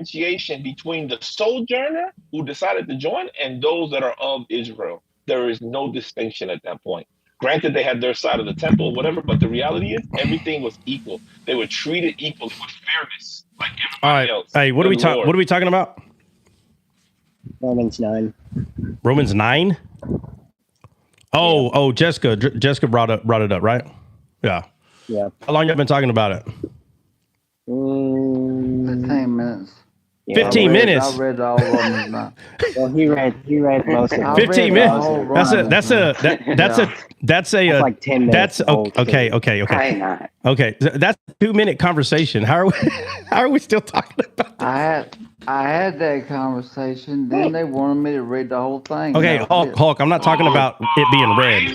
differentiation between the sojourner who decided to join and those that are of Israel. There is no distinction at that point. Granted, they had their side of the temple or whatever, but the reality is everything was equal. They were treated equally with fairness, like All everybody right. else. Hey, what are we talking about? Romans 9. Romans 9? Oh, Jessica brought it up, right? Yeah. Yeah. How long you been talking about it? 15 minutes. 15 minutes. I read all Romans 9. Well, he read most of it. 15 minutes. That's like 10 minutes. Okay. Okay. That's a 2-minute conversation. How are we still talking about this? I had that conversation. Then they wanted me to read the whole thing. Okay, Hulk, I'm not talking about it being read. Ain't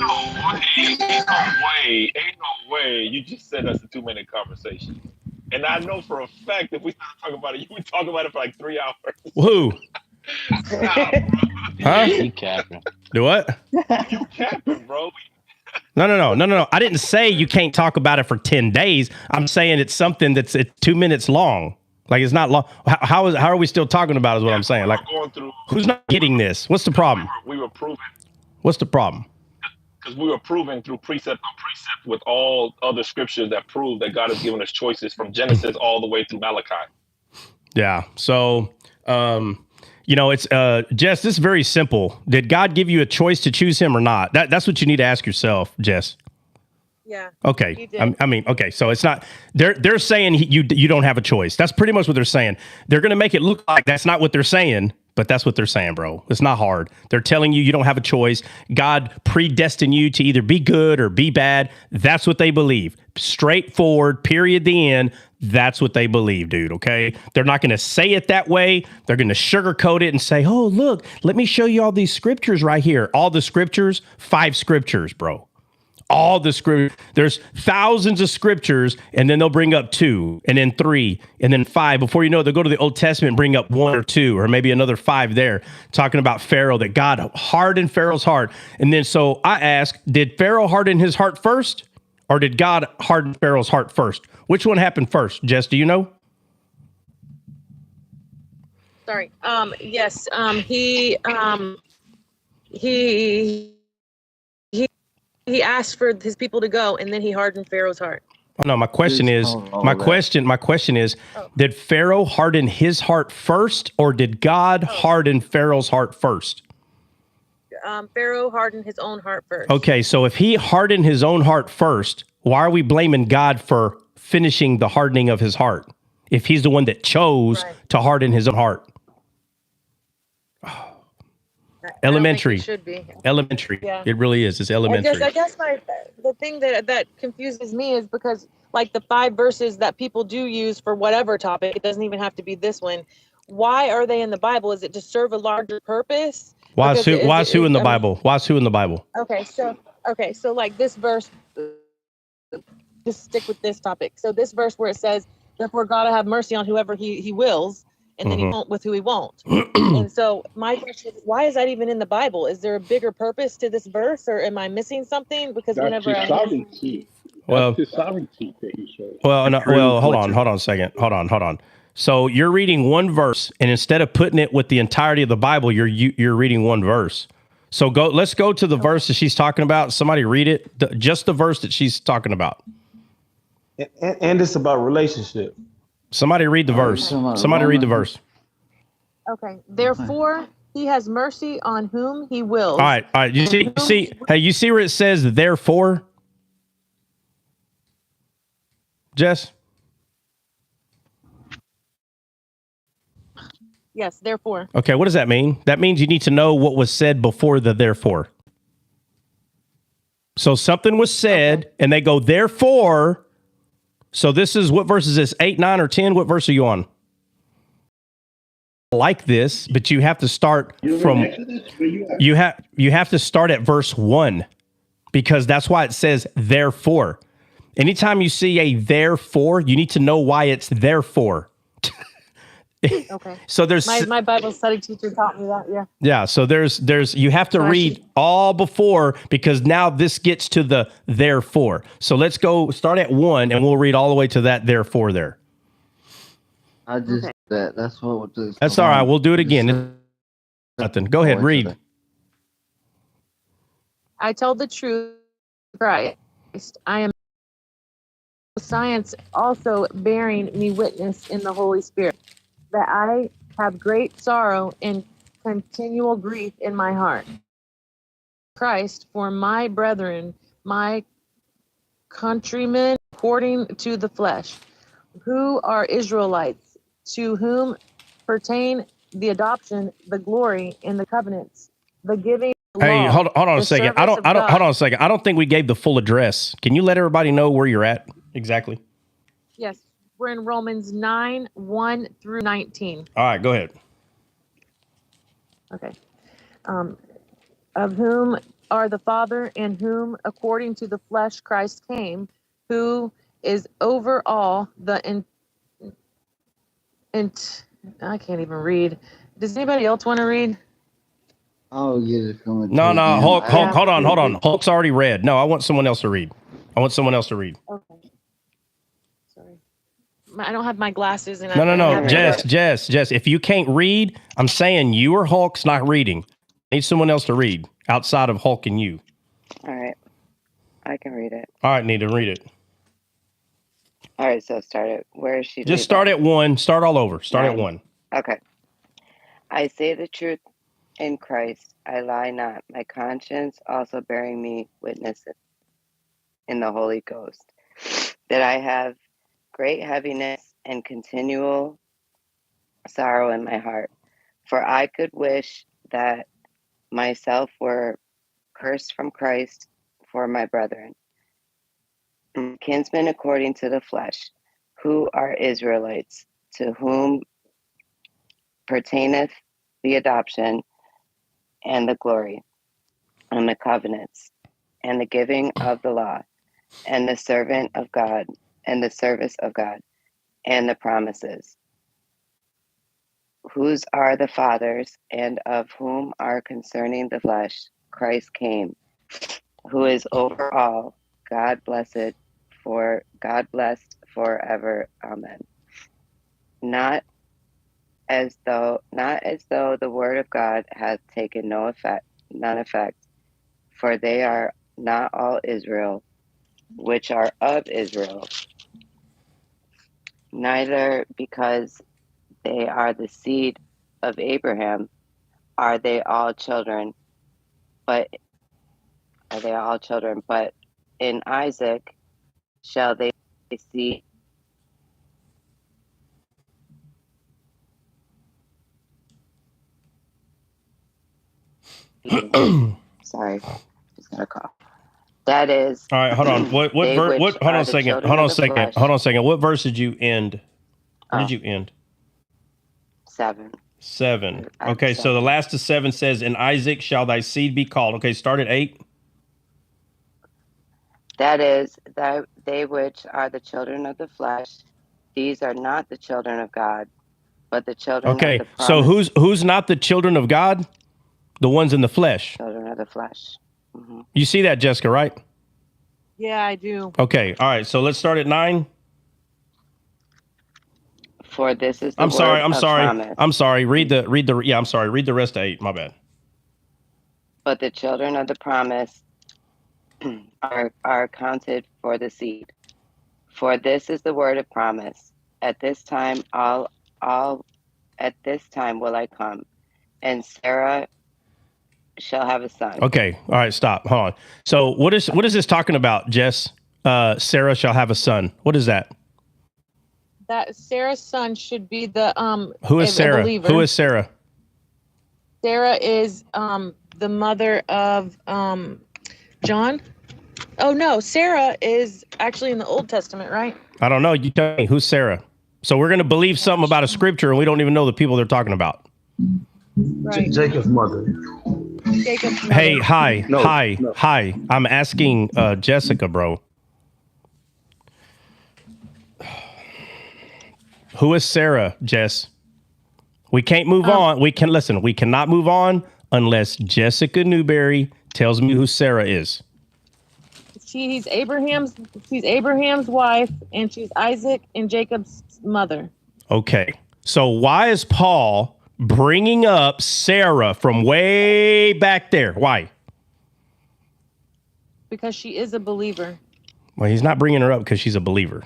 no way. You just said that's a 2-minute conversation. And I know for a fact if we started talking about it, you would talk about it for like 3 hours. Who? Huh? You capping. Do what? You capping, bro. No. I didn't say you can't talk about it for 10 days. I'm saying it's something that's 2 minutes long. Like, it's not long. How are we still talking about is what I'm saying. Like, who's not getting this? What's the problem? We were proving. What's the problem? Because we were proving through precept on precept with all other scriptures that prove that God has given us choices from Genesis all the way through Malachi. Yeah. So, it's Jess, this is very simple. Did God give you a choice to choose him or not? That's what you need to ask yourself, Jess. Yeah. Okay. Okay. So it's not, they're saying you don't have a choice. That's pretty much what they're saying. They're going to make it look like that's not what they're saying, but that's what they're saying, bro. It's not hard. They're telling you don't have a choice. God predestined you to either be good or be bad. That's what they believe. Straightforward, period, the end. That's what they believe, dude. Okay. They're not going to say it that way. They're going to sugarcoat it and say, oh, look, let me show you all these scriptures right here. All the scriptures, 5 scriptures, bro. All the script, there's thousands of scriptures, and then they'll bring up 2, and then 3, and then 5. Before you know it, they'll go to the Old Testament and bring up 1 or 2, or maybe another 5 there, talking about Pharaoh, that God hardened Pharaoh's heart. And then so I ask, did Pharaoh harden his heart first, or did God harden Pharaoh's heart first? Which one happened first? Jess, do you know? Sorry. Yes. He asked for his people to go, and then he hardened Pharaoh's heart. Oh, no, my question is, did Pharaoh harden his heart first, or did God harden Pharaoh's heart first? Pharaoh hardened his own heart first. Okay, so if he hardened his own heart first, why are we blaming God for finishing the hardening of his heart if he's the one that chose to harden his own heart? Elementary. It should be. Elementary. Yeah. It really is. It's elementary. I guess the thing that confuses me is because, like, the 5 verses that people do use for whatever topic, it doesn't even have to be this one. Why are they in the Bible? Is it to serve a larger purpose? Why is who in the Bible? Why is who in the Bible? Okay, so like this verse, just stick with this topic. So this verse where it says, therefore God will have mercy on whoever he wills, and then he won't with who he won't. And so my question is, why is that even in the Bible? Is there a bigger purpose to this verse, or am I missing something? Because that's his sovereignty. That's his sovereignty that he shows. Hold on a second. Hold on. So you're reading one verse, and instead of putting it with the entirety of the Bible, you're reading one verse. So let's go to the verse that she's talking about. Somebody read it, just the verse that she's talking about. And it's about relationship. Somebody read the verse. Somebody read the verse. Okay. Therefore, he has mercy on whom he wills. All right. You see, hey, you see where it says therefore? Jess? Yes, therefore. Okay, what does that mean? That means you need to know what was said before the therefore. So something was said, and they go, therefore. So this is, what verse is this? 8, 9, or 10? What verse are you on? Like this, but you have to start from, you have to start at verse 1, because that's why it says therefore. Anytime you see a therefore, you need to know why it's therefore. Okay. So there's my Bible study teacher taught me that. Yeah. Yeah. So there's you have to read all before, because now this gets to the therefore. So let's go start at 1, and we'll read all the way to that therefore there. I just That's what this. That's all right. We'll do it again. It's nothing. Go ahead, read. I tell the truth, Christ. I am science also bearing me witness in the Holy Spirit that I have great sorrow and continual grief in my heart. Christ, for my brethren, my countrymen, according to the flesh, who are Israelites, to whom pertain the adoption, the glory, and the covenants, the giving. Hey, law, hold on a the second. service of God. Hold on a second. I don't think we gave the full address. Can you let everybody know where you're at exactly? Yes, we're in Romans 9, 1 through 19. All right, go ahead. Okay. Of whom are the Father, and whom according to the flesh Christ came, who is over all the I can't even read. Does anybody else want to read? Oh, yeah, it's coming. No, Hulk, Yeah. hold on. Hulk's already read. No, I want someone else to read. Okay. Sorry. I don't have my glasses. And No. Jess. If you can't read, I'm saying you or Hulk's not reading. I need someone else to read outside of Hulk and you. All right. I can read it. All right, Nita, read it. All right, so start it. Where is she? Just start at 1. Start all over. Start at 1. Okay. I say the truth in Christ. I lie not. My conscience also bearing me witness in the Holy Ghost, that I have great heaviness and continual sorrow in my heart. For I could wish that myself were cursed from Christ for my brethren, kinsmen according to the flesh, who are Israelites, to whom pertaineth the adoption and the glory and the covenants and the giving of the law and the servant of God and the service of God and the promises, whose are the fathers, and of whom are concerning the flesh Christ came, who is over all, God blessed forever. Amen. Not as though the word of God hath taken none effect, for they are not all Israel, which are of Israel, neither because they are the seed of Abraham are they all children, but in Isaac shall they see. Sorry, just got a call. That is. All right, hold on. What verse? Hold on a second. Hold on a second. What verse did you end? Where did you end? 7. 7. Okay, so the last of 7 says, "In Isaac shall thy seed be called." Okay, start at 8. That is, that they which are the children of the flesh, these are not the children of God, but the children of the promise. So who's not the children of God? The ones in the flesh. Children of the flesh. Mm-hmm. You see that, Jessica, right? Yeah, I do. Okay, all right. So let's start at 9. For this is the I'm sorry. promise. I'm sorry. Read the. Yeah, I'm sorry. Read the rest of 8. My bad. But the children of the promise are counted for the seed. For this is the word of promise. At this time, at this time will I come, and Sarah shall have a son. Okay. All right. Stop. Hold on. So what is this talking about, Jess? Sarah shall have a son. What is that? That Sarah's son should be the Who is Sarah? Who is Sarah? Sarah is the mother of John. Oh no, Sarah is actually in the Old Testament, right? I don't know. You tell me. Who's Sarah? So we're going to believe something about a scripture, and we don't even know the people they're talking about. Right. Jacob's mother. Jacob's mother. Hey, hi. I'm asking Jessica, bro. Who is Sarah, Jess? We can't move on. We cannot move on unless Jessica Newberry tells me who Sarah is. She's Abraham's wife, and she's Isaac and Jacob's mother. Okay. So why is Paul bringing up Sarah from way back there? Why? Because she is a believer. Well, he's not bringing her up because she's a believer.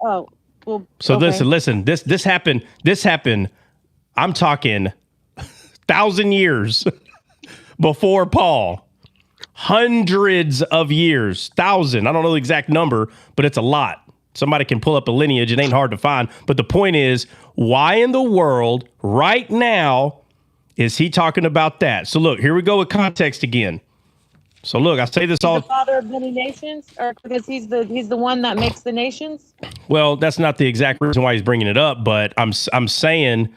Oh, well. So okay. listen. This happened. I'm talking 1,000 years before Paul. Hundreds of years, 1,000. I don't know the exact number, but it's a lot. Somebody can pull up a lineage. It ain't hard to find. But the point is, why in the world right now is he talking about that? So look, here we go with context again. So look, I say this He's all. the father of many nations, or because he's the one that makes the nations. Well, that's not the exact reason why he's bringing it up, but I'm saying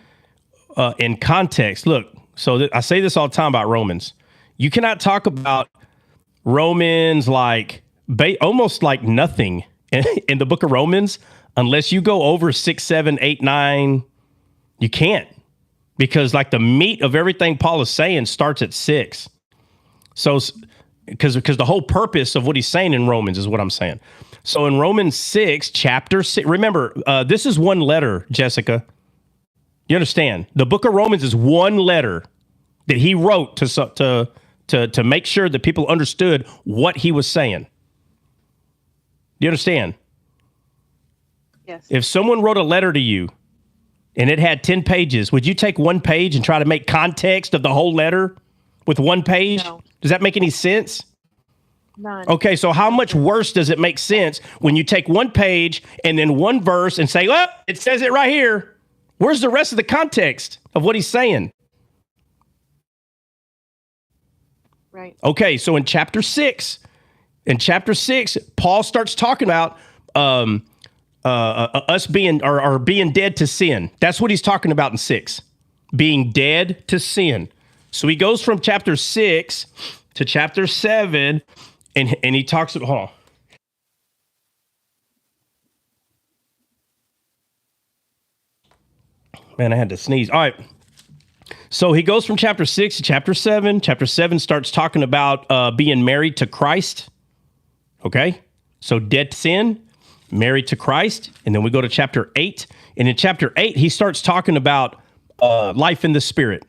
in context. Look, so I say this all the time about Romans. You cannot talk about Romans like almost like nothing in the book of Romans unless you go over 6, 7, 8, 9. You can't, because like the meat of everything Paul is saying starts at 6. So because the whole purpose of what he's saying in Romans is what I'm saying. So in Romans 6, chapter 6, remember, this is one letter, Jessica. You understand? The book of Romans is one letter that he wrote to make sure that people understood what he was saying. You understand? Yes. If someone wrote a letter to you and it had 10 pages, would you take one page and try to make context of the whole letter with one page? No. Does that make any sense? None. Okay, so how much worse does it make sense when you take one page and then one verse and say, well, it says it right here. Where's the rest of the context of what he's saying? Right. Okay, so in chapter 6, Paul starts talking about us being or being dead to sin. That's what he's talking about in 6, being dead to sin. So he goes from chapter 6 to chapter 7, and he talks about, hold on. Man, I had to sneeze. All right. So he goes from chapter 6 to chapter 7. Chapter 7 starts talking about being married to Christ. Okay. So dead to sin, married to Christ. And then we go to chapter 8. And in chapter 8, he starts talking about life in the Spirit.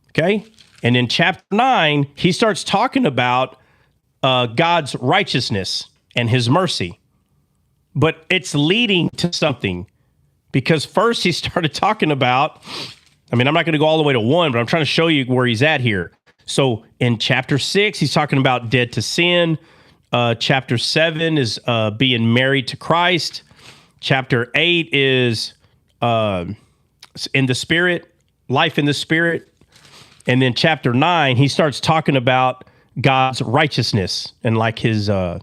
Okay. And in chapter 9, he starts talking about God's righteousness and his mercy. But it's leading to something, because first he started talking about, I'm not going to go all the way to 1, but I'm trying to show you where he's at here. So in chapter 6, he's talking about dead to sin. Chapter 7 is being married to Christ. Chapter 8 is in the Spirit, life in the Spirit. And then chapter 9, he starts talking about God's righteousness and like his mercy.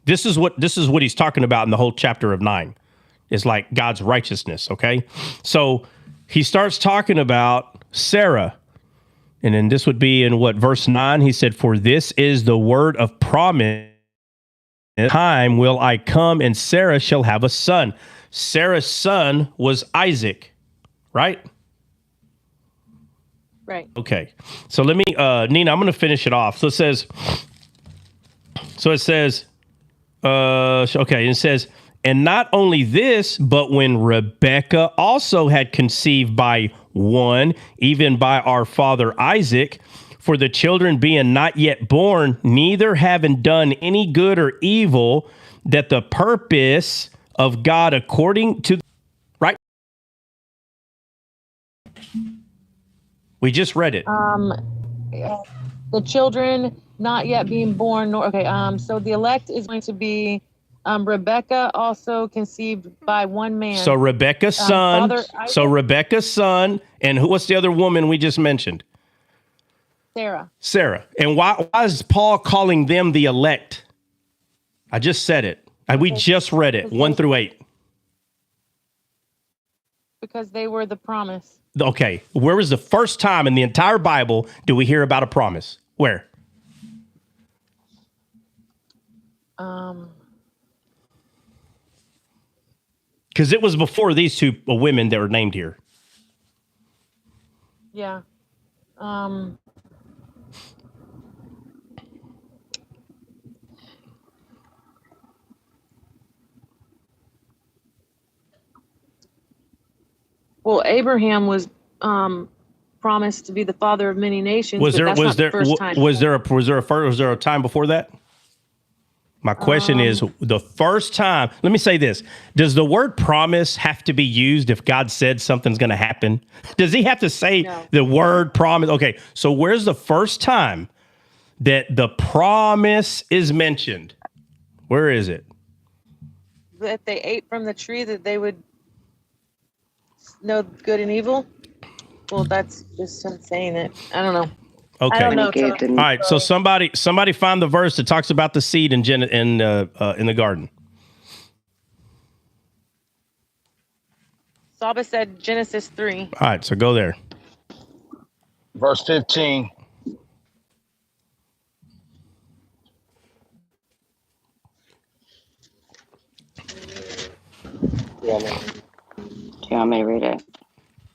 This is what he's talking about in the whole chapter of 9. Is like God's righteousness. Okay, so he starts talking about Sarah, and then this would be in verse 9. He said, "For this is the word of promise. Time will I come, and Sarah shall have a son." Sarah's son was Isaac, right? Right. Okay. So let me, Nina, I'm going to finish it off. So it says, okay, it says, and not only this, but when Rebekah also had conceived by one, even by our father Isaac, for the children being not yet born, neither having done any good or evil, that the purpose of God according to, right? We just read it. The children not yet being born, nor, okay, so the elect is going to be Rebecca, also conceived by one man. So Rebecca's son. Rebecca's son, and what's the other woman we just mentioned? Sarah. And why is Paul calling them the elect? I just said it. We just read it, 1 through 8. Because they were the promise. Okay, where was the first time in the entire Bible do we hear about a promise? Where? Because it was before these two women that were named here. Yeah. Well, Abraham was promised to be the father of many nations. Was but there that's not the first time. was there a time before that? My question is, the first time, let me say this. Does the word promise have to be used if God said something's going to happen? Does he have to say the word promise? Okay, so where's the first time that the promise is mentioned? Where is it? That they ate from the tree, that they would know good and evil? Well, that's just him saying it. I don't know. Okay. I don't know. All right. So somebody find the verse that talks about the seed in the garden. Saba said Genesis 3. All right. So go there. Verse 15. Do you want me to read it?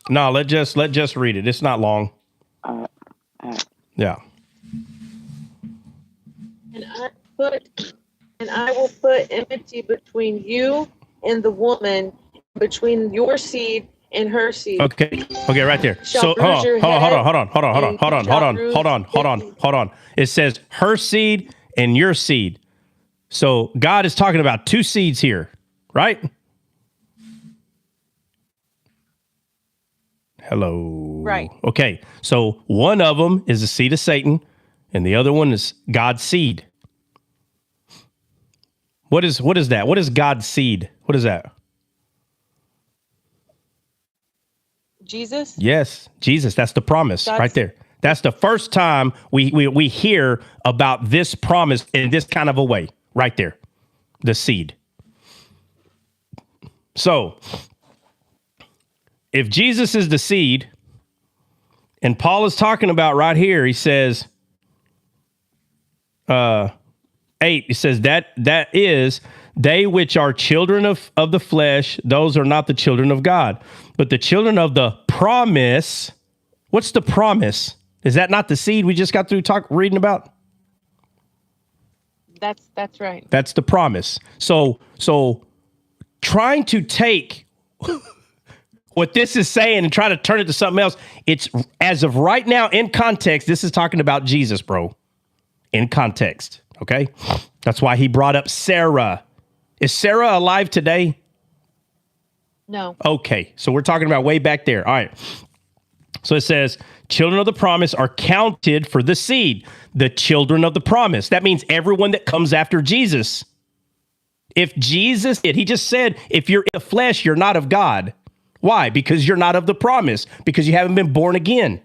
No, let just read it. It's not long. Yeah. And I will put enmity between you and the woman, between your seed and her seed. Okay, right there. So hold on. It says her seed and your seed. So God is talking about two seeds here, right? Hello. Right. Okay. So one of them is the seed of Satan, and the other one is God's seed. What is that? What is God's seed? What is that? Jesus? Yes, Jesus. That's the promise right there. That's the first time we hear about this promise in this kind of a way, right there. The seed. So, if Jesus is the seed, and Paul is talking about right here, he says, 8, he says that is they which are children of the flesh, those are not the children of God, but the children of the promise. What's the promise? Is that not the seed we just got through reading about? That's right. That's the promise. So trying to take what this is saying and try to turn it to something else, it's as of right now in context, this is talking about Jesus, bro. In context, okay? That's why he brought up Sarah. Is Sarah alive today? No. Okay, so we're talking about way back there. All right. So it says, children of the promise are counted for the seed, the children of the promise. That means everyone that comes after Jesus. If Jesus did, he just said, if you're in the flesh, you're not of God. Why? Because you're not of the promise, because you haven't been born again.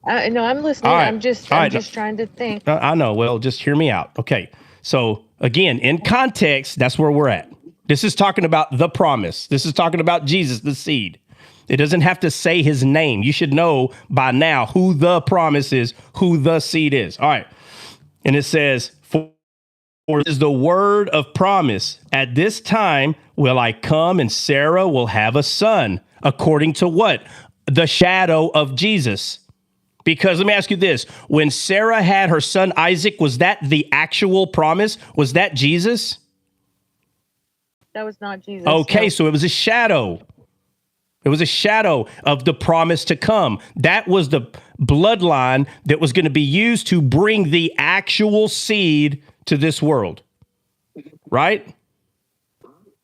No, I'm listening. Right. I'm just trying to think. I know. Well, just hear me out. Okay. So again, in context, that's where we're at. This is talking about the promise. This is talking about Jesus, the seed. It doesn't have to say his name. You should know by now who the promise is, who the seed is. All right. And it says, for is the word of promise. At this time will I come and Sarah will have a son. According to what? The shadow of Jesus. Because let me ask you this. When Sarah had her son Isaac, was that the actual promise? Was that Jesus? That was not Jesus. Okay, no. So it was a shadow. It was a shadow of the promise to come. That was the bloodline that was going to be used to bring the actual seed to this world. Right?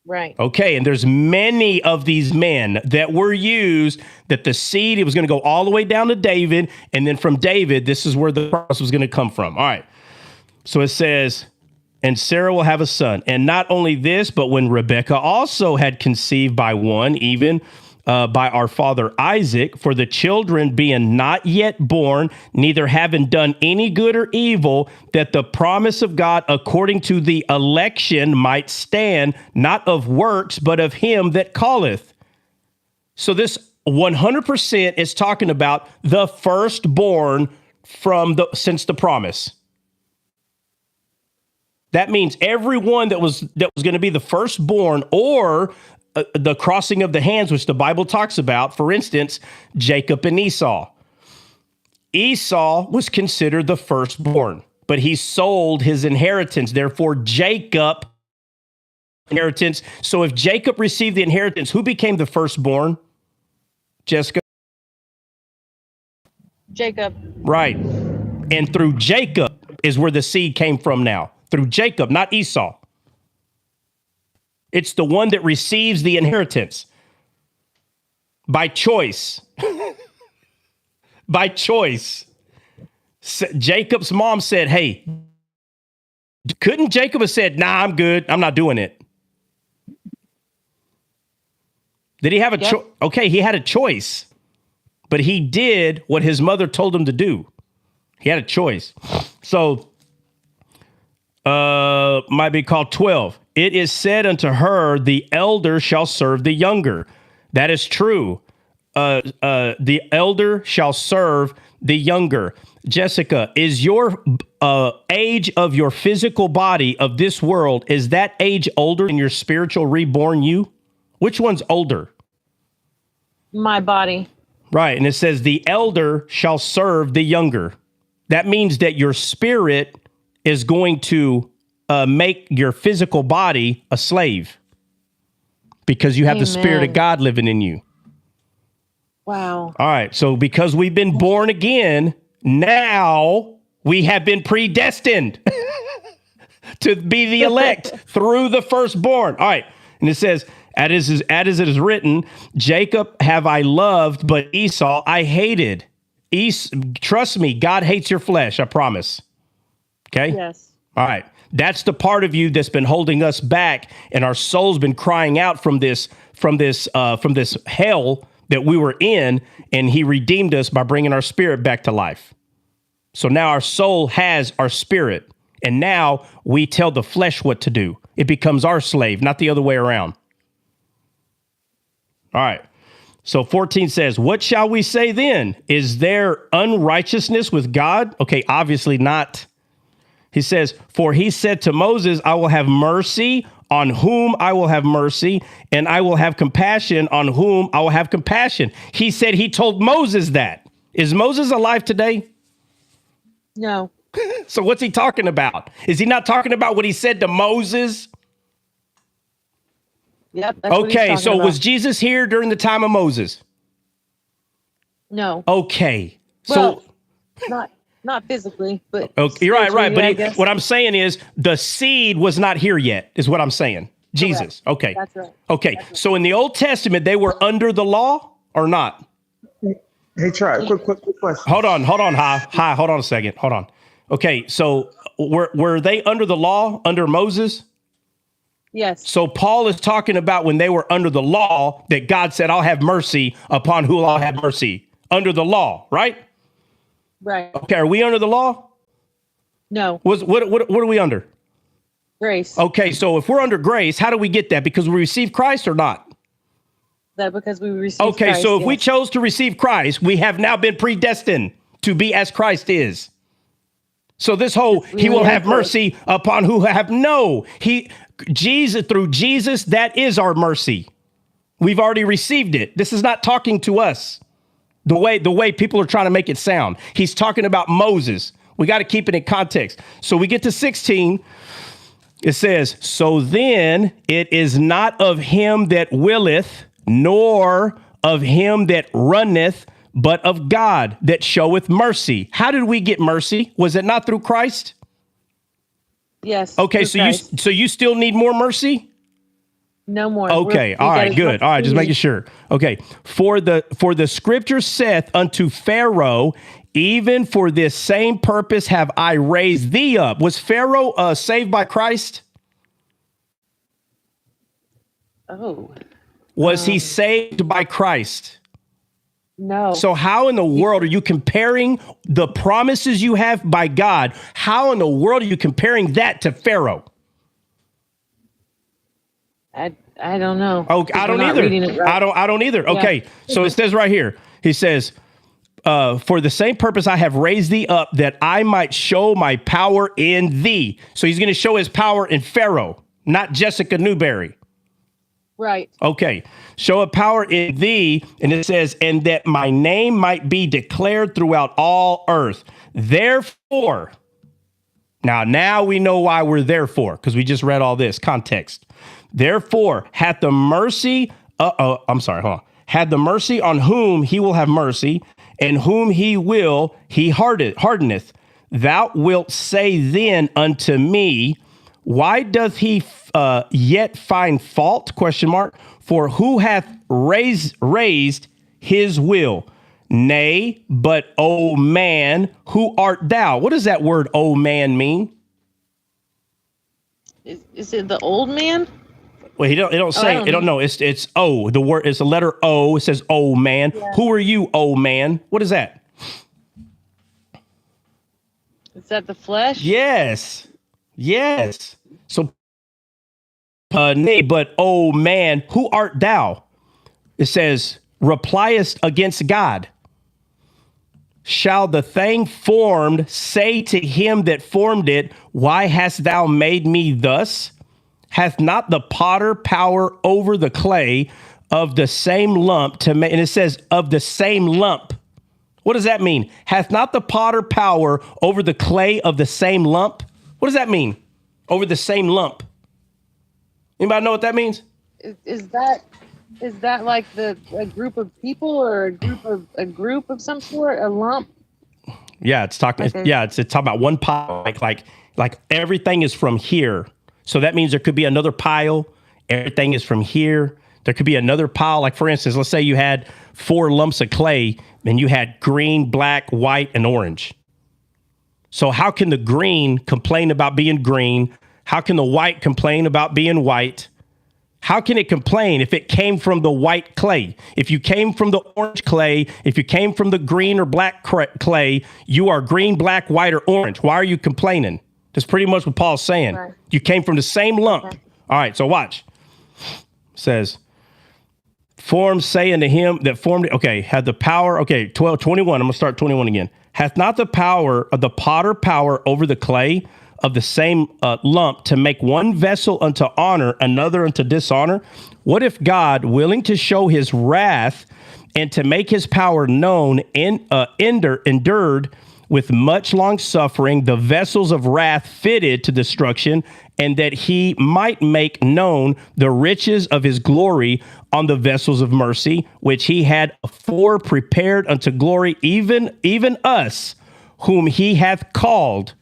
Right. Okay, and there's many of these men that were used, that the seed, it was going to go all the way down to David, and then from David, this is where the promise was going to come from. All right. So it says, and Sarah will have a son. And not only this, but when Rebekah also had conceived by one, even by our father Isaac, for the children being not yet born, neither having done any good or evil, that the promise of God according to the election might stand, not of works, but of him that calleth. So this 100% is talking about the firstborn since the promise. That means everyone that was going to be the firstborn, or the crossing of the hands, which the Bible talks about, for instance, Jacob and Esau. Esau was considered the firstborn but he sold his inheritance. Therefore, Jacob inheritance. So if Jacob received the inheritance, who became the firstborn? Jessica? Jacob. Right. And through Jacob is where the seed came from now. Through Jacob, not Esau. It's the one that receives the inheritance by choice. By choice. Jacob's mom said, hey, couldn't Jacob have said, nah, I'm good. I'm not doing it. Did he have a choice? Okay, he had a choice, but he did what his mother told him to do. He had a choice. So, might be called 12. It is said unto her, the elder shall serve the younger. That is true. The elder shall serve the younger. Jessica, is your age of your physical body of this world, is that age older than your spiritual reborn you? Which one's older? My body. Right. And it says the elder shall serve the younger. That means that your spirit is going to make your physical body a slave because you have the Spirit of God living in you. Wow. All right. So because we've been born again, now we have been predestined to be the elect through the firstborn. All right. And it says, as it is written, Jacob have I loved, but Esau I hated. Trust me, God hates your flesh, I promise. Okay? Yes. All right. That's the part of you that's been holding us back, and our soul's been crying out from this hell that we were in, and he redeemed us by bringing our spirit back to life. So now our soul has our spirit, and now we tell the flesh what to do. It becomes our slave, not the other way around. All right. So 14 says, what shall we say then? Is there unrighteousness with God? Okay, obviously not. He says, for he said to Moses, I will have mercy on whom I will have mercy, and I will have compassion on whom I will have compassion. He said he told Moses that. Is Moses alive today? No. So what's he talking about? Is he not talking about what he said to Moses? Yep. That's Okay, so about. was Jesus here during the time of Moses? No. Okay. Well, So not physically, but okay, you're right. But what I'm saying is the seed was not here yet, is what I'm saying. Jesus. Correct. Okay. That's right. Okay. That's right. So in the Old Testament, they were under the law or not? Hey, try quick question. Hold on. Hi. Hold on a second. Hold on. Okay. So were they under the law under Moses? Yes. So Paul is talking about when they were under the law that God said, I'll have mercy upon who I'll have mercy under the law, right? Right. Okay. Are we under the law? No. What are we under? Grace. Okay. So if we're under grace, how do we get that? Because we receive Christ or not? That because we received Okay. Christ, So if yes. we chose to receive Christ, we have now been predestined to be as Christ is. So this whole, he will have mercy upon who have Jesus, through Jesus, that is our mercy. We've already received it. This is not talking to us the way people are trying to make it sound. He's talking about Moses. We got to keep it in context. So we get to 16. It says, so then it is not of him that willeth, nor of him that runneth, but of God that showeth mercy. How did we get mercy? Was it not through Christ? Yes. Okay, so you still need more mercy? No more. Okay, all right, good. All right, just making sure. Okay, for the scripture saith unto Pharaoh, even for this same purpose have I raised thee up. Was Pharaoh saved by Christ? Oh. Was he saved by Christ? No. So how in the world are you comparing the promises you have by God? How in the world are you comparing that to Pharaoh? I don't know. Okay, I don't either. Right. I don't either. Yeah. Okay, so it says right here. He says, for the same purpose I have raised thee up, that I might show my power in thee. So he's going to show his power in Pharaoh, not Jessica Newberry. Right. Okay. Show a power in thee. And it says, and that my name might be declared throughout all earth. Therefore, Now we know why we're therefore, because we just read all this context. Therefore, hath the mercy, had the mercy on whom he will have mercy, and whom he will, he hardeneth. Thou wilt say then unto me, why doth he yet find fault? ? For who hath raised his will? Nay, but O man, who art thou? What does that word O man mean? Is it the old man? Well, it don't say, it don't know. It's O. The word is the letter O. It says O man. Yeah. Who are you, O man? What is that? Is that the flesh? Yes. So, nay, but O man, who art thou? It says, repliest against God. Shall the thing formed say to him that formed it, why hast thou made me thus? Hath not the potter power over the clay of the same lump to make, and it says of the same lump. What does that mean? Hath not the potter power over the clay of the same lump? What does that mean? Over the same lump. Anybody know what that means? Is that like a group of people or a group of some sort, a lump? Yeah, it's talking. Okay. It's talking about one pile. Like everything is from here. So that means there could be another pile. Everything is from here. There could be another pile. Like, for instance, let's say you had 4 lumps of clay and you had green, black, white, and orange. So how can the green complain about being green? How can the white complain about being white? How can it complain if it came from the white clay? If you came from the orange clay, if you came from the green or black clay, you are green, black, white, or orange. Why are you complaining? That's pretty much what Paul's saying. Right. You came from the same lump. Okay. All right, so watch. It says, formed saying to him that formed it. Okay, had the power. Okay, 21. I'm going to start 21 again. Hath not the power of the potter power over the clay of the same lump to make one vessel unto honor, another unto dishonor? What if God, willing to show his wrath and to make his power known, endured with much long suffering the vessels of wrath fitted to destruction, and that he might make known the riches of his glory on the vessels of mercy, which he had afore prepared unto glory, even us, whom he hath called,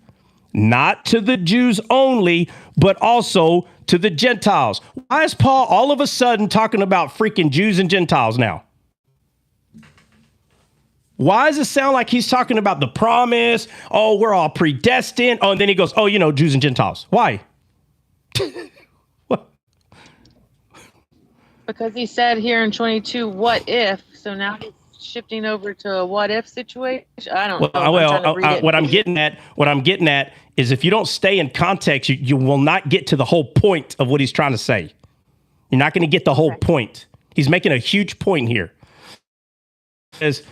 not to the Jews only, but also to the Gentiles. Why is Paul all of a sudden talking about freaking Jews and Gentiles now? Why does it sound like he's talking about the promise? Oh, we're all predestined. Oh, and then he goes, oh, Jews and Gentiles. Why? What? Because he said here in 22, what if? So now he's shifting over to a what if situation. I don't know. What I'm getting at is if you don't stay in context, you will not get to the whole point of what he's trying to say. You're not going to get the whole point. He's making a huge point here. It says,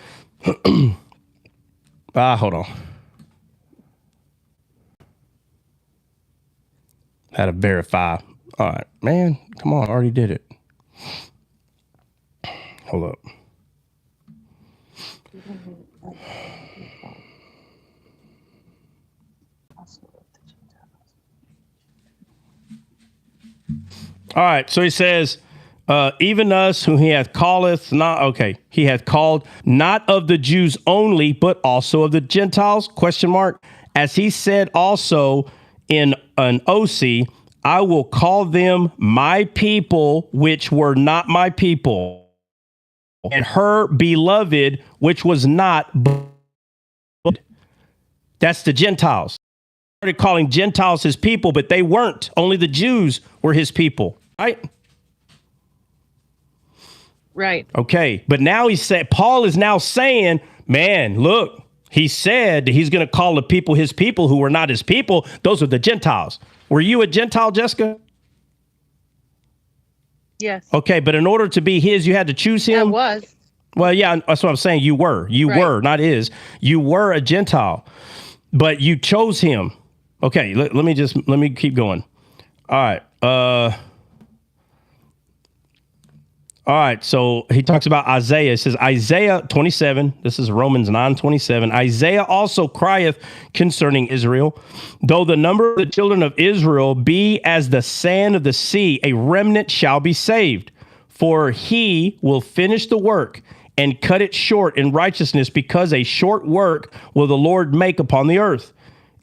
hold on. Had to verify. All right, man. Come on. I already did it. Hold up. All right. So he says, even us whom he hath calleth not. Okay. He hath called not of the Jews only, but also of the Gentiles, ? As he said also in an OC, I will call them my people, which were not my people, and her beloved, which was not. That's the Gentiles. He started calling Gentiles his people, but they weren't. Only the Jews were his people, right? Right. Okay. But now Paul is now saying, man, look, he said he's going to call the people his people who were not his people. Those are the Gentiles. Were you a Gentile, Jessica? Yes. Okay. But in order to be his, you had to choose him. I was. Well, yeah, that's what I'm saying. You were, not his. You were a Gentile, but you chose him. Okay. Let me keep going. All right. All right, so he talks about Isaiah. It says, Isaiah 27, this is Romans 9:27. Isaiah also crieth concerning Israel, though the number of the children of Israel be as the sand of the sea, a remnant shall be saved. For he will finish the work and cut it short in righteousness, because a short work will the Lord make upon the earth.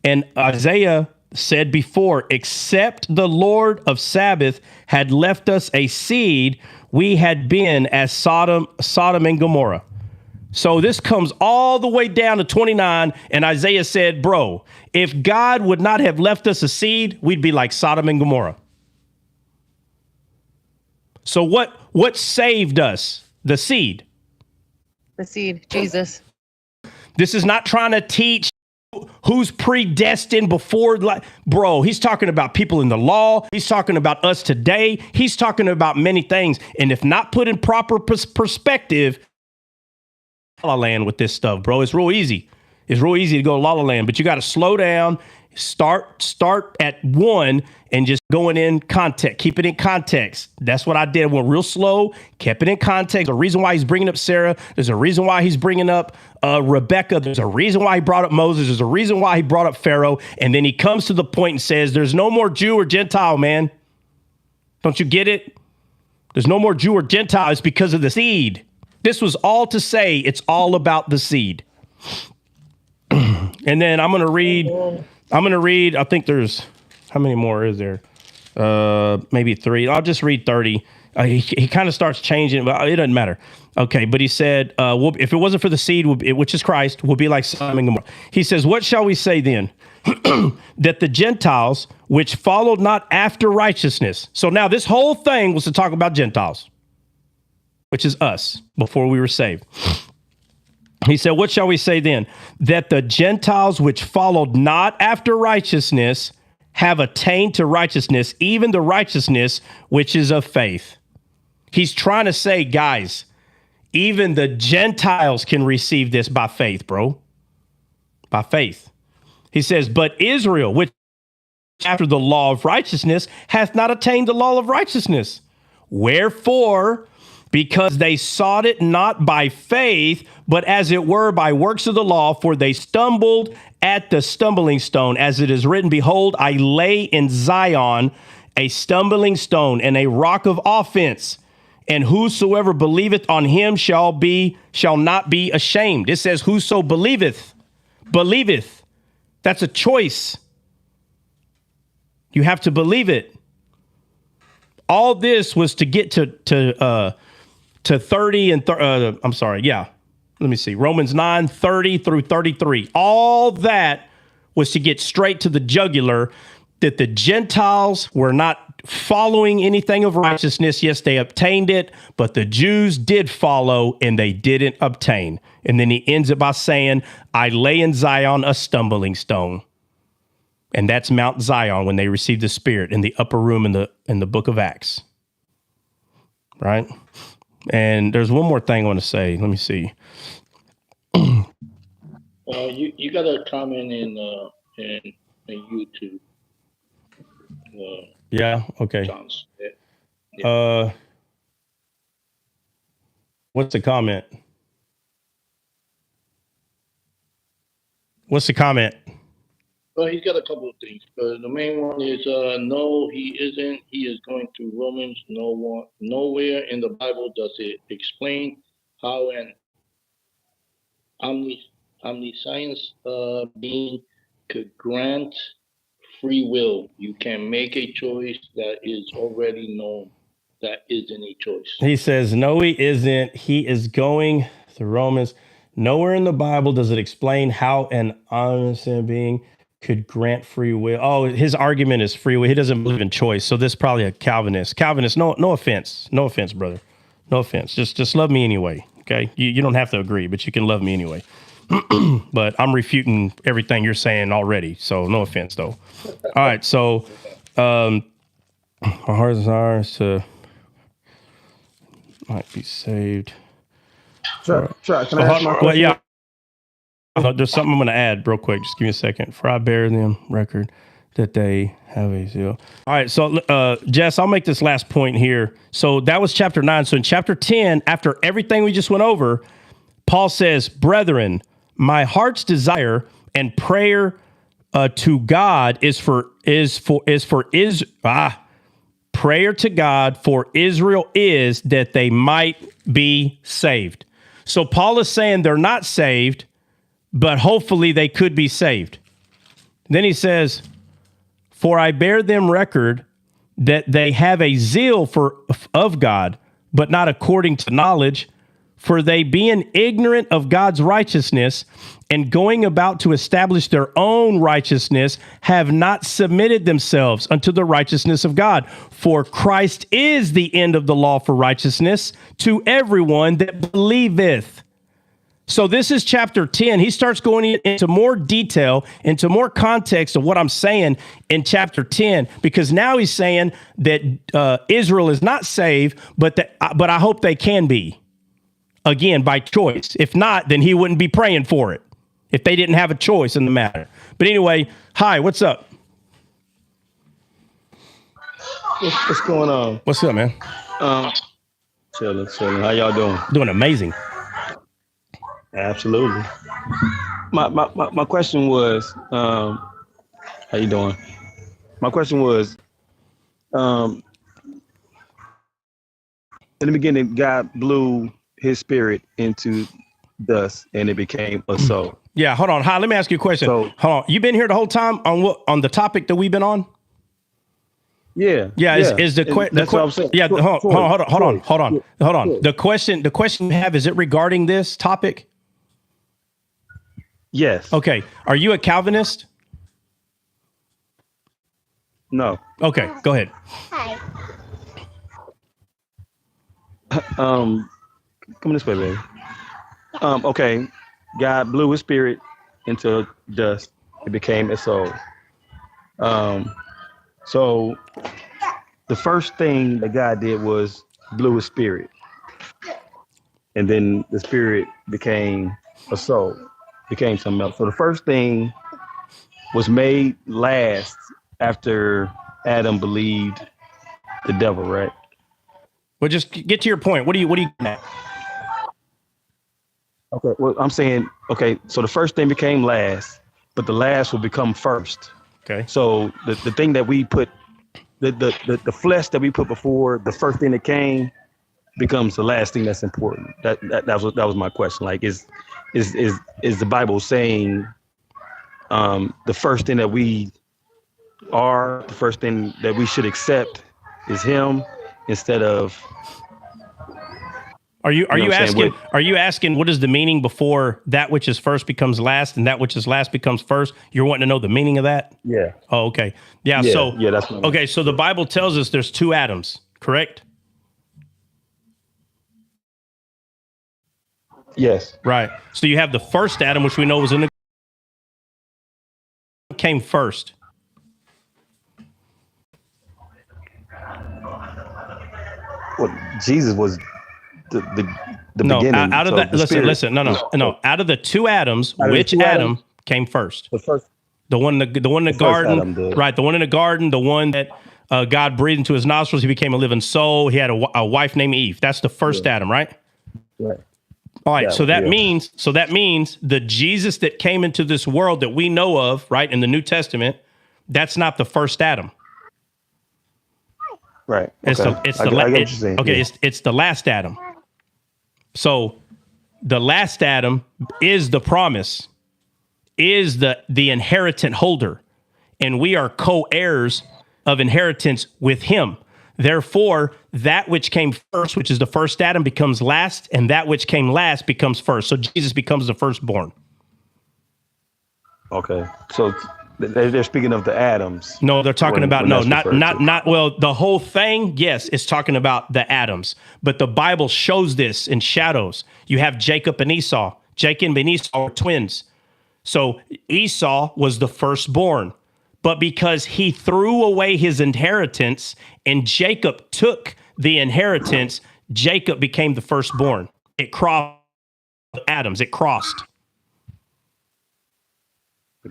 And Isaiah said before, except the Lord of Sabbath had left us a seed, we had been as Sodom and Gomorrah. So this comes all the way down to 29, and Isaiah said, bro, if God would not have left us a seed, we'd be like Sodom and Gomorrah. So what saved us? The seed. The seed, Jesus. This is not trying to teach who's predestined before, like, bro, he's talking about people in the law. He's talking about us today. He's talking about many things. And if not put in proper perspective, la la land with this stuff, bro. It's real easy. It's real easy to go la la land, but you got to slow down, start at one and just going in context, keep it in context. That's what I did. I went real slow, kept it in context. There's a reason why he's bringing up Sarah. There's a reason why he's bringing up Rebecca. There's a reason why he brought up Moses. There's a reason why he brought up Pharaoh. And then he comes to the point and says, there's no more Jew or Gentile, man. Don't you get it? There's no more Jew or Gentile. It's because of the seed. This was all to say it's all about the seed. And then I'm going to read, I think there's, how many more is there? Maybe 3. I'll just read 30. He kind of starts changing, but it doesn't matter. Okay, but he said, if it wasn't for the seed, which is Christ, we'll be like Sodom and Gomorrah. He says, what shall we say then? That the Gentiles, which followed not after righteousness. So now this whole thing was to talk about Gentiles, which is us, before we were saved. He said, what shall we say then? That the Gentiles which followed not after righteousness have attained to righteousness, even the righteousness which is of faith. He's trying to say, guys, even the Gentiles can receive this by faith, bro. By faith. He says, but Israel, which after the law of righteousness, hath not attained the law of righteousness. Wherefore, because they sought it not by faith, but as it were by works of the law, for they stumbled at the stumbling stone. As it is written, behold, I lay in Zion a stumbling stone and a rock of offense, and whosoever believeth on him shall not be ashamed. It says, whoso believeth. That's a choice. You have to believe it. All this was to get to 30 and let me see. Romans 9, 30 through 33. All that was to get straight to the jugular, that the Gentiles were not following anything of righteousness. Yes, they obtained it, but the Jews did follow and they didn't obtain. And then he ends it by saying, I lay in Zion a stumbling stone. And that's Mount Zion when they received the Spirit in the upper room in the book of Acts. Right? And there's one more thing I want to say. Let me see. You got a comment in YouTube. Yeah. Okay. John's, yeah. What's the comment? What's the comment? Well, he's got a couple of things, but the main one is no, he isn't. He is going to Romans. Nowhere in the Bible does it explain how an omniscience being could grant free will. You can make a choice that is already known. That isn't a choice. He says, no, he isn't. He is going to Romans. Nowhere in the Bible does it explain how an omniscient being could grant free will. Oh, his argument is free will. He doesn't believe in choice. So this is probably a Calvinist. Calvinist, no offense. No offense, brother. No offense. Just love me anyway. Okay. You don't have to agree, but you can love me anyway. But I'm refuting everything you're saying already. So no offense though. All right. So our heart's desires to might be saved. Sure. Can I ask my question? Well, yeah. There's something I'm going to add real quick. Just give me a second. For I bear them record that they have a zeal. All right, so Jess, I'll make this last point here. So that was chapter 9. So in chapter 10, after everything we just went over, Paul says, "Brethren, my heart's desire and prayer to God prayer to God for Israel is that they might be saved." So Paul is saying they're not saved, but hopefully they could be saved. Then he says, "For I bear them record that they have a zeal of God, but not according to knowledge. For they, being ignorant of God's righteousness and going about to establish their own righteousness, have not submitted themselves unto the righteousness of God. For Christ is the end of the law for righteousness to everyone that believeth." So this is chapter 10. He starts going into more detail, into more context of what I'm saying in chapter 10, because now he's saying that Israel is not saved, but I hope they can be, again, by choice. If not, then he wouldn't be praying for it if they didn't have a choice in the matter. But anyway, hi, what's up? What's going on? What's up, man? Chilling. How y'all doing? Doing amazing. Absolutely. My question was, how you doing? My question was, in the beginning, God blew his spirit into dust and it became a soul. Yeah, hold on. Hi, let me ask you a question. So, hold on. You been here the whole time on the topic that we've been on? Yeah. Is the question? That's what I'm saying. Yeah, hold on. The question you have, is it regarding this topic? Yes. Okay. Are you a Calvinist? No. Okay, go ahead. Come this way, baby. Okay. God blew his spirit into dust. It became a soul. So the first thing that God did was blew his spirit. And then the spirit became a soul, became something else. So the first thing was made last after Adam believed the devil, right? Well, just get to your point. What do you getting at? Okay. Well, I'm saying, okay, so the first thing became last, but the last will become first. Okay. So the thing that we put, the flesh that we put before the first thing that came becomes the last thing that's important. That was my question. Like, is the Bible saying the first thing that we are, the first thing that we should accept is him instead of? Are you asking what is the meaning before that which is first becomes last and that which is last becomes first? You're wanting to know the meaning of that? Yeah. Oh, okay. Yeah. So that's okay. So the Bible tells us there's two Adams, correct? Yes. Right. So you have the first Adam, which we know was in the came first. Well, Jesus was the beginning. Out of that, listen. No. Out of the two Adams, which Adam came first? The one in the garden, right? The one in the garden, the one that God breathed into his nostrils. He became a living soul. He had a wife named Eve. That's the first Adam, right? Right. All right. So that means the Jesus that came into this world that we know of, right, in the New Testament, that's not the first Adam. Right. It's the last Adam. So the last Adam is the promise, is the inheritance holder, and we are co-heirs of inheritance with him. Therefore, that which came first, which is the first Adam, becomes last, and that which came last becomes first. So Jesus becomes the firstborn. Okay. So they're speaking of the Adams. No, they're talking about the whole thing. Yes, it's talking about the Adams, but the Bible shows this in shadows. You have Jacob and Esau. Jacob and Esau are twins. So Esau was the firstborn, but because he threw away his inheritance and Jacob took the inheritance, Jacob became the firstborn. It crossed Adams. It crossed.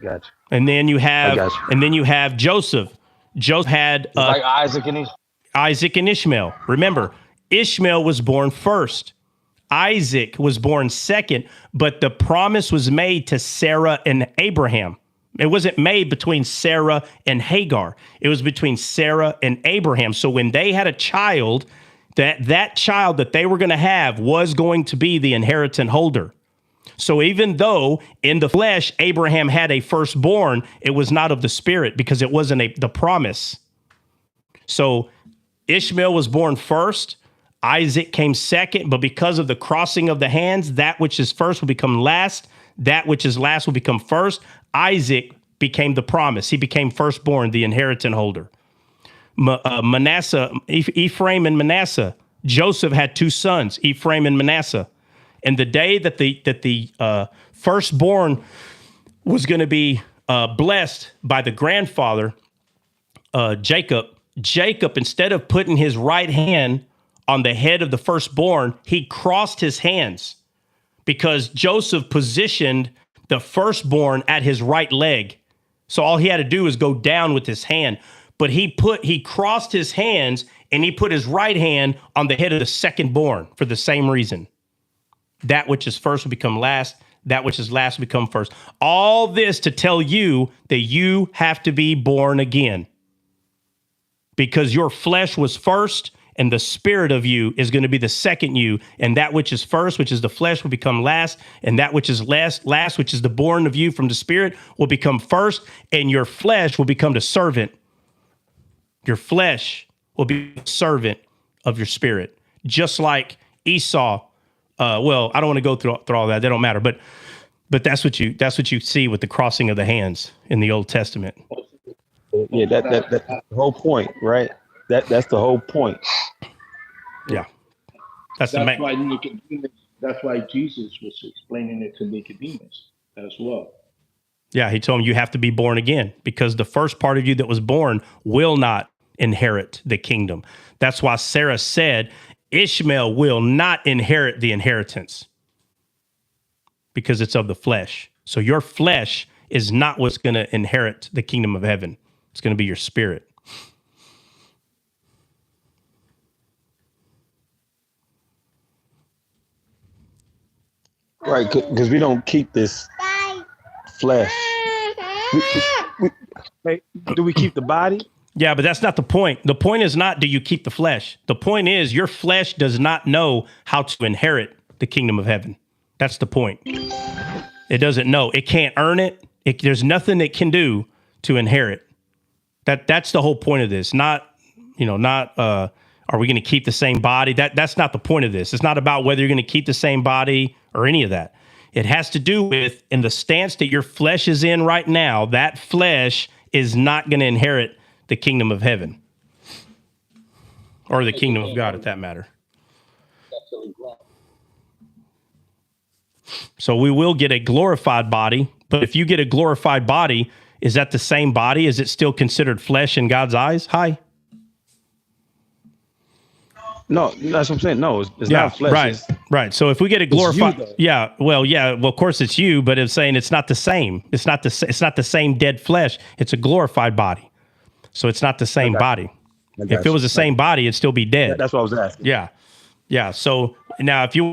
Gotcha. And then you I got you. have Joseph. Joseph had It's like Isaac and Isaac and Ishmael. Remember, Ishmael was born first. Isaac was born second, but the promise was made to Sarah and Abraham. It wasn't made between Sarah and Hagar. It was between Sarah and Abraham. So when they had a child, that child that they were going to have was going to be the inheritance holder. So even though in the flesh, Abraham had a firstborn, it was not of the spirit because it wasn't the promise. So Ishmael was born first. Isaac came second, but because of the crossing of the hands, that which is first will become last. That which is last will become first. Isaac became the promise. He became firstborn, the inheritance holder. Manasseh, Ephraim and Manasseh. Joseph had two sons, Ephraim and Manasseh. And the day that the firstborn was going to be blessed by the grandfather, Jacob, instead of putting his right hand on the head of the firstborn, he crossed his hands because Joseph positioned the firstborn at his right leg. So all he had to do was go down with his hand. But he crossed his hands and he put his right hand on the head of the secondborn for the same reason. That which is first will become last. That which is last will become first. All this to tell you that you have to be born again. Because your flesh was first and the spirit of you is going to be the second you. And that which is first, which is the flesh, will become last. And that which is last, which is the born of you from the spirit, will become first. And your flesh will become the servant. Your flesh will be the servant of your spirit. Just like Esau. Well, I don't want to go through all that. They don't matter. But that's what you see with the crossing of the hands in the Old Testament. Yeah, that's the whole point, right? That's the whole point. Yeah, that's why Nicodemus. That's why Jesus was explaining it to Nicodemus as well. Yeah, he told him you have to be born again because the first part of you that was born will not inherit the kingdom. That's why Sarah said Ishmael will not inherit the inheritance because it's of the flesh. So your flesh is not what's going to inherit the kingdom of heaven. It's going to be your spirit. Right, because we don't keep this flesh. Do we keep the body? Yeah, but that's not the point. The point is not do you keep the flesh. The point is your flesh does not know how to inherit the kingdom of heaven. That's the point. It doesn't know. It can't earn it. There's nothing it can do to inherit. That's the whole point of this. Not are we going to keep the same body? That's not the point of this. It's not about whether you're going to keep the same body or any of that. It has to do with in the stance that your flesh is in right now, that flesh is not going to inherit the kingdom of heaven or the kingdom of God, at that matter. So we will get a glorified body, but if you get a glorified body, is that the same body? Is it still considered flesh in God's eyes? Hi. No, that's what I'm saying. No, it's not flesh. Right. So if we get a glorified, well, of course it's you, but it's saying it's not the same. It's not the same dead flesh. It's a glorified body. So it's not the same body. If it was the same body, it'd still be dead. That's what I was asking. Yeah. So now if you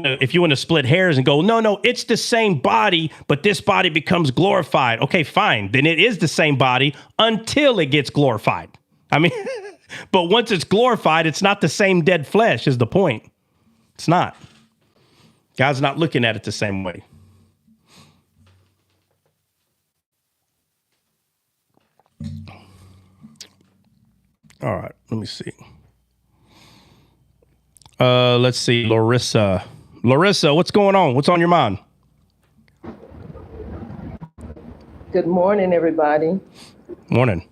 want to split hairs and go, no, it's the same body, but this body becomes glorified. Okay, fine. Then it is the same body until it gets glorified. I mean, but once it's glorified, it's not the same dead flesh is the point. It's not. God's not looking at it the same way. All right, let me see. Let's see, Larissa. Larissa, what's going on? What's on your mind? Good morning, everybody. Morning.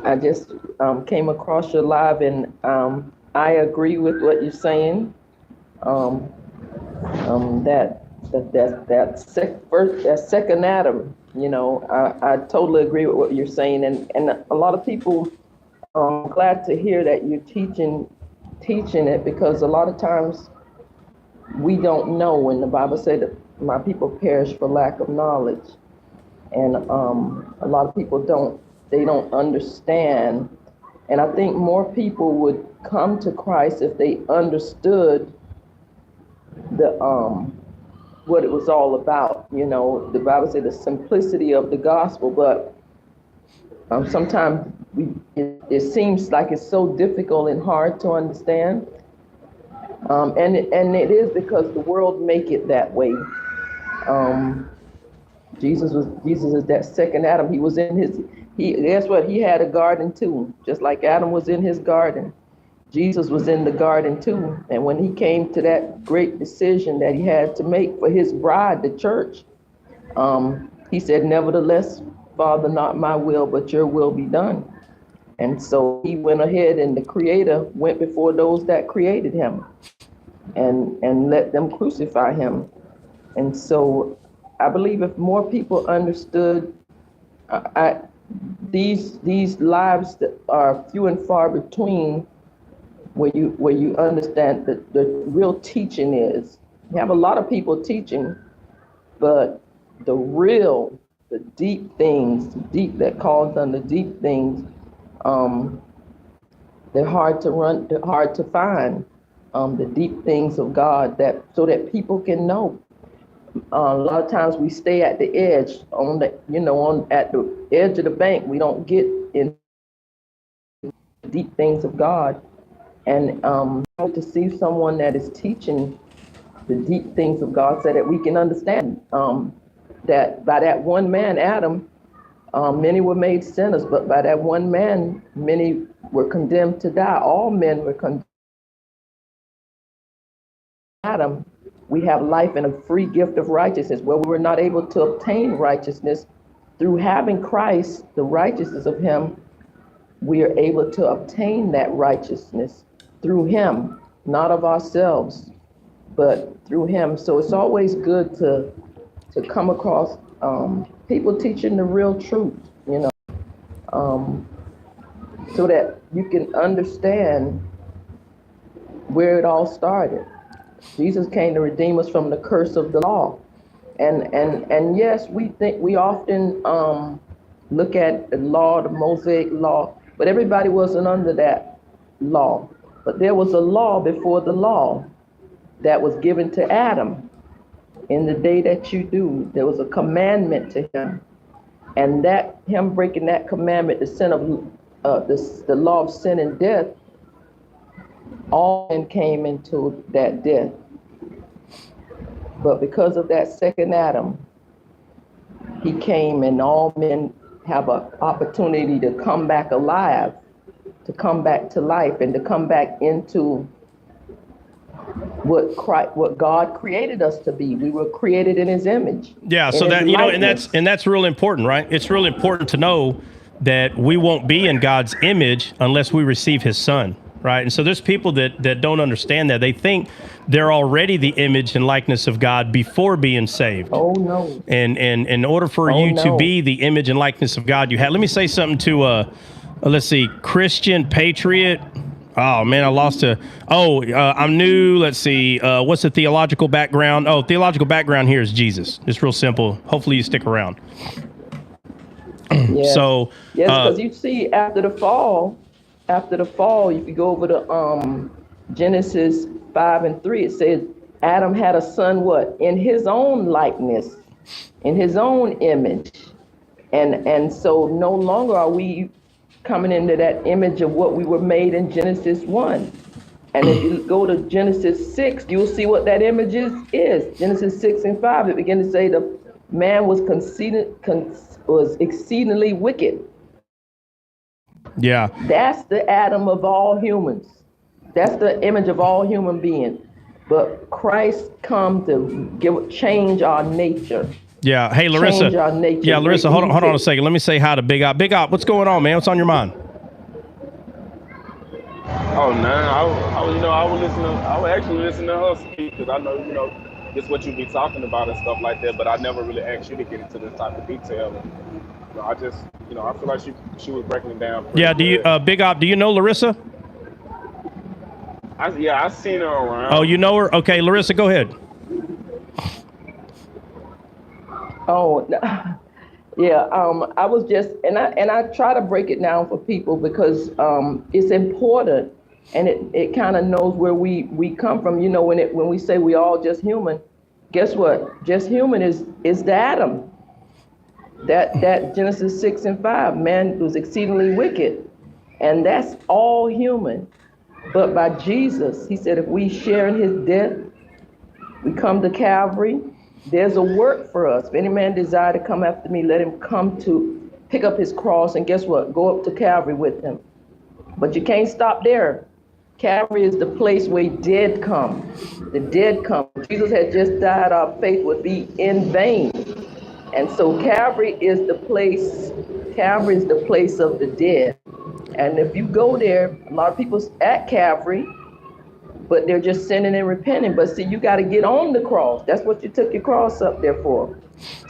I just came across your live, and I agree with what you're saying. That second Adam, I totally agree with what you're saying, and a lot of people. I'm glad to hear that you're teaching it, because a lot of times we don't know when the Bible said that my people perish for lack of knowledge. And a lot of people don't understand. And I think more people would come to Christ if they understood the what it was all about. You know, the Bible says the simplicity of the gospel, but sometimes it seems like it's so difficult and hard to understand. And it is because the world make it that way. Jesus is that second Adam. He was in guess what? He had a garden too, just like Adam was in his garden. Jesus was in the garden too. And when he came to that great decision that he had to make for his bride, the church, he said, "Nevertheless, Father, not my will, but your will be done." And so he went ahead, and the Creator went before those that created him and let them crucify him. And so I believe if more people understood these lives that are few and far between, where you understand that the real teaching is. You have a lot of people teaching, but the deep things, deep that calls on the deep things, they're hard to find. The deep things of God, so that people can know. A lot of times we stay at the edge, at the edge of the bank. We don't get in deep things of God. And to see someone that is teaching the deep things of God, so that we can understand that by that one man, Adam, many were made sinners, but by that one man, many were condemned to die. All men were condemned. Adam, we have life and a free gift of righteousness, where we were not able to obtain righteousness. Through having Christ, the righteousness of him, we are able to obtain that righteousness through him, not of ourselves, but through him. So it's always good to come across people teaching the real truth, so that you can understand where it all started. Jesus came to redeem us from the curse of the law. And yes, we often look at the law, the Mosaic law, but everybody wasn't under that law. But there was a law before the law that was given to Adam. In the day that you do, there was a commandment to him. And that him breaking that commandment, the sin of the law of sin and death, all men came into that death. But because of that second Adam, he came, and all men have an opportunity to come back alive, to come back to life, and to come back into what God created us to be. We were created in his image. Yeah, so that, and that's real important, right? It's really important to know that we won't be in God's image unless we receive his son, right? And so there's people that don't understand that. They think they're already the image and likeness of God before being saved. Oh, no. And in order for you to be the image and likeness of God, let me say something to, let's see, Christian Patriot. Oh, man, I lost I'm new. Let's see. What's the theological background? Oh, theological background here is Jesus. It's real simple. Hopefully you stick around. Yes. So, yes, because you see, after the fall, if you go over to Genesis 5:3, it says Adam had a son, what? In his own likeness, in his own image. And so no longer are we coming into that image of what we were made in Genesis 1. And if you go to Genesis 6, you'll see what that image is. Genesis 6 and 5, it begins to say the man was exceedingly wicked. Yeah. That's the Adam of all humans. That's the image of all human beings. But Christ come to change our nature. Yeah. Hey, Larissa. Change our nature. Yeah, Larissa, hold on a second. Let me say hi to Big Op. Big Op, what's going on, man? What's on your mind? Oh, man. I was actually listening to her speak, because I know, just what you be talking about and stuff like that, but I never really asked you to get into this type of detail. And, I just, I feel like she was breaking it down. Yeah, do you, Big Op, do you know Larissa? I've seen her around. Oh, you know her? Okay, Larissa, go ahead. Oh, Yeah, I was just, and I try to break it down for people because it's important, and it kind of knows where we come from. You know, when we say we all just human, guess what? Just human is the Adam. That Genesis 6:5, man was exceedingly wicked, and that's all human. But by Jesus, he said, if we share in his death, we come to Calvary. There's a work for us. If any man desire to come after me, let him come to pick up his cross and guess what? Go up to Calvary with him. But you can't stop there. Calvary is the place where dead come. The dead come. Jesus had just died, our faith would be in vain. And so Calvary is the place of the dead. And if you go there, a lot of people at Calvary, but they're just sinning and repenting. But see, you got to get on the cross. That's what you took your cross up there for,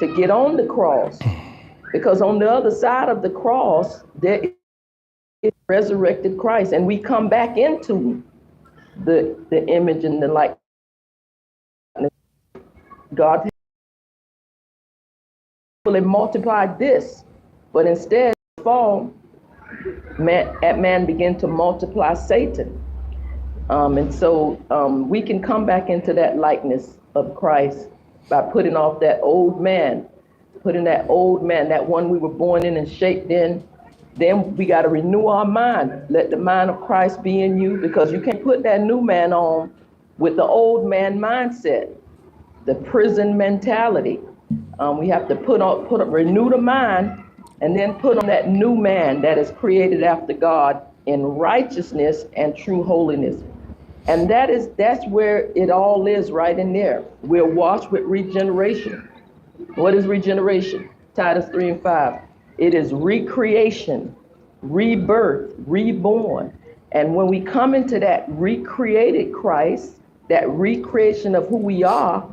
to get on the cross. Because on the other side of the cross, there is resurrected Christ, and we come back into the image and the likeness. God really multiplied this, but instead, fall, man began to multiply Satan. And so we can come back into that likeness of Christ by putting off that old man, that one we were born in and shaped in. Then we got to renew our mind. Let the mind of Christ be in you, because you can't put that new man on with the old man mindset, the prison mentality. We have to renew the mind, and then put on that new man that is created after God in righteousness and true holiness. And that's where it all is, right in there. We're washed with regeneration. What is regeneration? Titus 3:5. It is recreation, rebirth, reborn. And when we come into that recreated Christ, that recreation of who we are,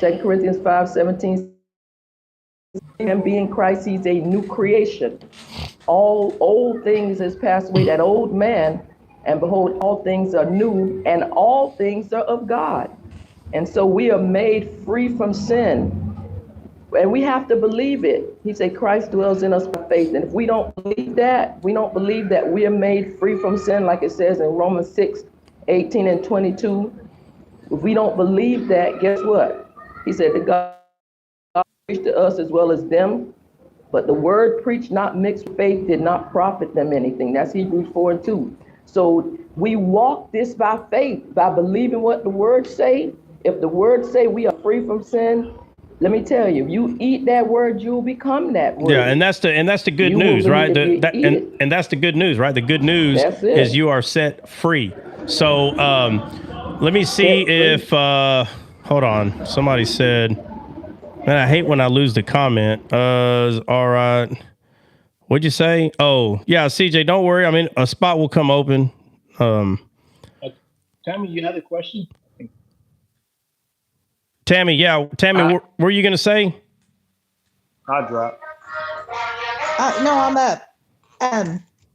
2 Corinthians 5:17, and being Christ, he's a new creation. All old things has passed away, that old man, and behold, all things are new, and all things are of God. And so we are made free from sin. And we have to believe it. He said, Christ dwells in us by faith. And if we don't believe that, we are made free from sin, like it says in Romans 6:18 and 22. If we don't believe that, guess what? He said, the God preached to us as well as them, but the word preached not mixed with faith did not profit them anything. That's Hebrews 4:2. So we walk this by faith, by believing what the word say. If the word say we are free from sin, let me tell you, if you eat that word, you'll become that word. Yeah, and that's the good news, right? And that's the good news, right? The good news is you are set free. So let me see if hold on. Somebody said, man, I hate when I lose the comment. All right. What'd you say? Oh, yeah, CJ, don't worry. I mean, a spot will come open. Tammy, you had a question? Tammy, what were you going to say? I dropped. No, I'm up.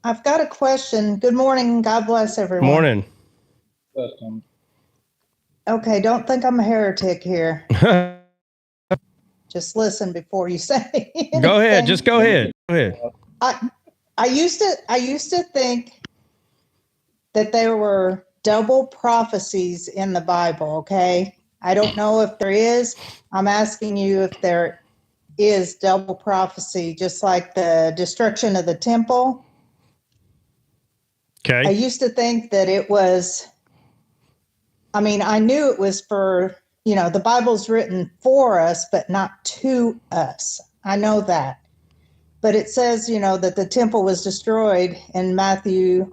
I've got a question. Good morning. God bless everyone. Morning. Okay, don't think I'm a heretic here. Just listen before you say anything. Go ahead. Just go ahead. Go ahead. I used to think that there were double prophecies in the Bible, okay? I don't know if there is. I'm asking you if there is double prophecy, just like the destruction of the temple. Okay. I used to think that it was, I mean, I knew it was for, the Bible's written for us, but not to us. I know that. But it says, that the temple was destroyed in Matthew,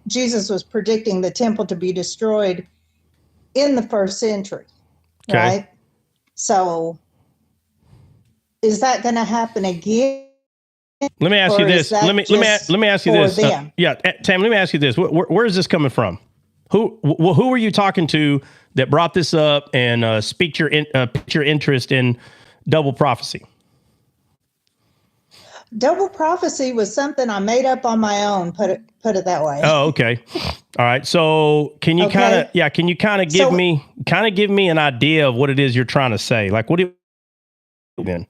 Jesus was predicting the temple to be destroyed in the first century, okay. Right? So is that going to happen again? Let me ask you this. Let me ask you this. Tam, let me ask you this. Where is this coming from? Who were you talking to that brought this up and piqued your interest in double prophecy? Double prophecy was something I made up on my own. Put it that way. Oh, okay. All right. So can you kind of give me an idea of what it is you're trying to say? Like, what do you then?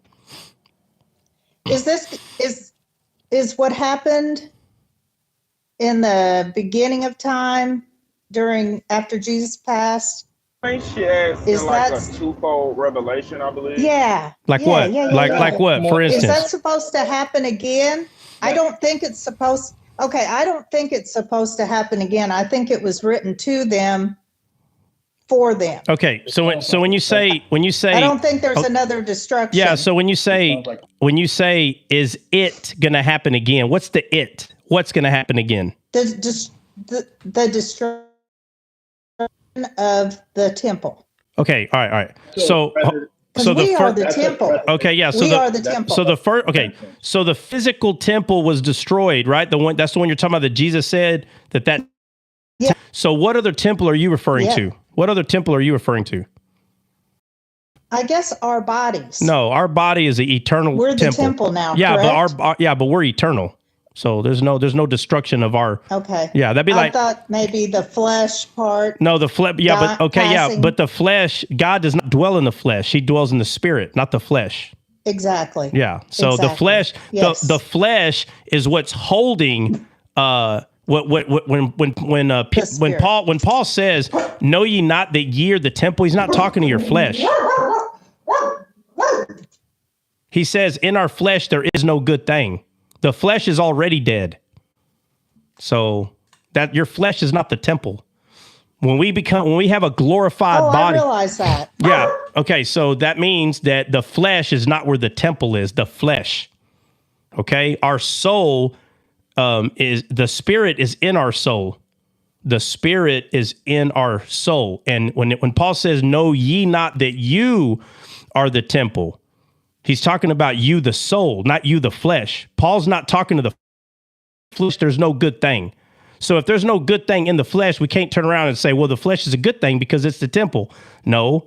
is what happened in the beginning of time after Jesus passed? I think she asked Is in like that a twofold revelation, I believe. yeah. Like yeah, what? Yeah, yeah, Like what? For Is instance, that supposed to happen again? I don't think it's supposed I don't think it's supposed to happen again. I think it was written to them for them. okay. So when you say I don't think there's another destruction. yeah. So when you say is it gonna happen again? What's the it? What's gonna happen again? The destruction of the temple. Okay. All right. So we are the temple. Okay, yeah. So we are the temple. So the first, okay. So the physical temple was destroyed, right? That's the one you're talking about. That Jesus said that. Yeah. So what other temple are you referring to? What other temple are you referring to? I guess our bodies. No, our body is the eternal. We're the temple. temple now. Yeah, correct? but we're eternal. So there's no destruction of our. Okay. Yeah, that'd be I thought maybe the flesh part. No, the flesh. Yeah, but okay, passing. Yeah, but the flesh. God does not dwell in the flesh. He dwells in the spirit, not the flesh. Exactly. Yeah. So the flesh. Yes. The flesh is what's holding. When Paul says, "Know ye not that ye are the temple," he's not talking to your flesh. He says, "In our flesh there is no good thing." The flesh is already dead. So that your flesh is not the temple. When we have a glorified body. I realize that. Yeah. Okay. So that means that the flesh is not where the temple is. The flesh. Okay. Our soul is the spirit is in our soul. The spirit is in our soul. And when Paul says, "Know ye not that you are the temple," he's talking about you, the soul, not you, the flesh. Paul's not talking to the flesh. There's no good thing. So if there's no good thing in the flesh, we can't turn around and say, well, the flesh is a good thing because it's the temple. No,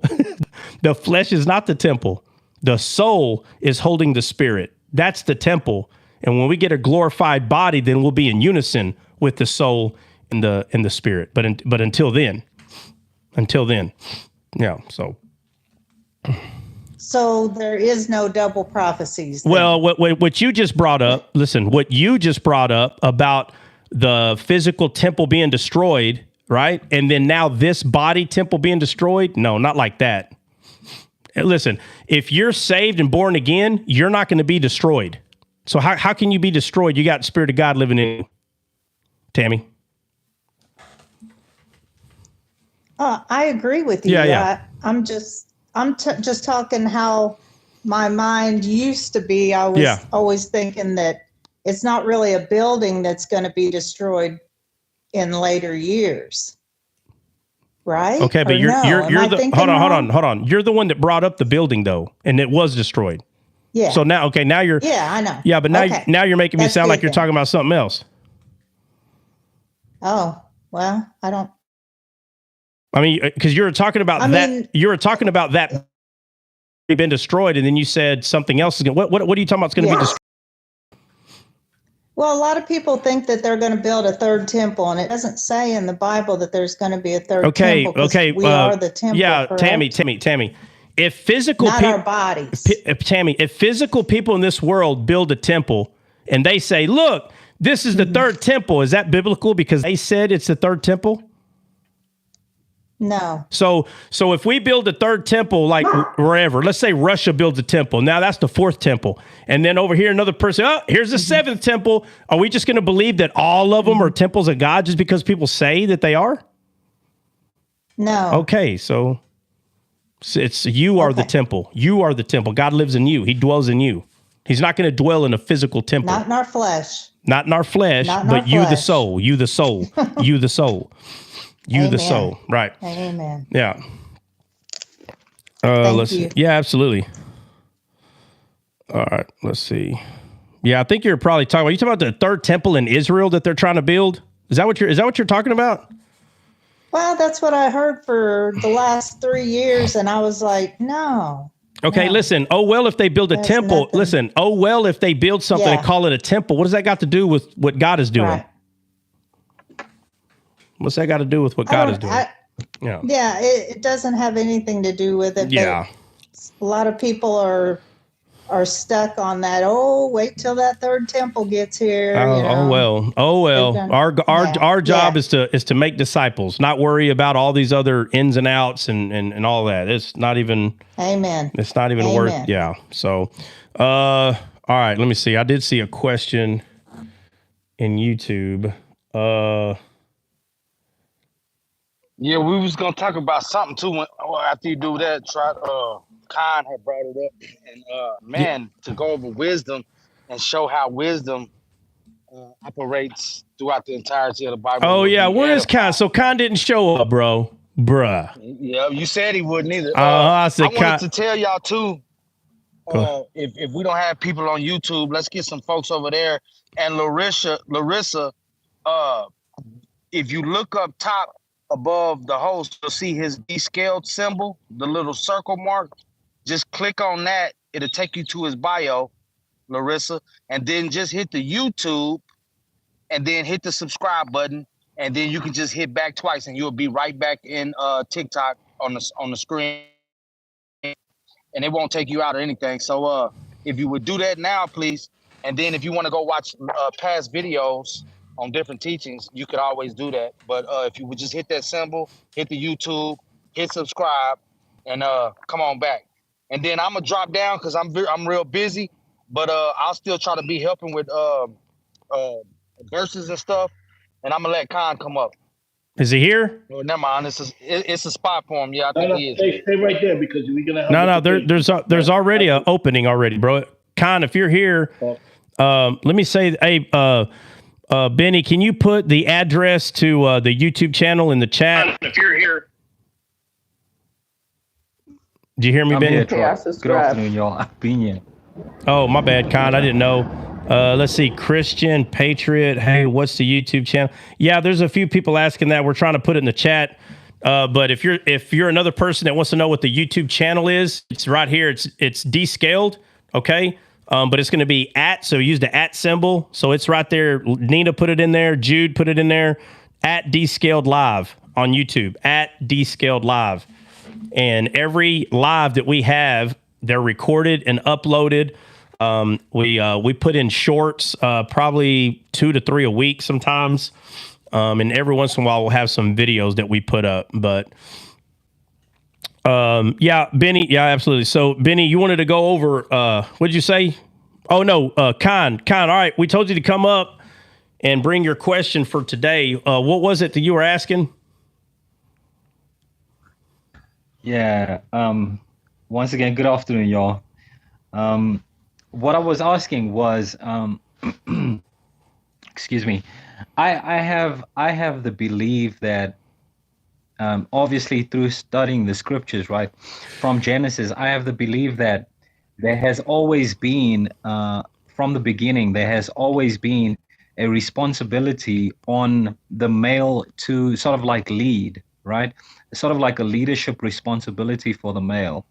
the flesh is not the temple. The soul is holding the spirit. That's the temple. And when we get a glorified body, then we'll be in unison with the soul and the spirit. But until then, yeah. So there is no double prophecies. Then. Well, what you just brought up, listen, what you just brought up about the physical temple being destroyed, right? And then now this body temple being destroyed? No, not like that. Listen, if you're saved and born again, you're not going to be destroyed. So how can you be destroyed? You got the Spirit of God living in you. Tammy? I agree with you. Yeah. I'm just talking how my mind used to be. I was always thinking that it's not really a building that's going to be destroyed in later years. Right? Okay, but you're hold on. You're the one that brought up the building though, and it was destroyed. Yeah. So now you're. Yeah, I know. Yeah, but now you're making me sound like you're talking about something else. Oh, well, I don't. I mean, because you were talking about that been destroyed, and then you said something else is going. What are you talking about? It's going to be destroyed. Well, a lot of people think that they're going to build a third temple, and it doesn't say in the Bible that there's going to be a third temple. Okay. We are the temple. Yeah, correct? Tammy. If physical not our bodies, Tammy, if physical people in this world build a temple and they say, "Look, this is the third temple," is that biblical because they said it's the third temple? No. So if we build a third temple, like wherever, let's say Russia builds a temple. Now that's the fourth temple. And then over here, another person, here's the seventh temple. Are we just going to believe that all of them are temples of God just because people say that they are? No. Okay. So it's you are the temple. You are the temple. God lives in you. He dwells in you. He's not going to dwell in a physical temple. Not in our flesh. Not in our flesh, but you, the soul. You, the soul. You, the soul. You, the soul. Right. Amen. Yeah. Thank you. Yeah, absolutely. All right. Let's see. Yeah, I think you're probably talking about. You talking about the third temple in Israel that they're trying to build? Is that what you're talking about? Well, that's what I heard for the last 3 years, and I was like, no. Okay, no. Listen. Oh well, if they build a temple, nothing. listen. Oh well, if they build something and call it a temple, what does that got to do with what God is doing? Right. What's that got to do with what God is doing? Yeah, it doesn't have anything to do with it. Yeah. A lot of people are are stuck on that. Oh, wait till that third temple gets here. Oh well. Our job is to make disciples, not worry about all these other ins and outs and all that. It's not even. Amen. It's not even worth. Yeah. So, all right. Let me see. I did see a question in YouTube. Yeah, we was gonna talk about something too. After you do that, Khan had brought it up, and to go over wisdom and show how wisdom operates throughout the entirety of the Bible. Oh yeah, where is Khan? So Khan didn't show up, bruh. Yeah, you said he wouldn't either. I wanted to tell y'all too. If we don't have people on YouTube, let's get some folks over there. And Larissa, if you look up top above the host, you'll see his descaled symbol, the little circle mark. Just click on that. It'll take you to his bio, Larissa, and then just hit the YouTube and then hit the subscribe button. And then you can just hit back twice and you'll be right back in TikTok on the screen. And it won't take you out or anything. So if you would do that now, please. And then if you want to go watch past videos on different teachings, you could always do that. But if you would just hit that symbol, hit the YouTube, hit subscribe, and come on back. And then I'm gonna drop down because I'm real busy, but I'll still try to be helping with verses and stuff. And I'm gonna let Khan come up. Is he here? Well, never mind. It's a spot for him. Yeah, I think No, he is. stay right there because we're gonna have. No. There's already an opening already, bro. Khan, if you're here, let me say, hey, Benny, can you put the address to the YouTube channel in the chat? If you're here. Do you hear me, Benny? Good afternoon, y'all. I've been here. Oh, my bad, Khan. I didn't know. Let's see. Christian Patriot. Hey, what's the YouTube channel? Yeah, there's a few people asking that. We're trying to put it in the chat. But if you're another person that wants to know what the YouTube channel is, it's right here. It's descaled. Okay. But it's going to be @ so use the @ symbol. So it's right there. Nina put it in there. Jude put it in there. @descaled live on YouTube. @descaled live. And every live that we have, they're recorded and uploaded. We put in shorts, probably 2 to 3 a week sometimes. And every once in a while we'll have some videos that we put up. But yeah, Benny, yeah, absolutely. So Benny, you wanted to go over what did you say? Oh no, Khan, all right. We told you to come up and bring your question for today. What was it that you were asking? Yeah. Once again, good afternoon, y'all. What I was asking was, excuse me, I have the belief that, obviously through studying the scriptures, right, from Genesis, I have the belief that there has always been, from the beginning, there has always been a responsibility on the male to sort of like lead, right? Sort of like a leadership responsibility for the male,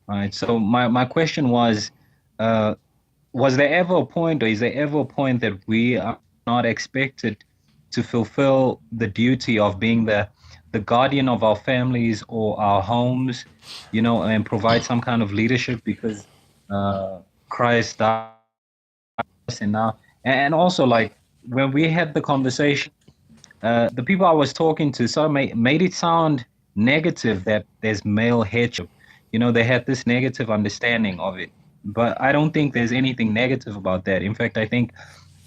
right? So my question was there ever a point, or is there ever a point that we are not expected to fulfill the duty of being the guardian of our families or our homes, you know, and provide some kind of leadership because Christ died and now, and also like when we had the conversation, the people I was talking to sort of made it sound negative that there's male headship. You know, they had this negative understanding of it, but I don't think there's anything negative about that. In fact, I think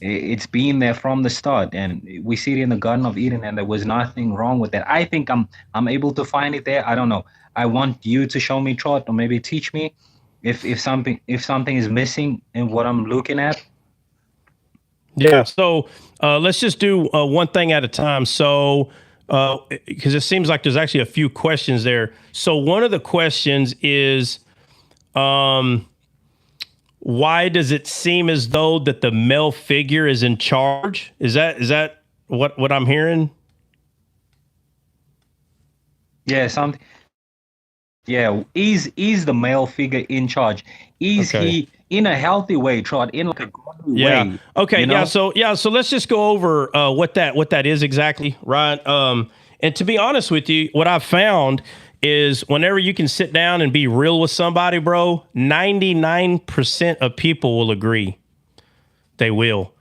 it's been there from the start, and we see it in the Garden of Eden, and there was nothing wrong with that. I think I'm able to find it there. I don't know. I want you to show me, Trot, or maybe teach me if something is missing in what I'm looking at. Yeah. So let's just do one thing at a time. So because it seems like there's actually a few questions there. So one of the questions is, why does it seem as though that the male figure is in charge? Is that what I'm hearing? Yeah, something. Yeah, is the male figure in charge? Is he in a healthy way, Trot? In like a godly way? Okay. You know? So let's just go over what that is exactly, right? And to be honest with you, what I've found is whenever you can sit down and be real with somebody, bro, 99% of people will agree. They will.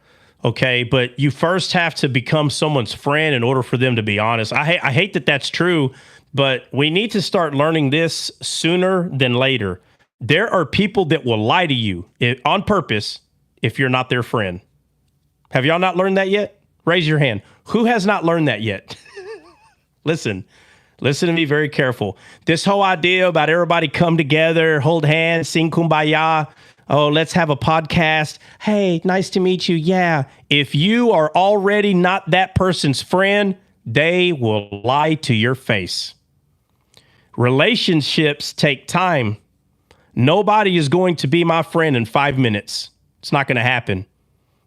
Okay. But you first have to become someone's friend in order for them to be honest. I hate that that's true, but we need to start learning this sooner than later. There are people that will lie to you on purpose if you're not their friend. Have y'all not learned that yet? Raise your hand. Who has not learned that yet? Listen to me very careful. This whole idea about everybody come together, hold hands, sing kumbaya. Oh, let's have a podcast. Hey, nice to meet you. Yeah. If you are already not that person's friend, they will lie to your face. Relationships take time. Nobody is going to be my friend in 5 minutes. It's not going to happen.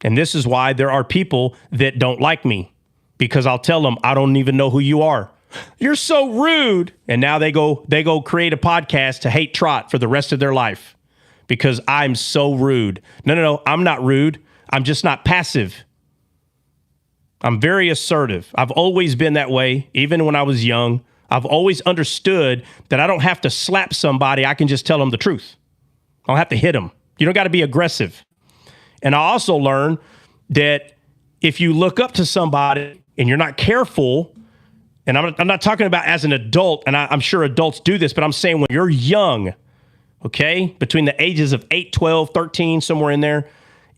And this is why there are people that don't like me, because I'll tell them, I don't even know who you are. You're so rude. And now they go create a podcast to hate Trot for the rest of their life because I'm so rude. No, I'm not rude. I'm just not passive. I'm very assertive. I've always been that way, even when I was young. I've always understood that I don't have to slap somebody. I can just tell them the truth. I don't have to hit them. You don't got to be aggressive. And I also learned that if you look up to somebody and you're not careful, and I'm not talking about as an adult, and I'm sure adults do this, but I'm saying when you're young, okay, between the ages of 8, 12, 13, somewhere in there,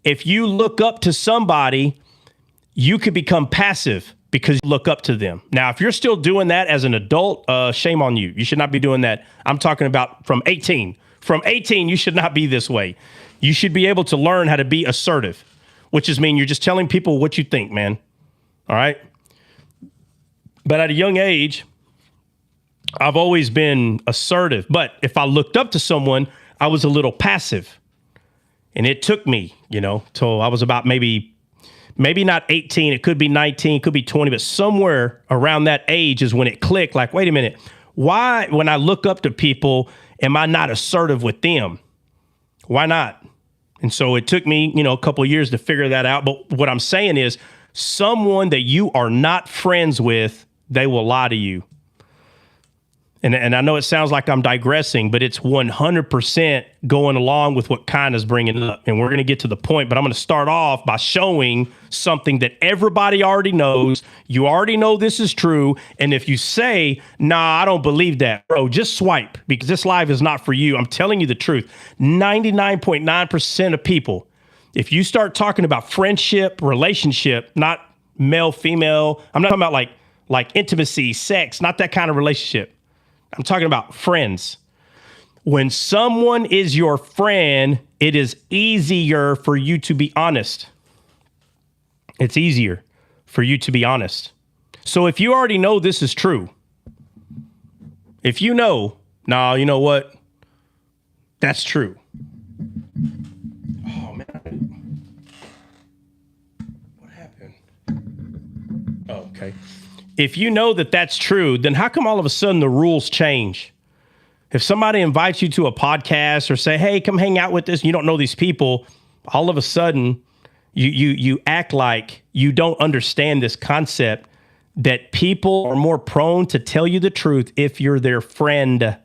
if you look up to somebody, you could become passive because you look up to them. Now, if you're still doing that as an adult, shame on you. You should not be doing that. I'm talking about from 18. From 18, you should not be this way. You should be able to learn how to be assertive, which is mean you're just telling people what you think, man. All right? But at a young age, I've always been assertive. But if I looked up to someone, I was a little passive. And it took me, till I was about maybe not 18. It could be 19, it could be 20, but somewhere around that age is when it clicked. Like, wait a minute. Why, when I look up to people, am I not assertive with them? Why not? And so it took me, a couple of years to figure that out. But what I'm saying is someone that you are not friends with, they will lie to you. And I know it sounds like I'm digressing, but it's 100% going along with what Kina's bringing up. And we're going to get to the point, but I'm going to start off by showing something that everybody already knows. You already know this is true. And if you say, nah, I don't believe that, bro, just swipe, because this live is not for you. I'm telling you the truth. 99.9% of people, if you start talking about friendship, relationship, not male, female, I'm not talking about like intimacy, sex, not that kind of relationship. I'm talking about friends. When someone is your friend, it is easier for you to be honest. It's easier for you to be honest. So if you already know this is true, if you know, nah, you know what? That's true. Oh, man. What happened? Oh, okay. If you know that that's true, then how come all of a sudden the rules change? If somebody invites you to a podcast or say, hey, come hang out with us, you don't know these people, all of a sudden you act like you don't understand this concept that people are more prone to tell you the truth if you're their friend,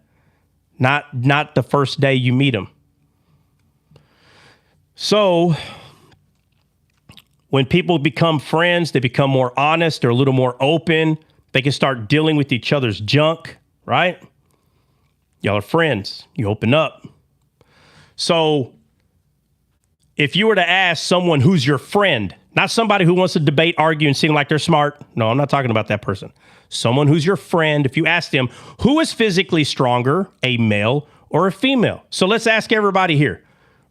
not the first day you meet them. So when people become friends, they become more honest. They're a little more open. They can start dealing with each other's junk, right? Y'all are friends. You open up. So if you were to ask someone who's your friend, not somebody who wants to debate, argue, and seem like they're smart. No, I'm not talking about that person. Someone who's your friend, if you ask them, who is physically stronger, a male or a female? So let's ask everybody here,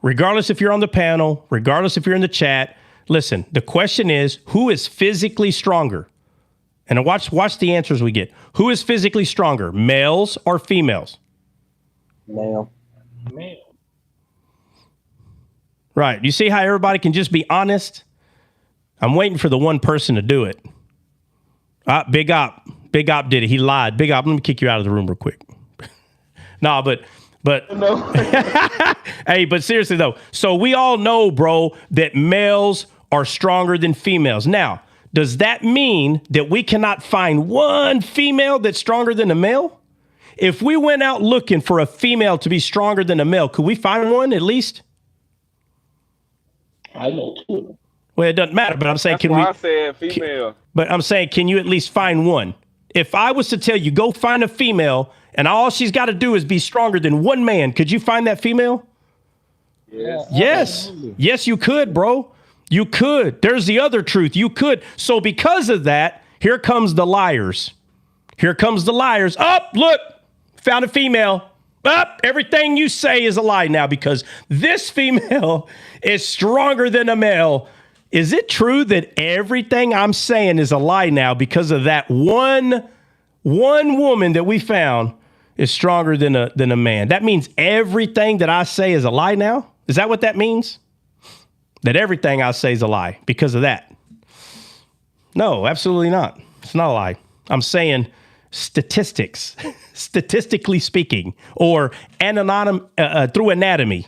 regardless if you're on the panel, regardless if you're in the chat. Listen, the question is, who is physically stronger? And watch the answers we get. Who is physically stronger, males or females? Male. Male. Right. You see how everybody can just be honest? I'm waiting for the one person to do it. Big Op. Big Op did it. He lied. Big Op, let me kick you out of the room real quick. No, but no. Hey, but seriously though. So we all know, bro, that males are stronger than females. Now, does that mean that we cannot find one female that's stronger than a male? If we went out looking for a female to be stronger than a male, could we find one at least? I know two of them. Well, it doesn't matter, but I'm saying, That's why I said female. But I'm saying, can you at least find one? If I was to tell you, go find a female and all she's got to do is be stronger than one man, could you find that female? Yes. Yes, you could, bro. You could. There's the other truth. You could. So because of that, here comes the liars. Here comes the liars. Up, look, found a female. Up, everything you say is a lie now because this female is stronger than a male. Is it true that everything I'm saying is a lie now because of that one woman that we found is stronger than a man? That means everything that I say is a lie now? Is that what that means? That everything I say is a lie because of that? No, absolutely not. It's not a lie. I'm saying statistics, statistically speaking, or through anatomy.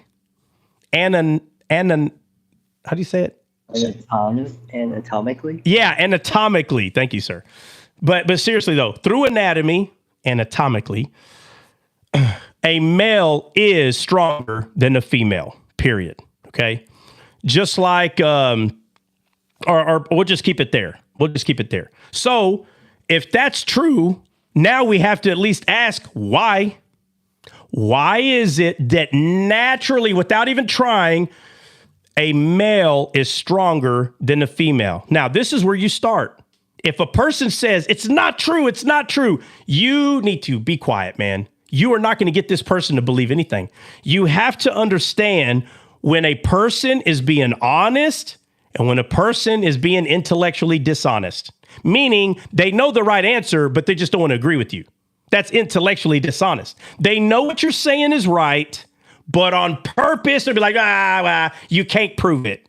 How do you say it? Anatomically? Yeah, anatomically. Thank you, sir. But seriously, though, through anatomy, anatomically, a male is stronger than a female, period. Okay? Just like, or we'll just keep it there. We'll just keep it there. So if that's true, now we have to at least ask why. Why is it that naturally, without even trying, a male is stronger than a female? Now, this is where you start. If a person says, it's not true, you need to be quiet, man. You are not going to get this person to believe anything. You have to understand when a person is being honest and when a person is being intellectually dishonest, meaning they know the right answer, but they just don't want to agree with you. That's intellectually dishonest. They know what you're saying is right, but on purpose, they'll be like, you can't prove it.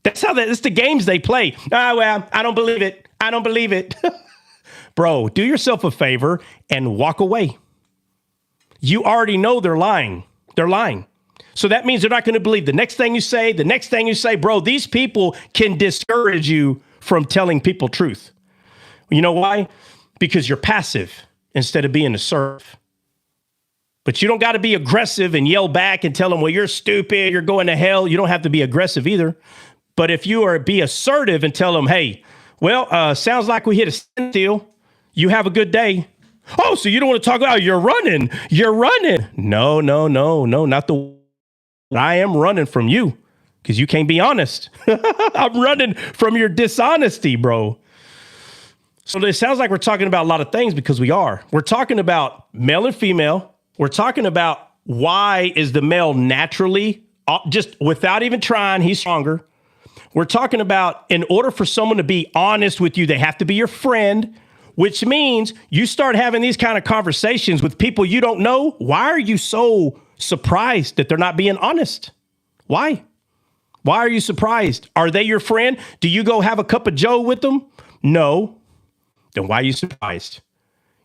That's the games they play. I don't believe it. I don't believe it. Bro, do yourself a favor and walk away. You already know they're lying. They're lying. So that means they're not going to believe the next thing you say, bro. These people can discourage you from telling people truth. You know why? Because you're passive instead of being assertive. But you don't got to be aggressive and yell back and tell them, well, you're stupid, you're going to hell. You don't have to be aggressive either. But if you be assertive and tell them, hey, well, sounds like we hit a standstill. You have a good day. Oh, so you don't want to talk about you're running. No, not the I am running from you because you can't be honest. I'm running from your dishonesty, bro. So it sounds like we're talking about a lot of things because we are. We're talking about male and female. We're talking about why is the male naturally, just without even trying, he's stronger. We're talking about in order for someone to be honest with you, they have to be your friend, which means you start having these kind of conversations with people you don't know. Why are you so surprised that they're not being honest? Why? Why are you surprised? Are they your friend? Do you go have a cup of joe with them? No. Then why are you surprised?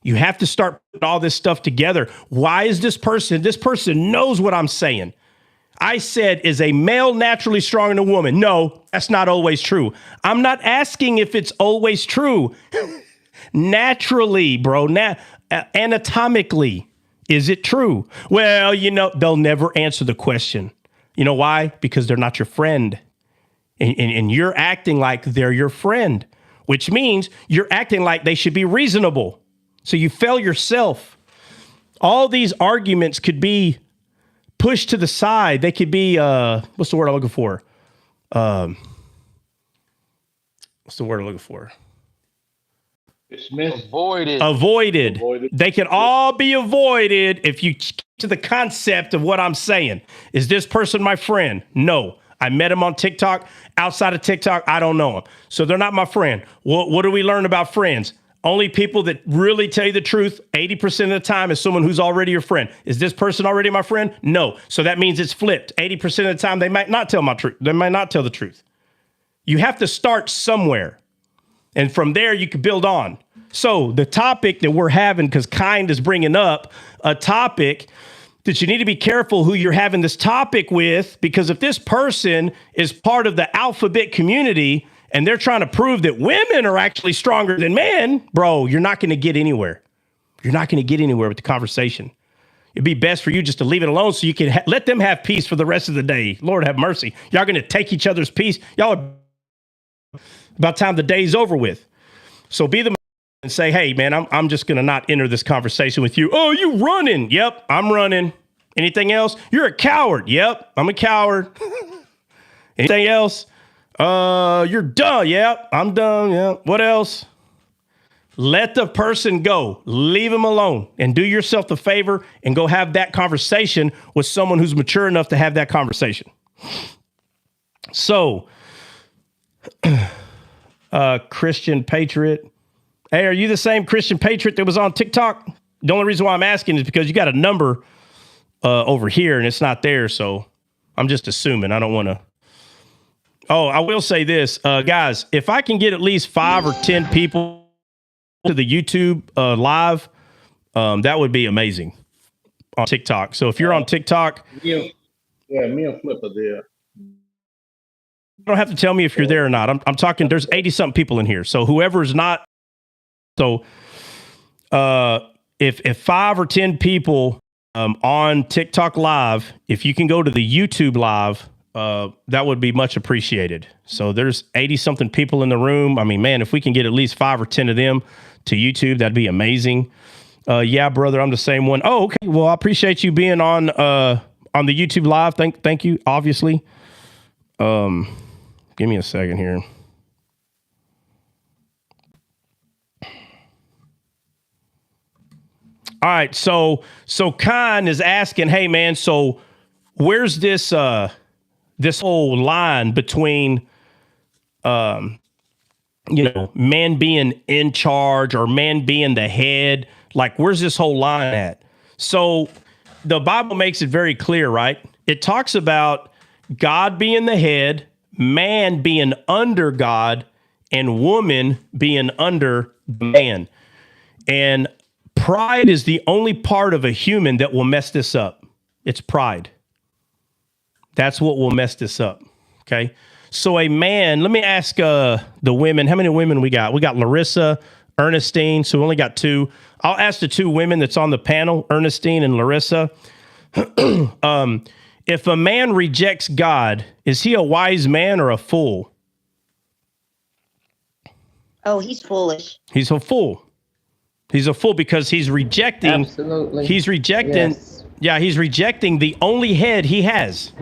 You have to start putting all this stuff together. Why is this person knows what I'm saying. I said, is a male naturally stronger than a woman? No, that's not always true. I'm not asking if it's always true. Naturally, bro, anatomically, is it true? Well, they'll never answer the question. You know why? Because they're not your friend. And you're acting like they're your friend, which means you're acting like they should be reasonable. So you fail yourself. All these arguments could be pushed to the side. They could be, what's the word I'm looking for? Dismissed. Avoided. They can all be avoided if you get to the concept of what I'm saying. Is this person my friend? No. I met him on TikTok. Outside of TikTok, I don't know him. So they're not my friend. What do we learn about friends? Only people that really tell you the truth 80% of the time is someone who's already your friend. Is this person already my friend? No. So that means it's flipped. 80% of the time, they might not tell my truth. They might not tell the truth. You have to start somewhere. And from there, you can build on. So the topic that we're having, because Kind is bringing up a topic that you need to be careful who you're having this topic with, because if this person is part of the alphabet community and they're trying to prove that women are actually stronger than men, bro, you're not going to get anywhere. You're not going to get anywhere with the conversation. It'd be best for you just to leave it alone so you can let them have peace for the rest of the day. Lord have mercy. Y'all going to take each other's peace. Y'all are about time the day's over with. So be the man and say, hey, man, I'm just going to not enter this conversation with you. Oh, you running? Yep, I'm running. Anything else? You're a coward. Yep, I'm a coward. Anything else? You're done. Yep, I'm done. Yep. What else? Let the person go. Leave them alone and do yourself the favor and go have that conversation with someone who's mature enough to have that conversation. So, Christian Patriot. Hey, are you the same Christian Patriot that was on TikTok? The only reason why I'm asking is because you got a number over here and it's not there. So I'm just assuming. I don't want to. Oh, I will say this, guys, if I can get at least 5 or 10 people to the YouTube live, that would be amazing on TikTok. So if you're on TikTok, me and Flip are there. You don't have to tell me if you're there or not. I'm talking, there's 80 something people in here. So whoever's not, so if 5 or 10 people on TikTok live, if you can go to the YouTube live, that would be much appreciated. So there's 80 something people in the room. I mean, man, if we can get at least 5 or 10 of them to YouTube, that'd be amazing. Yeah, brother, I'm the same one. Oh, okay. Well, I appreciate you being on the YouTube live. Thank you, obviously. Give me a second here. All right, so Khan is asking, hey man, so where's this this whole line between man being in charge or man being the head? Like, where's this whole line at? So the Bible makes it very clear, right? It talks about God being the head, man being under God, and woman being under man. And pride is the only part of a human that will mess this up. It's pride. That's what will mess this up. Okay. So a man, let me ask the women, how many women we got? We got Larissa, Ernestine. So we only got 2. I'll ask the 2 women that's on the panel, Ernestine and Larissa. If a man rejects God, is he a wise man or a fool? Oh, he's foolish. He's a fool. He's a fool because he's rejecting. Absolutely. He's rejecting. Yes. Yeah, he's rejecting the only head he has.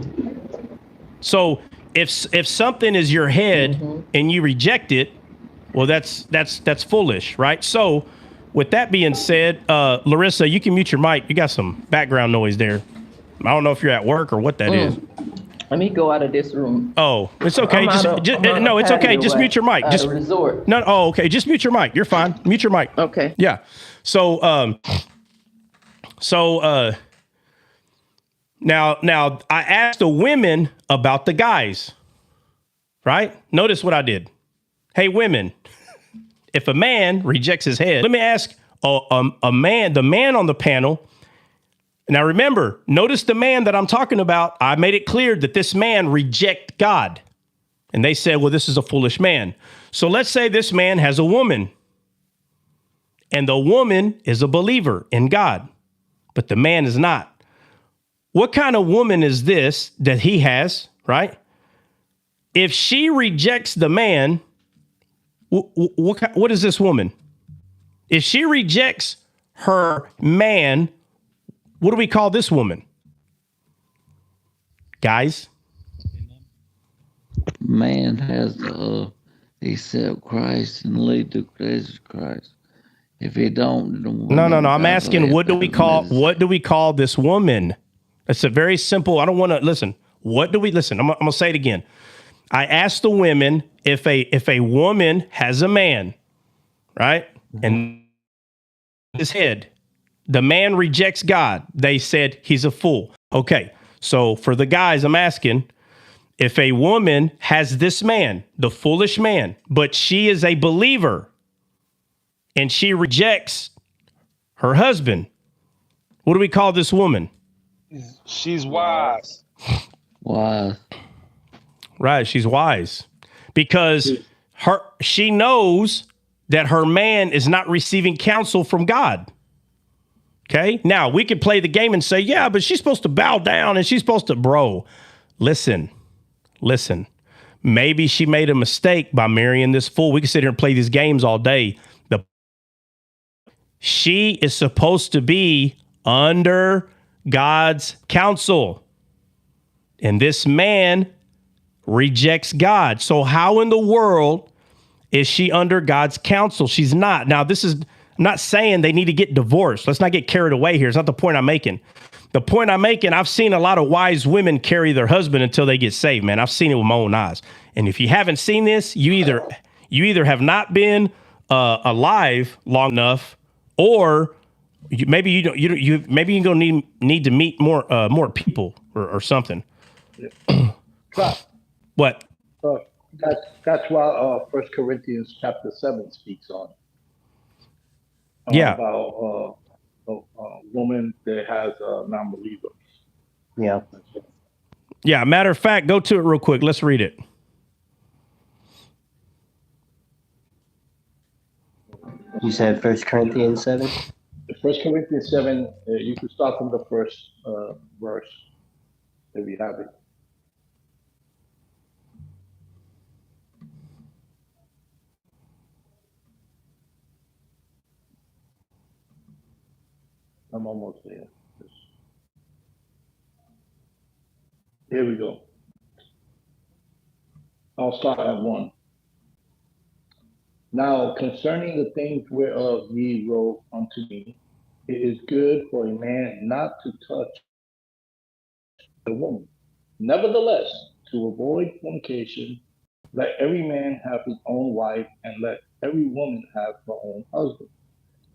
So if something is your head and you reject it, well, that's foolish, right? So with that being said, Larissa, you can mute your mic. You got some background noise there. I don't know if you're at work or what that is. Let me go out of this room. Oh, it's okay. No, it's okay. Just mute your mic. Just resort. No. Oh, okay. Just mute your mic. You're fine. Mute your mic. Okay. Yeah. So now I asked the women about the guys, right? Notice what I did. Hey, women, if a man rejects his head, let me ask the man on the panel. Now, remember, notice the man that I'm talking about. I made it clear that this man reject God. And they said, well, this is a foolish man. So let's say this man has a woman. And the woman is a believer in God. But the man is not. What kind of woman is this that he has, right? If she rejects the man, what is this woman? If she rejects her man, what do we call this woman? Guys? Man has to accept Christ and lead to Christ. If he don't, no. I'm asking, what do we call this woman? It's a very simple. I don't want to listen. What do we listen? I'm gonna say it again. I asked the women if a woman has a man, right, and his head. The man rejects God. They said he's a fool. Okay, so for the guys, I'm asking, if a woman has this man, the foolish man, but she is a believer and she rejects her husband, what do we call this woman? She's wise. Wise. Right, she's wise. Because she knows that her man is not receiving counsel from God. Okay. Now we could play the game and say, yeah, but she's supposed to bow down and she's supposed to, bro, listen. Maybe she made a mistake by marrying this fool. We can sit here and play these games all day. She is supposed to be under God's counsel. And this man rejects God. So how in the world is she under God's counsel? She's not. Now, I'm not saying they need to get divorced. Let's not get carried away here. It's not the point I'm making. The point I'm making, I've seen a lot of wise women carry their husband until they get saved, man. I've seen it with my own eyes. And if you haven't seen this, you either have not been alive long enough, or maybe you're gonna need to meet more people or something. What? That's what 1 Corinthians chapter 7 speaks on. Yeah. About a woman that has a non-believer. Yeah. Yeah. Matter of fact, go to it real quick. Let's read it. You said 1 Corinthians 7? 1 Corinthians 7, you can start from the first verse if you have it. I'm almost there. Here we go. I'll start at 1. Now, concerning the things whereof ye wrote unto me, it is good for a man not to touch the woman. Nevertheless, to avoid fornication, let every man have his own wife, and let every woman have her own husband.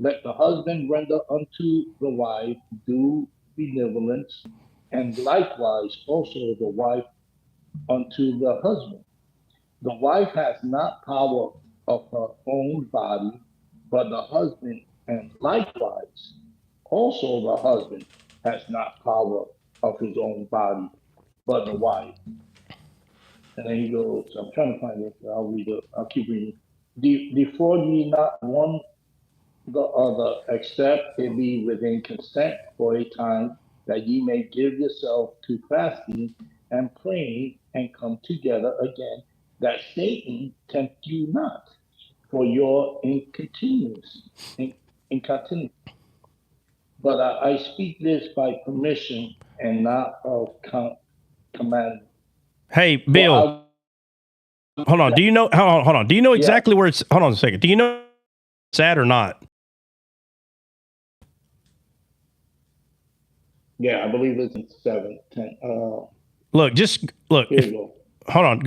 Let the husband render unto the wife due benevolence, and likewise also the wife unto the husband. The wife has not power of her own body, but the husband, and likewise also the husband has not power of his own body, but the wife. And then he goes, I'm trying to find it, I'll read it, I'll keep reading. Defraud ye not one the other, except it be within consent for a time, that ye may give yourself to fasting and praying, and come together again, that Satan tempt you not for your incontinence. But I speak this by permission and not of command. Hey, Bill. Hold on. Do you know? Hold on. Do you know exactly where it's? Hold on a second. Do you know it's at or not? Yeah, I believe it's in 7, 10. Look. Here we go. Hold on.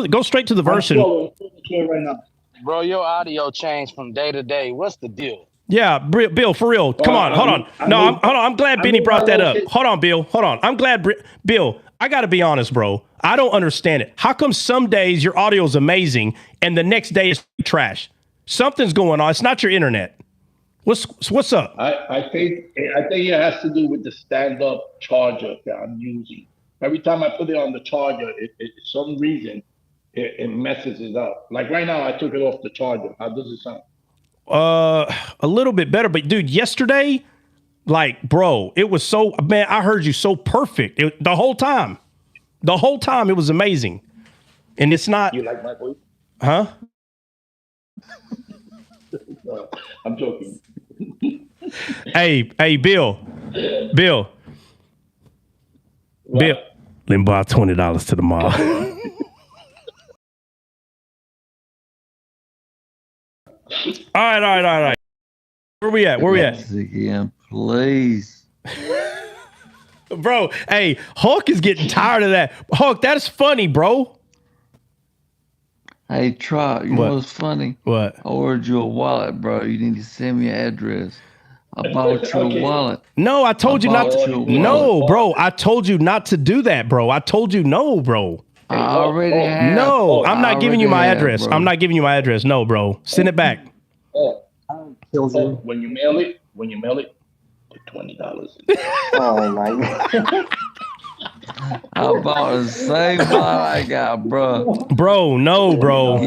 Go straight to the verse. Right now. Bro, your audio changed from day to day. What's the deal? Yeah, Bill, for real. Come on. Hold on. Hold on. I'm glad Benny brought that up. Hold on, Bill. Hold on. I'm glad, Bill. I got to be honest, bro. I don't understand it. How come some days your audio is amazing and the next day it's trash? Something's going on. It's not your internet. What's up? I think it has to do with the stand-up charger that I'm using. Every time I put it on the charger, some reason it messes it up. Like right now, I took it off the charger. How does it sound? A little bit better, but dude, yesterday, like, bro, it was so, man, I heard you so perfect the whole time. The whole time it was amazing. And it's not. You like my voice? Huh? I'm joking. Hey, Bill. What? Bill, let me borrow $20 to the mall. All right. Where we at? Again, please. Bro, hey, Hulk is getting tired of that. Hulk, that's funny, bro. Hey, Trot, you know what's funny? What? I ordered you a wallet, bro. You need to send me your address. I bought you a wallet. No, I told you not to. No, bro, I told you not to do that, bro. I told you no, bro. I already have. No, I'm not giving you my address. I'm not giving you my address. No, bro. Send it back. When you mail it, put $20. Oh my God. I bought the same wallet I got, bro. Bro, no, bro.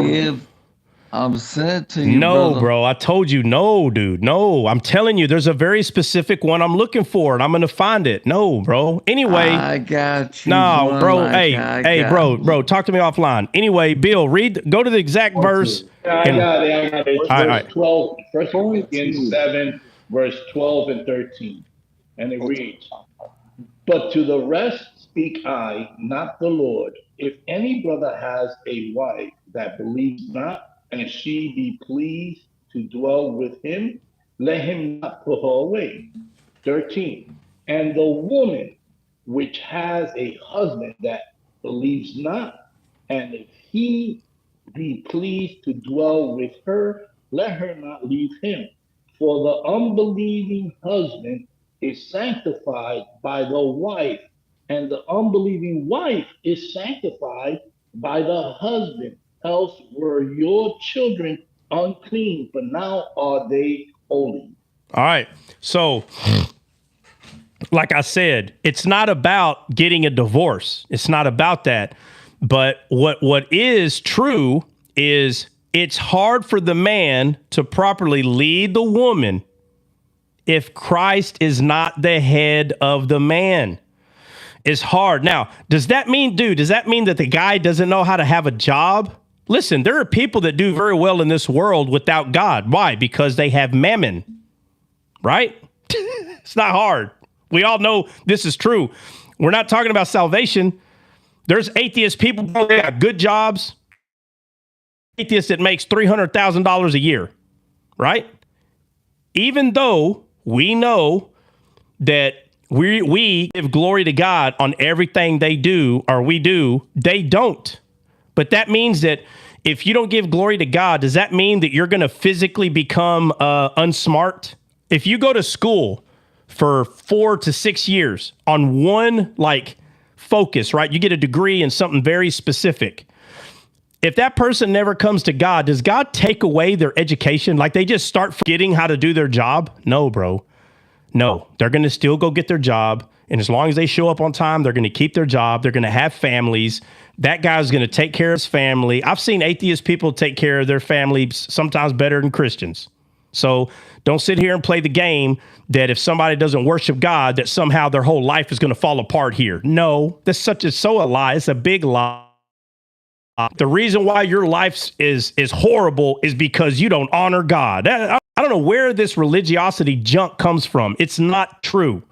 I'm saying to you, No, brother. bro. I told you, no, dude. No, I'm telling you, there's a very specific one I'm looking for, and I'm gonna find it. No, bro. Anyway, I got you, no, boy. bro. Like Hey, I hey, got bro. you. Talk to me offline. Anyway, Bill, go to the exact verse. Yeah, I And got it. I got it. It's all verse right. 12, First Point Corinthians to 7, verse 12 and 13. And it reads, but to the rest speak I, not the Lord. If any brother has a wife that believes not, and she be pleased to dwell with him, let him not put her away. 13. And the woman which has a husband that believes not, and if he be pleased to dwell with her, let her not leave him. For the unbelieving husband is sanctified by the wife, and the unbelieving wife is sanctified by the husband. Else were your children unclean, but now are they holy. All right. So, like I said, it's not about getting a divorce. It's not about that. But what is true is it's hard for the man to properly lead the woman if Christ is not the head of the man. It's hard. Now, does that mean that the guy doesn't know how to have a job? Listen, there are people that do very well in this world without God. Why? Because they have mammon, right? It's not hard. We all know this is true. We're not talking about salvation. There's atheist people that got good jobs. Atheist that makes $300,000 a year, right? Even though we know that we give glory to God on everything they do or we do, they don't. But that means that if you don't give glory to God, does that mean that you're going to physically become unsmart? If you go to school for 4 to 6 years on one focus, right? You get a degree in something very specific. If that person never comes to God, does God take away their education? Like they just start forgetting how to do their job? No, bro. No, they're going to still go get their job. And as long as they show up on time, they're going to keep their job. They're going to have families. That guy's going to take care of his family. I've seen atheist people take care of their families sometimes better than Christians. So don't sit here and play the game that if somebody doesn't worship God, that somehow their whole life is going to fall apart here. No, that's so a lie. It's a big lie. The reason why your life is horrible is because you don't honor God. I don't know where this religiosity junk comes from. It's not true.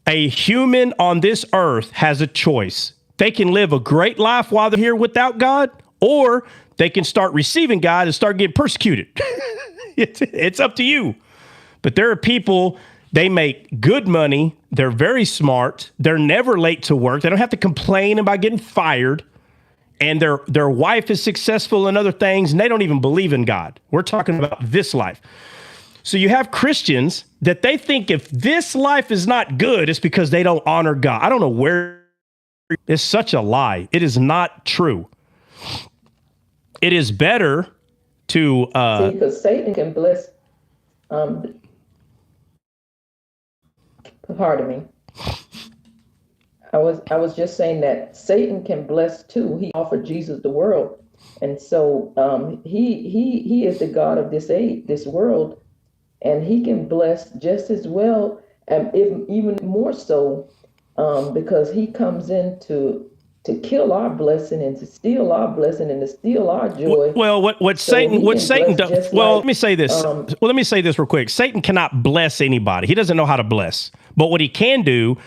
A human on this earth has a choice. They can live a great life while they're here without God, or they can start receiving God and start getting persecuted. It's up to you. But there are people, they make good money. They're very smart. They're never late to work. They don't have to complain about getting fired. And their wife is successful in other things, and they don't even believe in God. We're talking about this life. So you have Christians that they think if this life is not good, it's because they don't honor God. I don't know where. It's such a lie. It is not true. It is better to see, because Satan can bless. Pardon me. I was just saying that Satan can bless too. He offered Jesus the world, and so he is the God of this age, this world, and he can bless just as well, and even more so, because he comes in to kill our blessing and to steal our blessing and to steal our joy. Well, what So Satan he can does? bless just Well, like, let me say this. Let me say this real quick. Satan cannot bless anybody. He doesn't know how to bless. But what he can do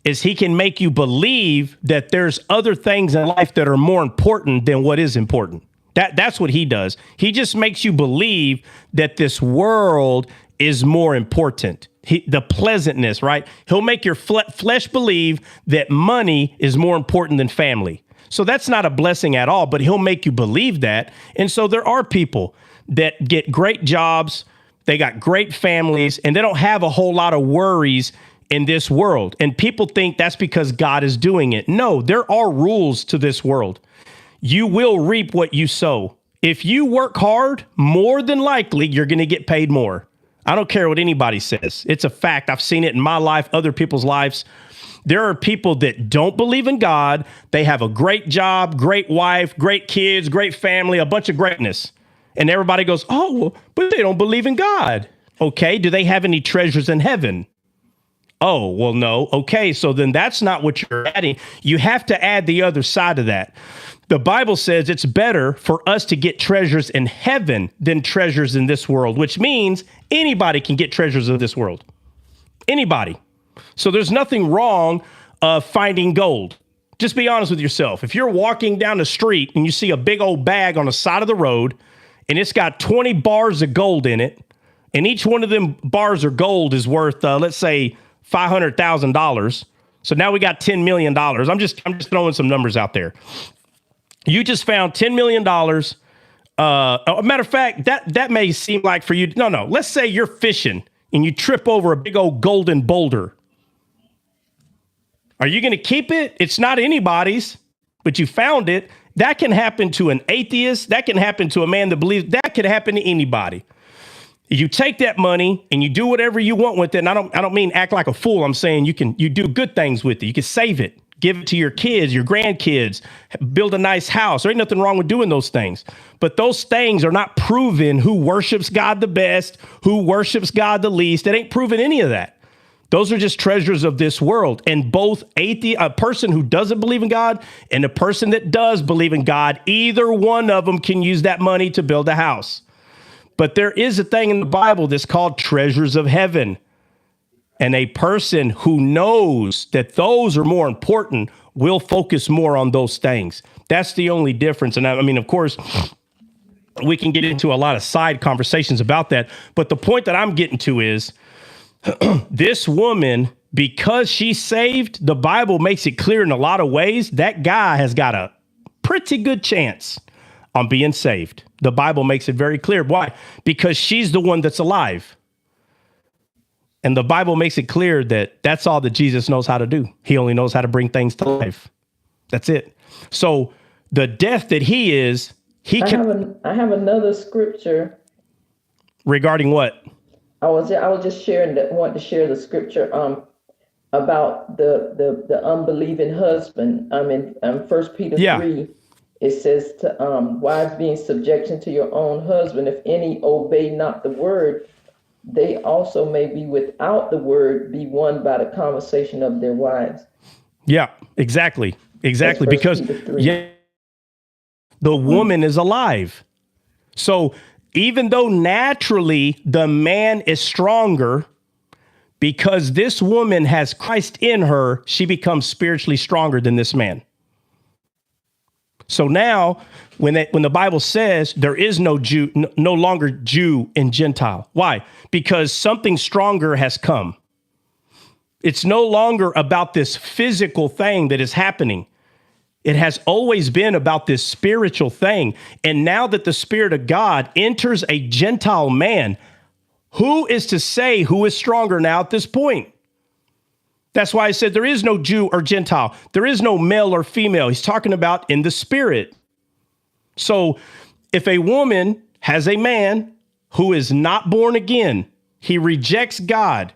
is he can make you believe that there's other things in life that are more important than what is important. That's what he does. He just makes you believe that this world is more important. The pleasantness, right? He'll make your flesh believe that money is more important than family. So that's not a blessing at all, but he'll make you believe that. And so there are people that get great jobs, they got great families, and they don't have a whole lot of worries in this world. And people think that's because God is doing it. No, there are rules to this world. You will reap what you sow. If you work hard, more than likely, you're going to get paid more. I don't care what anybody says. It's a fact. I've seen it in my life, other people's lives. There are people that don't believe in God. They have a great job, great wife, great kids, great family, a bunch of greatness. And everybody goes, oh, well, but they don't believe in God. Okay, do they have any treasures in heaven? Oh, well, no. Okay, so then that's not what you're adding. You have to add the other side of that. The Bible says it's better for us to get treasures in heaven than treasures in this world, which means anybody can get treasures of this world. Anybody. So there's nothing wrong finding gold. Just be honest with yourself. If you're walking down the street and you see a big old bag on the side of the road and it's got 20 bars of gold in it, and each one of them bars of gold is worth, let's say, $500,000. So now we got $10 million. I'm just throwing some numbers out there. You just found $10 million. A matter of fact, that may seem like for you. No. Let's say you're fishing and you trip over a big old golden boulder. Are you going to keep it? It's not anybody's, but you found it. That can happen to an atheist. That can happen to a man that believes. That could happen to anybody. You take that money and you do whatever you want with it. And I don't mean act like a fool. I'm saying you do good things with it. You can save it, give it to your kids, your grandkids, build a nice house. There ain't nothing wrong with doing those things. But those things are not proven who worships God the best, who worships God the least. It ain't proven any of that. Those are just treasures of this world. And both a person who doesn't believe in God and a person that does believe in God, either one of them can use that money to build a house. But there is a thing in the Bible that's called treasures of heaven. And a person who knows that those are more important will focus more on those things. That's the only difference. And I mean, of course, we can get into a lot of side conversations about that. But the point that I'm getting to is this woman, because she's saved, the Bible makes it clear in a lot of ways that guy has got a pretty good chance on being saved. The Bible makes it very clear. Why? Because she's the one that's alive. And the Bible makes it clear that that's all that Jesus knows how to do. He only knows how to bring things to life. That's it. So the death that he is, I have another scripture. Regarding what? I was just sharing that. Want to share the scripture about the unbelieving husband. In 1 Peter 3. It says to wives be in subjection to your own husband. If any obey not the word, they also may be without the word, be won by the conversation of their wives. Yeah, exactly. Because the woman is alive. So even though naturally the man is stronger, because this woman has Christ in her, she becomes spiritually stronger than this man. So now, when the Bible says there is no Jew, no longer Jew and Gentile, why? Because something stronger has come. It's no longer about this physical thing that is happening. It has always been about this spiritual thing. And now that the Spirit of God enters a Gentile man, who is to say who is stronger now at this point? That's why I said there is no Jew or Gentile. There is no male or female. He's talking about in the spirit. So if a woman has a man who is not born again, he rejects God.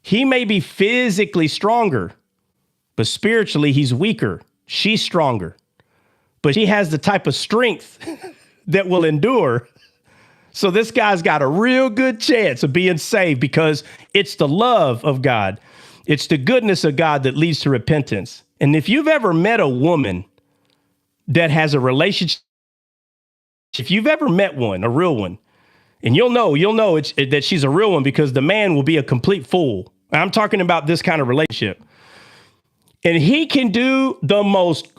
He may be physically stronger, but spiritually he's weaker. She's stronger, but she has the type of strength that will endure. So this guy's got a real good chance of being saved because it's the love of God. It's the goodness of God that leads to repentance. And if you've ever met a woman that has a relationship, if you've ever met one, a real one, and you'll know that she's a real one because the man will be a complete fool. I'm talking about this kind of relationship. And he can do the most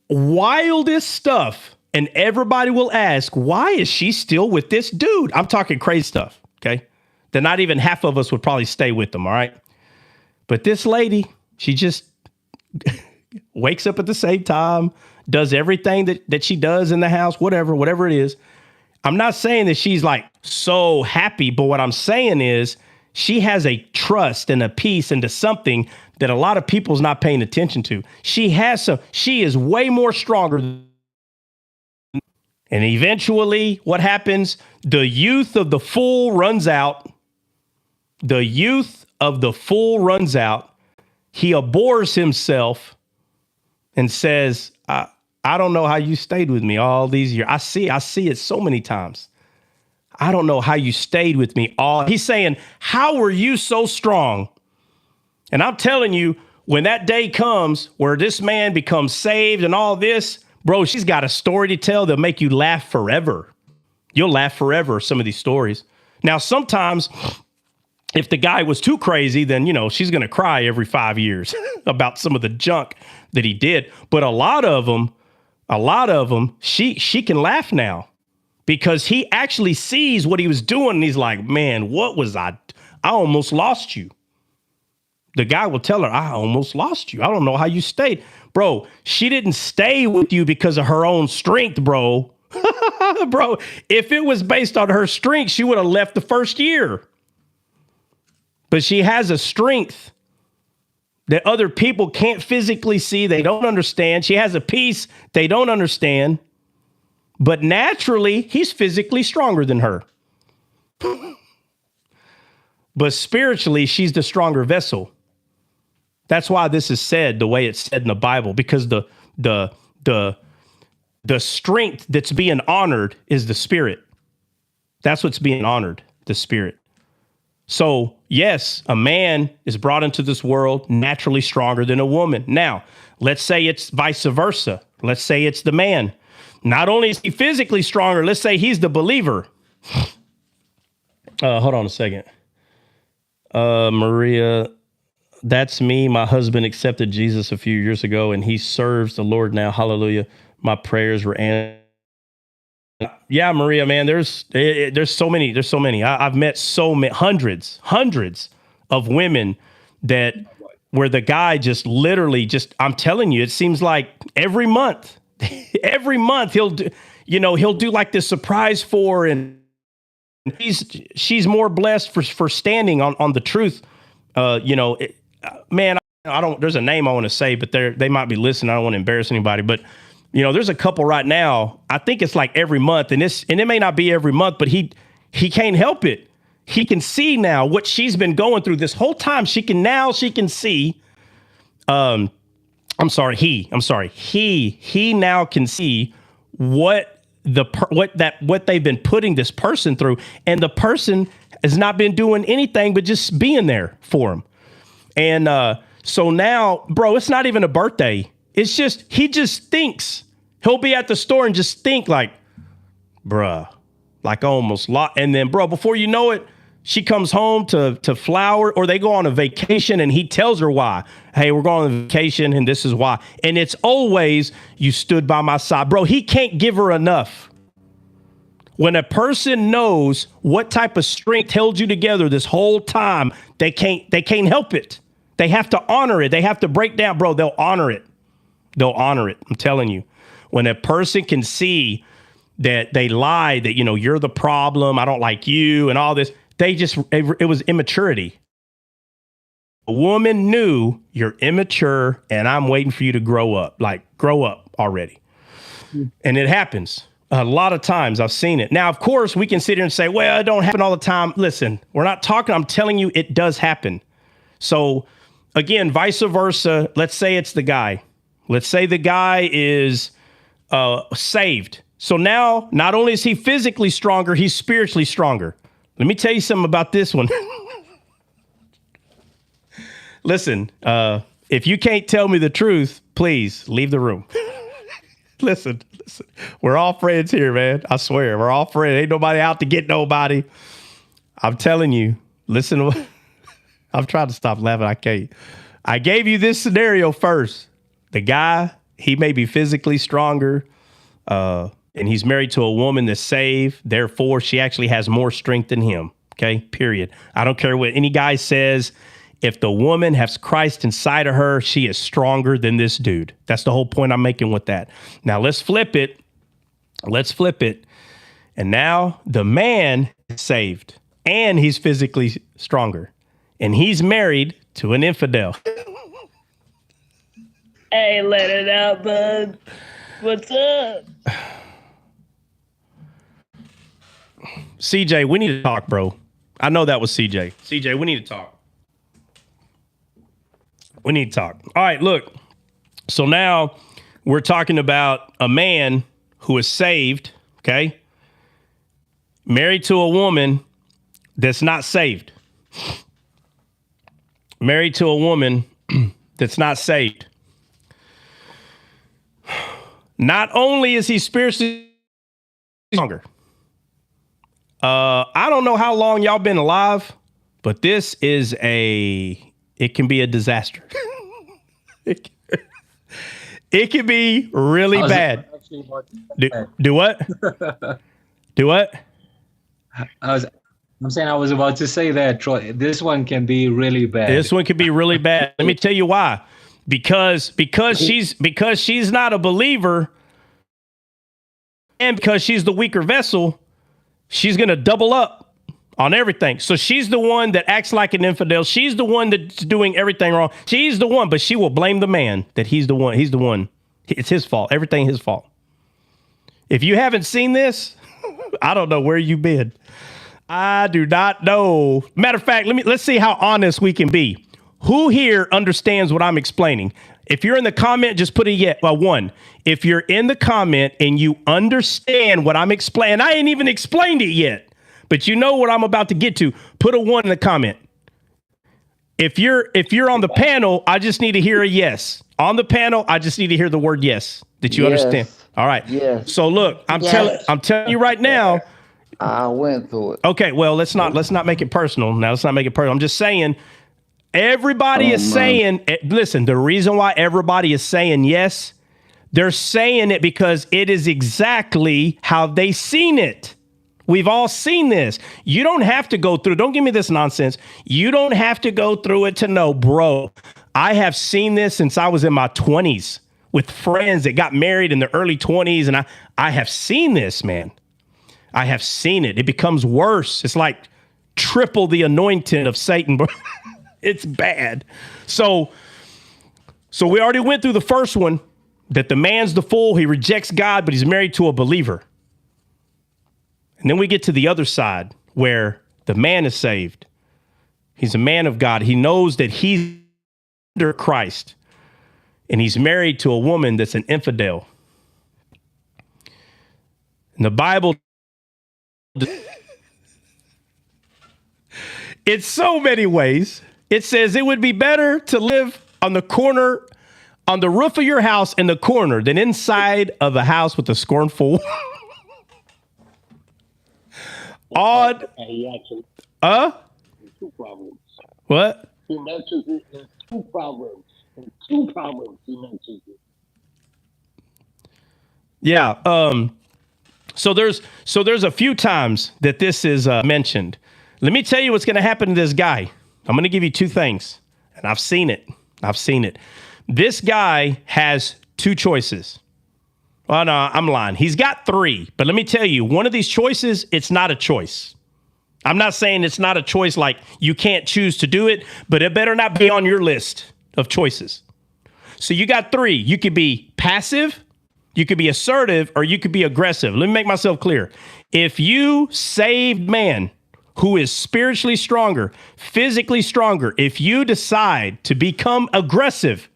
wildest stuff. And everybody will ask, why is she still with this dude? I'm talking crazy stuff. Okay. That not even half of us would probably stay with them. All right. But this lady, she just wakes up at the same time, does everything that she does in the house, whatever it is. I'm not saying that she's like so happy, but what I'm saying is she has a trust and a peace into something that a lot of people's not paying attention to. She is way more stronger. And eventually what happens? The youth of the fool runs out. The youth of the fool runs out. He abhors himself and says, I don't know how you stayed with me all these years. I see it so many times. I don't know how you stayed with me all. He's saying, how were you so strong? And I'm telling you, when that day comes where this man becomes saved and all this, bro, she's got a story to tell that'll make you laugh forever. You'll laugh forever, some of these stories. Now, sometimes if the guy was too crazy, then, you know, she's going to cry every 5 years about some of the junk that he did. But a lot of them, she can laugh now because he actually sees what he was doing. And he's like, man, what was I almost lost you. The guy will tell her, I almost lost you. I don't know how you stayed. Bro, she didn't stay with you because of her own strength, bro. Bro, if it was based on her strength, she would have left the first year. But she has a strength that other people can't physically see. They don't understand. She has a peace they don't understand. But naturally, he's physically stronger than her. But spiritually, she's the stronger vessel. That's why this is said the way it's said in the Bible, because the strength that's being honored is the spirit. That's what's being honored, the spirit. So, yes, a man is brought into this world naturally stronger than a woman. Now, let's say it's vice versa. Let's say it's the man. Not only is he physically stronger, let's say he's the believer. Hold on a second. Maria, that's me. My husband accepted Jesus a few years ago, and he serves the Lord now. Hallelujah. My prayers were answered. Yeah, Maria, man, there's so many. There's so many. I've met so many, hundreds of women that where the guy just literally I'm telling you, it seems like every month he'll do like this surprise for, and she's more blessed for standing on the truth. Man, I don't, there's a name I want to say, but they might be listening. I don't want to embarrass anybody, but you know, there's a couple right now. I think it's like every month, and it may not be every month, but he can't help it. He can see now what she's been going through this whole time. She can see. He now can see what they've been putting this person through, and the person has not been doing anything but just being there for him. And so now, bro, it's not even a birthday. It's just, he just thinks. He'll be at the store and just think like, bruh, like almost lost. And then, bro, before you know it, she comes home to flower, or they go on a vacation and he tells her why. Hey, we're going on vacation and this is why. And it's always, you stood by my side. Bro, he can't give her enough. When a person knows what type of strength held you together this whole time, they can't help it. They have to honor it. They have to break down, bro. They'll honor it. They'll honor it. I'm telling you, when a person can see that they lie, that, you know, you're the problem, I don't like you and all this, it was immaturity. A woman knew, you're immature and I'm waiting for you to grow up. Like, grow up already. And it happens a lot of times. I've seen it. Now, of course, we can sit here and say, well, it don't happen all the time. Listen, we're not talking. I'm telling you, it does happen. So again, vice versa. Let's say it's the guy. Let's say the guy is saved. So now, not only is he physically stronger, he's spiritually stronger. Let me tell you something about this one. Listen, if you can't tell me the truth, please leave the room. Listen, we're all friends here, man. I swear, we're all friends. Ain't nobody out to get nobody. I'm telling you, listen. I'm trying to stop laughing. I can't. I gave you this scenario first. The guy, he may be physically stronger, and he's married to a woman that's saved. Therefore, she actually has more strength than him. Okay, period. I don't care what any guy says. If the woman has Christ inside of her, she is stronger than this dude. That's the whole point I'm making with that. Now, let's flip it. And now the man is saved, and he's physically stronger, and he's married to an infidel. Hey, let it out, bud. What's up? CJ, we need to talk, bro. I know that was CJ. CJ, we need to talk. We need to talk. All right, look. So now we're talking about a man who is saved, okay? married to a woman that's not saved. Married to a woman that's not saved. Not only is he spiritually stronger. I don't know how long y'all been alive, but this is it can be a disaster. It can be really bad. Do what? Do what? I'm saying I was about to say that, Troy. This one can be really bad. This one could be really bad. Let me tell you why. Because she's not a believer, and because she's the weaker vessel, she's gonna double up on everything. So she's the one that acts like an infidel. She's the one that's doing everything wrong. She's the one, but she will blame the man that he's the one. He's the one. It's his fault. Everything his fault. If you haven't seen this, I don't know where you've been. I do not know. Matter of fact, let's see how honest we can be. Who here understands what I'm explaining? If you're in the comment, just put a one. If you're in the comment and you understand what I'm explaining, I ain't even explained it yet, but you know what I'm about to get to, put a 1 in the comment. If you're on the panel, I just need to hear a yes. On the panel, I just need to hear the word yes. Did you understand? All right. Yes. So look, I'm telling you right now. I went through it. Okay, well, let's not make it personal. Now, let's not make it personal. I'm just saying, everybody is saying, listen, the reason why everybody is saying yes, they're saying it because it is exactly how they seen it. We've all seen this. You don't have to go through. Don't give me this nonsense. You don't have to go through it to know, bro. I have seen this since I was in my 20s with friends that got married in the early 20s. And I have seen this, man. I have seen it. It becomes worse. It's like triple the anointing of Satan, bro. It's bad. So we already went through the first one, that the man's the fool. He rejects God, but he's married to a believer. And then we get to the other side where the man is saved. He's a man of God. He knows that he's under Christ, and he's married to a woman that's an infidel. And the Bible, in so many ways, it says it would be better to live on the corner, on the roof of your house in the corner, than inside of a house with a scornful. Odd. Two proverbs. What? He mentions it in 2 proverbs. In 2 proverbs, he mentions it. Yeah. So there's a few times that this is mentioned. Let me tell you what's going to happen to this guy. I'm going to give you 2 things, and I've seen it. This guy has 2 choices. Oh, no, I'm lying. He's got 3, but let me tell you, one of these choices, it's not a choice. I'm not saying it's not a choice like you can't choose to do it, but it better not be on your list of choices. So you got 3. You could be passive, you could be assertive, or you could be aggressive. Let me make myself clear. If you saved man who is spiritually stronger, physically stronger, if you decide to become aggressive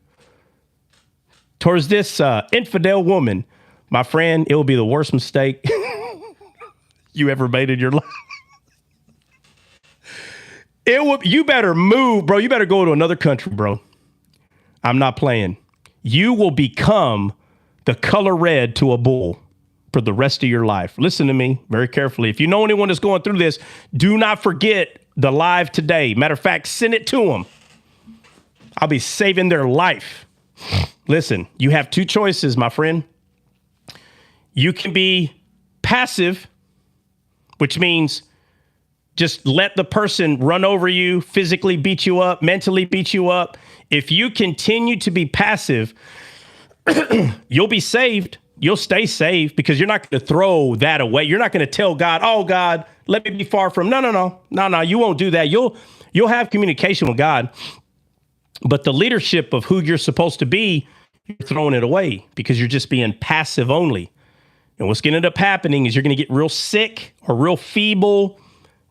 towards this infidel woman, my friend, it will be the worst mistake you ever made in your life. You better move, bro. You better go to another country, bro. I'm not playing. You will become the color red to a bull for the rest of your life. Listen to me very carefully. If you know anyone that's going through this, do not forget the live today. Matter of fact, send it to them. I'll be saving their life. Listen, you have 2 choices, my friend. You can be passive, which means just let the person run over you, physically beat you up, mentally beat you up. If you continue to be passive, you'll be saved. You'll stay saved because you're not going to throw that away. You're not going to tell God, oh, God, let me be far from. No, you won't do that. You'll have communication with God. But the leadership of who you're supposed to be, you're throwing it away because you're just being passive only. And what's going to end up happening is you're going to get real sick or real feeble.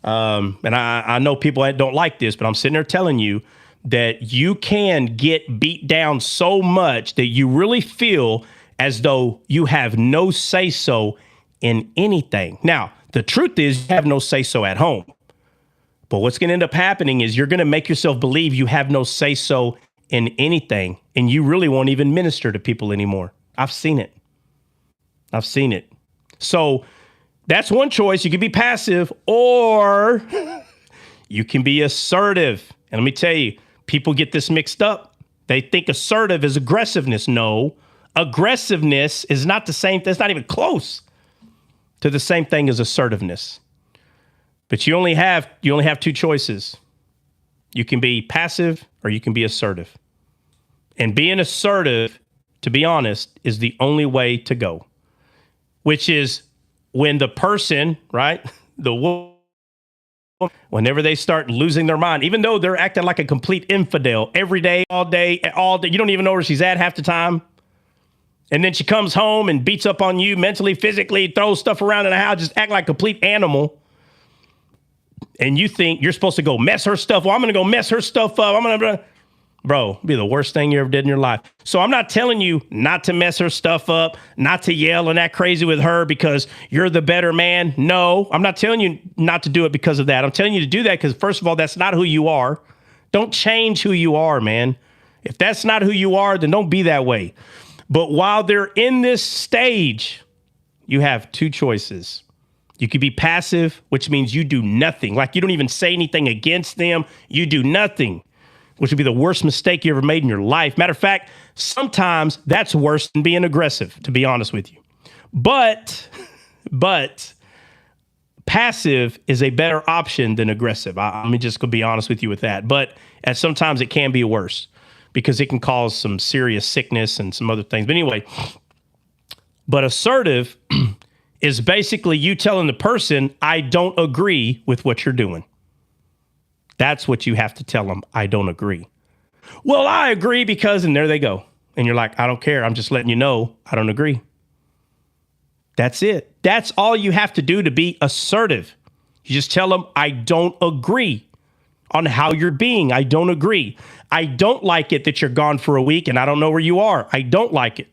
And I know people don't like this, but I'm sitting there telling you that you can get beat down so much that you really feel as though you have no say-so in anything. Now, The truth is you have no say-so at home. But what's going to end up happening is you're going to make yourself believe you have no say-so in anything, and you really won't even minister to people anymore. I've seen it. So that's one choice. You can be passive, or you can be assertive. And let me tell you, people get this mixed up. They think assertive is aggressiveness. No, aggressiveness is not the same. That's not even close to the same thing as assertiveness. But you only have two choices. You can be passive or you can be assertive. And being assertive, to be honest, is the only way to go. Which is when the person, right, the woman, whenever they start losing their mind, even though they're acting like a complete infidel every day, all day, you don't even know where she's at half the time. And then she comes home and beats up on you mentally, physically, throws stuff around in the house, just act like a complete animal. And you think you're supposed to go mess her stuff. Well, I'm going to go mess her stuff up. Bro, it'd be the worst thing you ever did in your life. So I'm not telling you not to mess her stuff up, not to yell and act crazy with her because you're the better man. No, I'm not telling you not to do it because of that. I'm telling you to do that because, first of all, that's not who you are. Don't change who you are, man. If that's not who you are, then don't be that way. But while they're in this stage, you have two choices. You could be passive, which means you do nothing. Like you don't even say anything against them. You do nothing, which would be the worst mistake you ever made in your life. Matter of fact, sometimes that's worse than being aggressive, to be honest with you. But passive is a better option than aggressive. I'm just going to be honest with you with that. But sometimes it can be worse because it can cause some serious sickness and some other things. But anyway, but assertive is basically you telling the person, I don't agree with what you're doing. That's what you have to tell them. I don't agree. Well, I agree because, and there they go. And you're like, I don't care. I'm just letting you know I don't agree. That's it. That's all you have to do to be assertive. You just tell them, I don't agree on how you're being. I don't agree. I don't like it that you're gone for a week and I don't know where you are. I don't like it.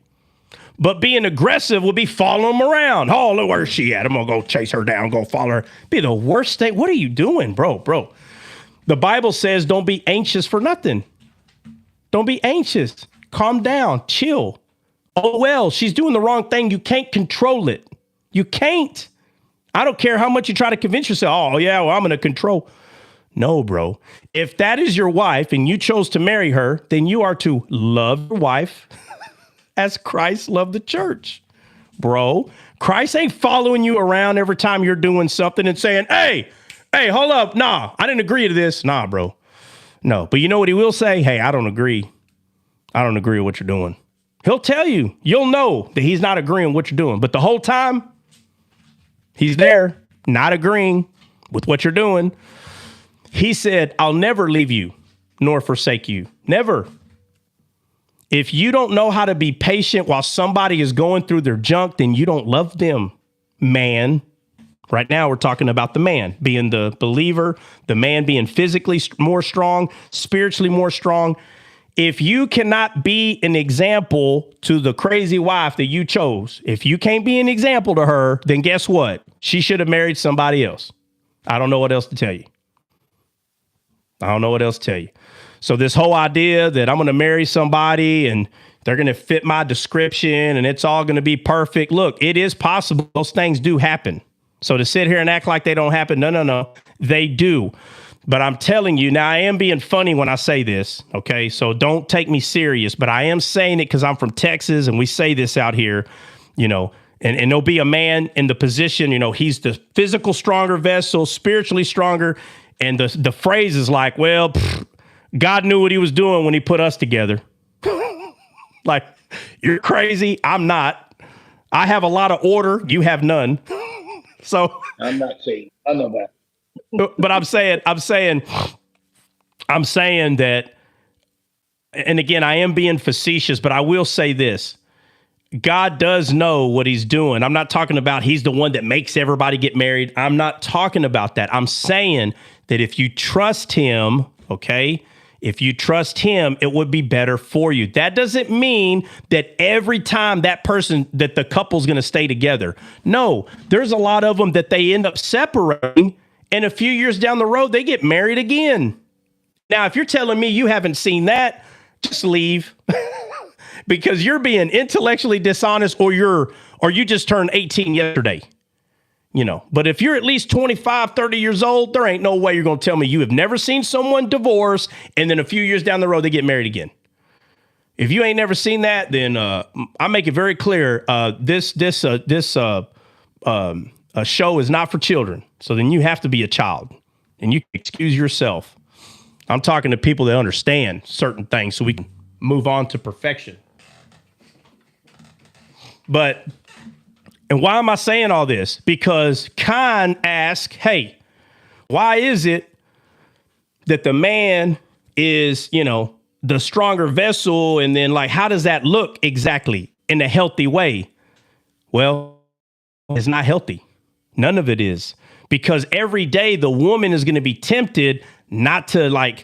But being aggressive would be following them around. Oh, look, where's she at? I'm going to go chase her down, go follow her. Be the worst thing. What are you doing, bro? The Bible says don't be anxious for nothing. Don't be anxious. Calm down. Chill. Oh, well, she's doing the wrong thing. You can't control it. You can't. I don't care how much you try to convince yourself. Oh, yeah, well, I'm going to control. No, bro. If that is your wife and you chose to marry her, then you are to love your wife as Christ loved the church. Bro, Christ ain't following you around every time you're doing something and saying, hey, hold up. Nah, I didn't agree to this. Nah, bro. No, but you know what he will say? Hey, I don't agree. I don't agree with what you're doing. He'll tell you. You'll know that he's not agreeing with what you're doing. But the whole time, he's there, not agreeing with what you're doing. He said, I'll never leave you nor forsake you. Never. If you don't know how to be patient while somebody is going through their junk, then you don't love them, man. Right now, we're talking about the man being the believer, the man being physically more strong, spiritually more strong. If you cannot be an example to the crazy wife that you chose, if you can't be an example to her, then guess what? She should have married somebody else. I don't know what else to tell you. So this whole idea that I'm going to marry somebody and they're going to fit my description and it's all going to be perfect. Look, it is possible. Those things do happen. So to sit here and act like they don't happen, no, they do. But I'm telling you, now I am being funny when I say this, okay? So don't take me serious, but I am saying it because I'm from Texas and we say this out here, you know, and there'll be a man in the position, you know, he's the physical stronger vessel, spiritually stronger. And the phrase is like, well, God knew what he was doing when he put us together. Like, you're crazy. I'm not. I have a lot of order. You have none. So I'm not saying. I know that. But I'm saying that, and again, I am being facetious, but I will say this. God does know what he's doing. I'm not talking about he's the one that makes everybody get married. I'm not talking about that. I'm saying that if you trust him, okay, If you trust him, it would be better for you. That doesn't mean that every time that the couple's going to stay together. No, there's a lot of them that they end up separating, and a few years down the road, they get married again. Now, if you're telling me you haven't seen that, just leave because you're being intellectually dishonest, or you just turned 18 yesterday. But if you're at least 25, 30 years old, there ain't no way you're going to tell me you have never seen someone divorce and then a few years down the road, they get married again. If you ain't never seen that, then I make it very clear. This show is not for children. So then you have to be a child and you can excuse yourself. I'm talking to people that understand certain things so we can move on to perfection. And why am I saying all this? Because Khan asked, hey, why is it that the man is, the stronger vessel? And then how does that look exactly in a healthy way? Well, it's not healthy. None of it is. Because every day the woman is going to be tempted not to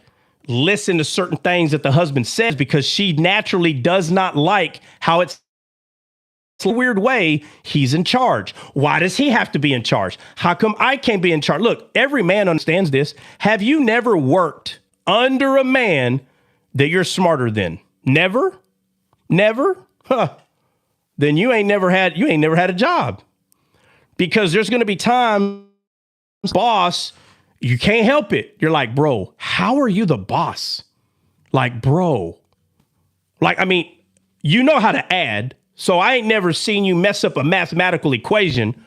listen to certain things that the husband says because she naturally does not like how it's a weird way he's in charge. Why does he have to be in charge? How come I can't be in charge? Look, every man understands this. Have you never worked under a man that you're smarter than? Never? Huh. Then you ain't never had a job. Because there's going to be times, boss, you can't help it. You're like, bro, how are you the boss? Bro. You know how to add. So I ain't never seen you mess up a mathematical equation,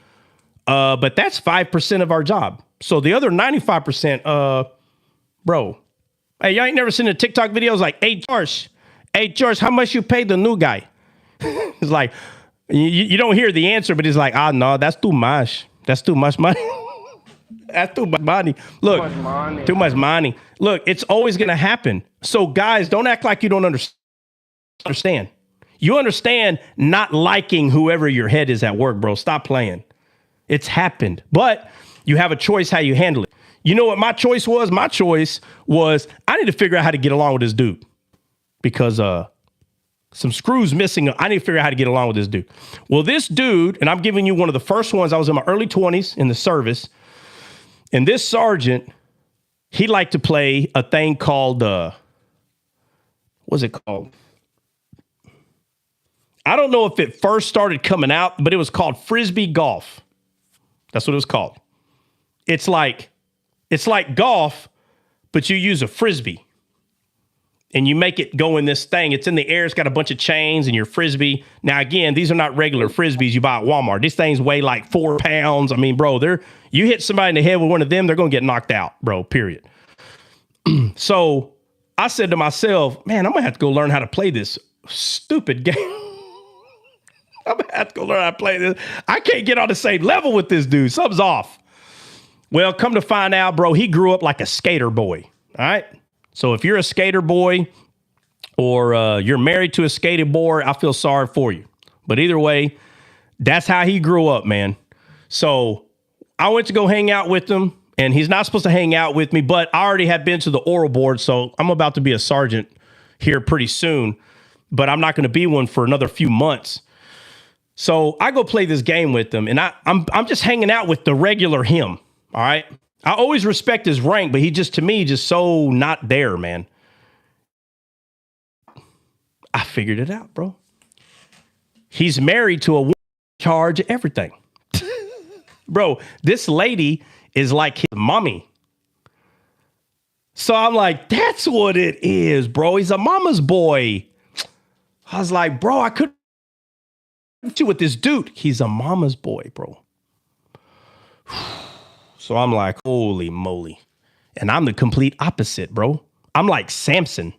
but that's 5% of our job. So the other 95%, bro, hey, y'all ain't never seen the TikTok videos hey, George, how much you paid the new guy? It's like, you don't hear the answer, but it's like, no, that's too much. That's too much money. That's too much money. Look, too much money. Look, it's always going to happen. So guys, don't act like you don't understand. You understand not liking whoever your head is at work, bro. Stop playing. It's happened. But you have a choice how you handle it. You know what my choice was? My choice was I need to figure out how to get along with this dude. Because some screws missing. I need to figure out how to get along with this dude. Well, this dude, and I'm giving you one of the first ones. I was in my early 20s in the service. And this sergeant, he liked to play a thing called, what's it called? I don't know if it first started coming out, but it was called Frisbee golf. That's what it was called. It's like golf, but you use a Frisbee. And you make it go in this thing. It's in the air. It's got a bunch of chains and your Frisbee. Now, again, these are not regular Frisbees you buy at Walmart. These things weigh 4 pounds. I mean, bro, you hit somebody in the head with one of them, they're going to get knocked out, bro, period. So I said to myself, man, I'm going to have to go learn how to play this stupid game. I'm going to have to go learn how to play this. I can't get on the same level with this dude. Something's off. Well, come to find out, bro, he grew up like a skater boy. All right. So if you're a skater boy or you're married to a skater boy, I feel sorry for you. But either way, that's how he grew up, man. So I went to go hang out with him, and he's not supposed to hang out with me, but I already had been to the oral board, so I'm about to be a sergeant here pretty soon, but I'm not going to be one for another few months. So I go play this game with him, and I'm just hanging out with the regular him, all right? I always respect his rank, but he to me, just so not there, man. I figured it out, bro. He's married to a woman in charge of everything. Bro, this lady is like his mommy. So I'm like, that's what it is, bro. He's a mama's boy. I was like, bro, I couldn't you with this dude. He's a mama's boy, bro. So I'm like, holy moly. And I'm the complete opposite, bro. I'm like Samson.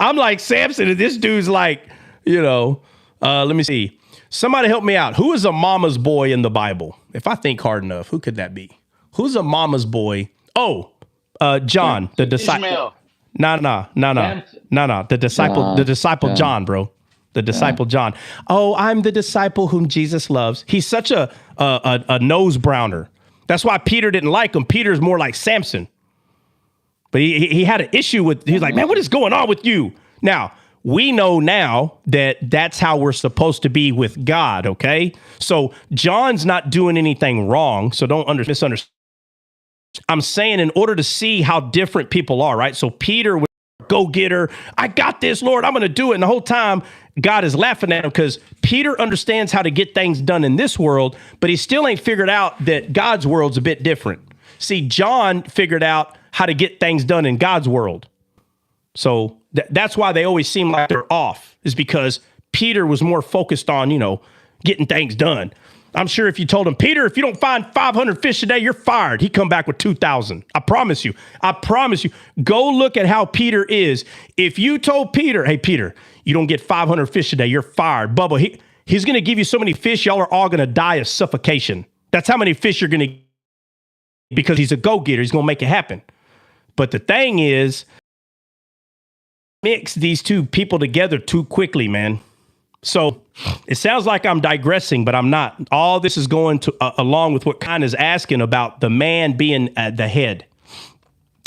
I'm like Samson, and this dude's like, let me see. Somebody help me out. Who is a mama's boy in the Bible? If I think hard enough, who could that be? Who's a mama's boy? Oh, John, the disciple. No. The disciple John, bro. The disciple John. Oh, I'm the disciple whom Jesus loves. He's such a nose browner. That's why Peter didn't like him. Peter's more like Samson. But he had an issue with, he's like, man, what is going on with you? Now, we know now that that's how we're supposed to be with God, okay? So John's not doing anything wrong, so don't misunderstand. I'm saying in order to see how different people are, right? So Peter was a go-getter. I got this, Lord, I'm going to do it. And the whole time, God is laughing at him because Peter understands how to get things done in this world, but he still ain't figured out that God's world's a bit different. See, John figured out how to get things done in God's world. So that's why they always seem like they're off, is because Peter was more focused on, getting things done. I'm sure if you told him, Peter, if you don't find 500 fish a day, you're fired. He'd come back with 2,000. I promise you. Go look at how Peter is. If you told Peter, hey, Peter, you don't get 500 fish a day, you're fired. Bubba, he's going to give you so many fish, y'all are all going to die of suffocation. That's how many fish you're going to get, because he's a go-getter. He's going to make it happen. But the thing is, mix these two people together too quickly, man. So it sounds like I'm digressing, but I'm not. All this is going to along with what Khan is asking about the man being at the head.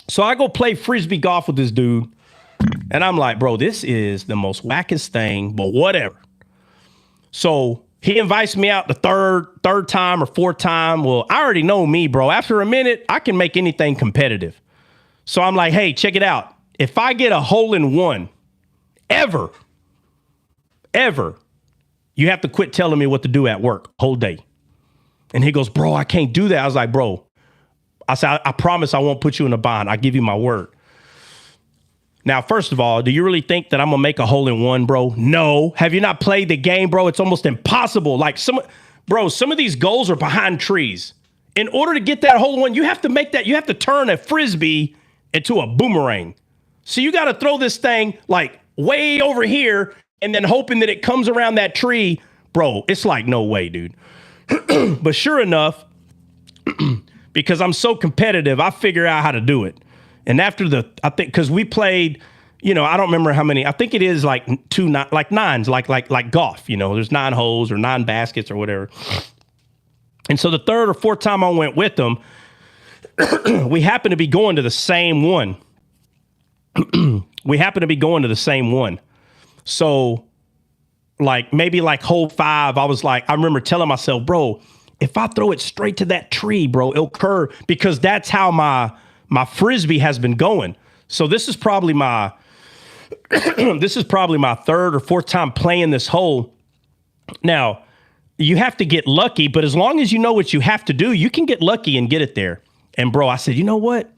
So I go play frisbee golf with this dude, and I'm like, bro, this is the most wackest thing, but whatever. So he invites me out the third time or fourth time. Well, I already know me, bro. After a minute, I can make anything competitive. So I'm like, hey, check it out. If I get a hole in one, ever, you have to quit telling me what to do at work whole day. And he goes, bro, I can't do that. I was like, bro, I said, I promise I won't put you in a bind. I give you my word. Now, first of all, do you really think that I'm going to make a hole in one, bro? No. Have you not played the game, bro? It's almost impossible. Like some of these goals are behind trees. In order to get that hole in one, you have to turn a frisbee into a boomerang. So you got to throw this thing like way over here and then hoping that it comes around that tree. Bro, it's like, no way, dude. But sure enough, because I'm so competitive, I figure out how to do it. And after I think, because we played, I don't remember how many, I think it is like nines, like golf, there's 9 holes or 9 baskets or whatever. And so the third or fourth time I went with them, we happened to be going to the same one. So maybe hole 5, I was like, I remember telling myself, bro, if I throw it straight to that tree, bro, it'll curve, because that's how my frisbee has been going. So this is probably my third or fourth time playing this hole. Now, you have to get lucky, but as long as you know what you have to do, you can get lucky and get it there. And bro, I said, you know what?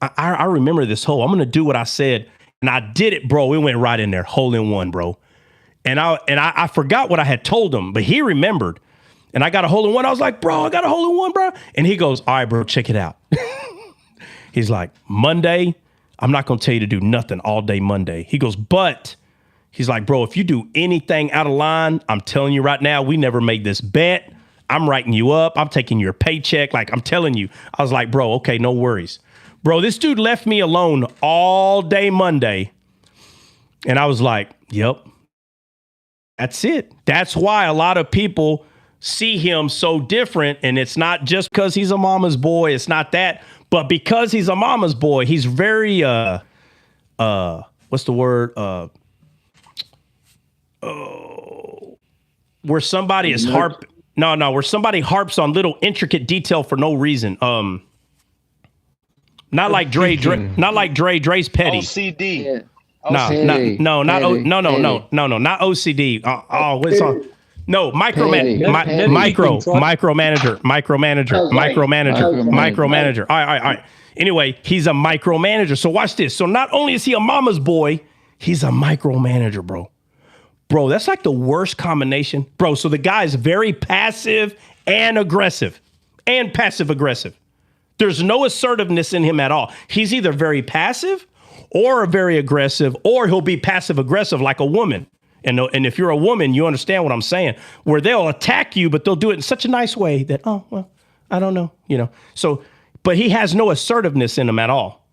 I remember this hole. I'm going to do what I said. And I did it, bro. It went right in there. Hole in one, bro. And I forgot what I had told him, but he remembered. And I got a hole in one. I was like, bro, I got a hole in one, bro. And he goes, all right, bro, check it out. He's like, Monday, I'm not going to tell you to do nothing all day Monday. He goes, but he's like, bro, if you do anything out of line, I'm telling you right now, we never made this bet. I'm writing you up. I'm taking your paycheck. Like, I'm telling you. I was like, bro, okay, no worries. Bro, this dude left me alone all day Monday. And I was like, yep, that's it. That's why a lot of people see him so different. And it's not just because he's a mama's boy. It's not that. But because he's a mama's boy, he's very, what's the word? Where somebody is where somebody harps on little intricate detail for no reason. Not like Dre. Dre's petty. OCD. Yeah. Not OCD. What's on? No, micromanager. All right. Anyway, he's a micromanager. So watch this. So not only is he a mama's boy, he's a micromanager, bro. Bro, that's like the worst combination. Bro, so the guy is very passive and aggressive and passive aggressive. There's no assertiveness in him at all. He's either very passive or very aggressive, or he'll be passive aggressive like a woman. And if you're a woman, you understand what I'm saying, where they'll attack you, but they'll do it in such a nice way that, oh, well, I don't know, So, but he has no assertiveness in him at all.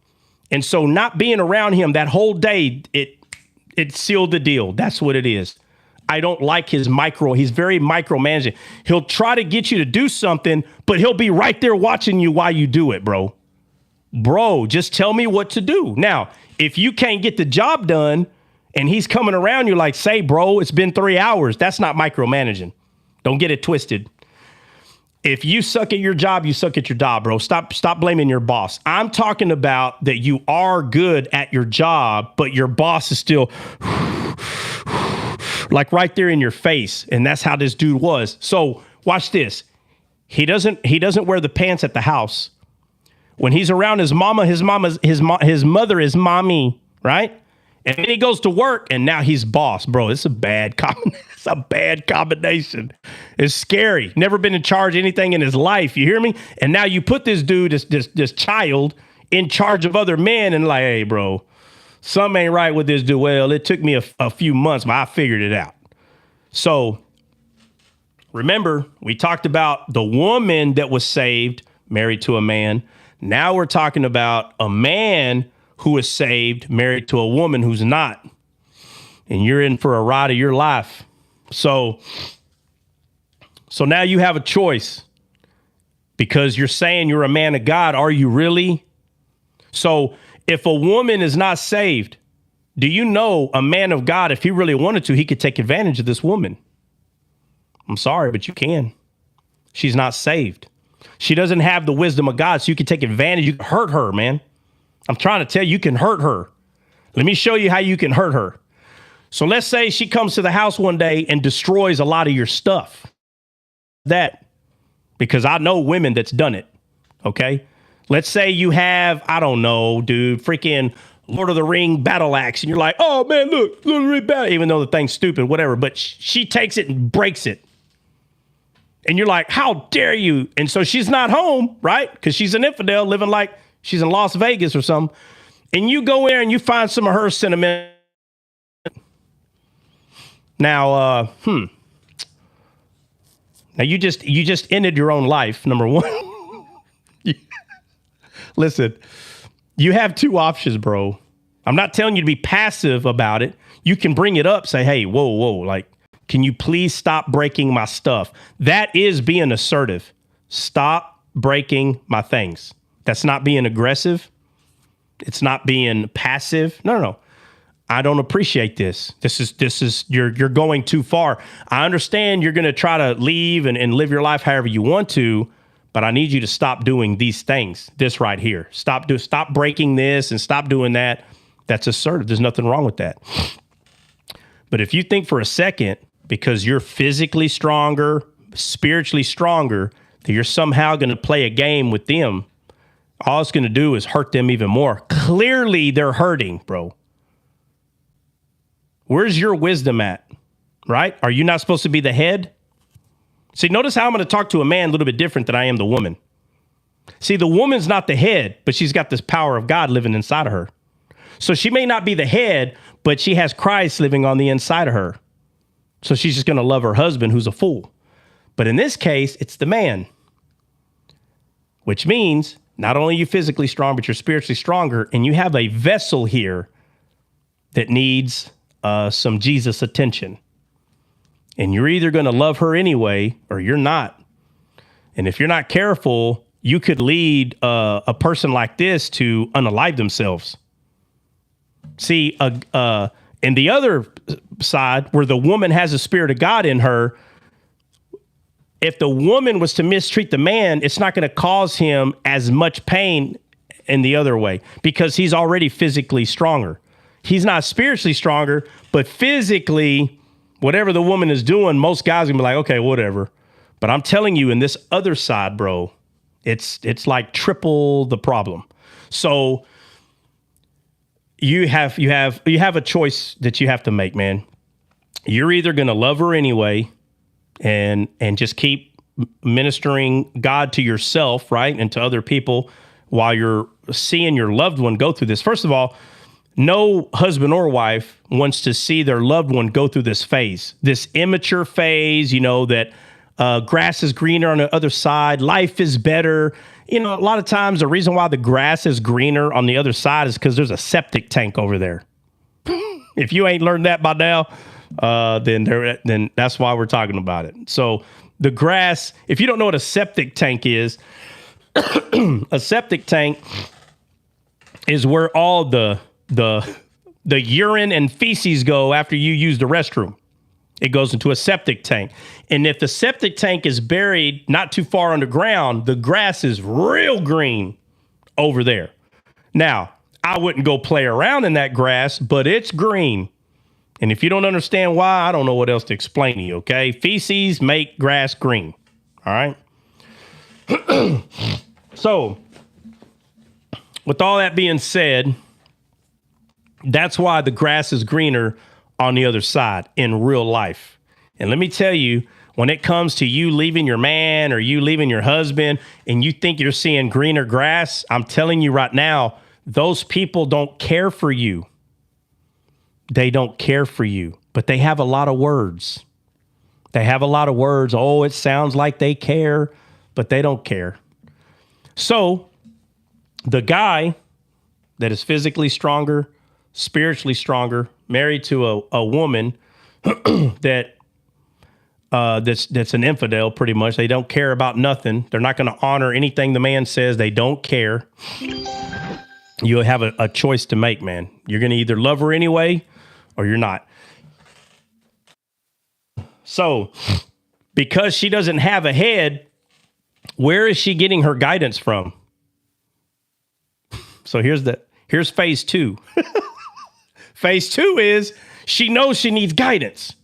And so not being around him that whole day, it sealed the deal. That's what it is. I don't like he's very micromanaging. He'll try to get you to do something, but he'll be right there watching you while you do it, bro. bro, just tell me what to do. Now, if you can't get the job done and he's coming around, you're like, say, bro, it's been 3 hours. That's not micromanaging. Don't get it twisted. If you suck at your job, you suck at your job, bro. Stop blaming your boss. I'm talking about that you are good at your job, but your boss is still like right there in your face. And that's how this dude was. So watch this. He doesn't wear the pants at the house. When he's around his mother is mommy, right? And then he goes to work and now he's boss, bro. It's a bad combination. It's scary. Never been in charge of anything in his life. You hear me? And now you put this dude, this child, in charge of other men, and like, hey, bro, something ain't right with this dude. Well, it took me a few months, but I figured it out. So remember, we talked about the woman that was saved, married to a man. Now we're talking about a man who is saved, married to a woman who's not. And you're in for a ride of your life. So now you have a choice, because you're saying you're a man of God. Are you really? So if a woman is not saved, do you know a man of God, if he really wanted to, he could take advantage of this woman? I'm sorry, but you can. She's not saved. She doesn't have the wisdom of God, so you can take advantage. You can hurt her, man. I'm trying to tell you, you can hurt her. Let me show you how you can hurt her. So let's say she comes to the house one day and destroys a lot of your stuff. That, because I know women that's done it. Okay. Let's say you have, I don't know, dude, freaking Lord of the Ring battle axe. And you're like, oh man, look, Lord of the Ring battle, even though the thing's stupid, whatever. But she takes it and breaks it. And you're like, how dare you? And so she's not home, right? Because she's an infidel living like she's in Las Vegas or something. And you go in and you find some of her sentiment. Now, now you just ended your own life, number one. Listen, you have two options, bro. I'm not telling you to be passive about it. You can bring it up, say, hey, whoa, like, can you please stop breaking my stuff? That is being assertive. Stop breaking my things. That's not being aggressive. It's not being passive. No. I don't appreciate this. This is you're going too far. I understand you're going to try to leave and live your life however you want to, but I need you to stop doing these things. This right here. Stop breaking this and stop doing that. That's assertive. There's nothing wrong with that. But if you think for a second, because you're physically stronger, spiritually stronger, that you're somehow going to play a game with them, all it's going to do is hurt them even more. Clearly, they're hurting, bro. Where's your wisdom at, right? Are you not supposed to be the head? See, notice how I'm going to talk to a man a little bit different than I am the woman. See, the woman's not the head, but she's got this power of God living inside of her. So she may not be the head, but she has Christ living on the inside of her. So she's just going to love her husband, who's a fool. But in this case, it's the man, which means not only are you physically strong, but you're spiritually stronger. And you have a vessel here that needs some Jesus attention. And you're either going to love her anyway, or you're not. And if you're not careful, you could lead a person like this to unalive themselves. See, in the other side, where the woman has the Spirit of God in her, if the woman was to mistreat the man, it's not going to cause him as much pain in the other way, because he's already physically stronger. He's not spiritually stronger, but physically, whatever the woman is doing, most guys are gonna be like, okay, whatever. But I'm telling you, in this other side, bro, it's like triple the problem. So you have a choice that you have to make, man. You're either gonna love her anyway and just keep ministering God to yourself, right, and to other people while you're seeing your loved one go through this. First of all, no husband or wife wants to see their loved one go through this phase, this immature phase, that grass is greener on the other side. Life is better. A lot of times the reason why the grass is greener on the other side is because there's a septic tank over there. If you ain't learned that by now, then that's why we're talking about it. So the grass, if you don't know what a septic tank is, a septic tank is where all the urine and feces go after you use the restroom. It goes into a septic tank. And if the septic tank is buried not too far underground, the grass is real green over there. Now, I wouldn't go play around in that grass, but it's green. And if you don't understand why, I don't know what else to explain to you, okay? Feces make grass green, all right? So, with all that being said, that's why the grass is greener on the other side in real life. And let me tell you, when it comes to you leaving your man or you leaving your husband and you think you're seeing greener grass, I'm telling you right now, those people don't care for you. They don't care for you, but they have a lot of words. They have a lot of words. Oh, it sounds like they care, but they don't care. So the guy that is physically stronger, spiritually stronger, married to a woman that's an infidel, pretty much. They don't care about nothing. They're not going to honor anything the man says. They don't care. You'll have a choice to make, man. You're going to either love her anyway or you're not. So, because she doesn't have a head, where is she getting her guidance from? So here's phase 2. Phase 2 is she knows she needs guidance.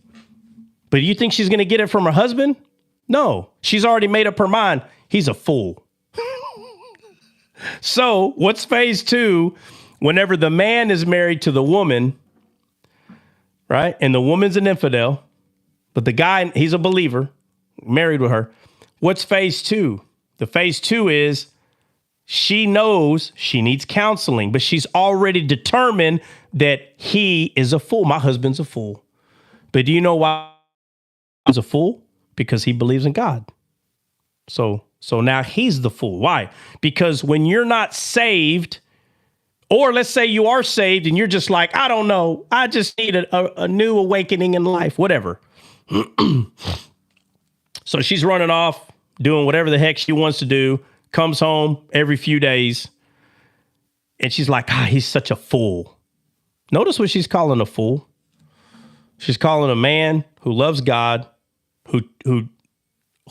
But do you think she's going to get it from her husband? No, she's already made up her mind. He's a fool. So what's phase 2? Whenever the man is married to the woman, right? And the woman's an infidel, but the guy, he's a believer, married with her. What's phase 2? The phase 2 is she knows she needs counseling, but she's already determined that he is a fool. My husband's a fool. But do you know why he's a fool? Because he believes in God. So now he's the fool. Why? Because when you're not saved, or let's say you are saved and you're just like, I don't know, I just need a new awakening in life, whatever. So she's running off, doing whatever the heck she wants to do, comes home every few days, and she's like, he's such a fool. Notice what she's calling a fool. She's calling a man who loves God,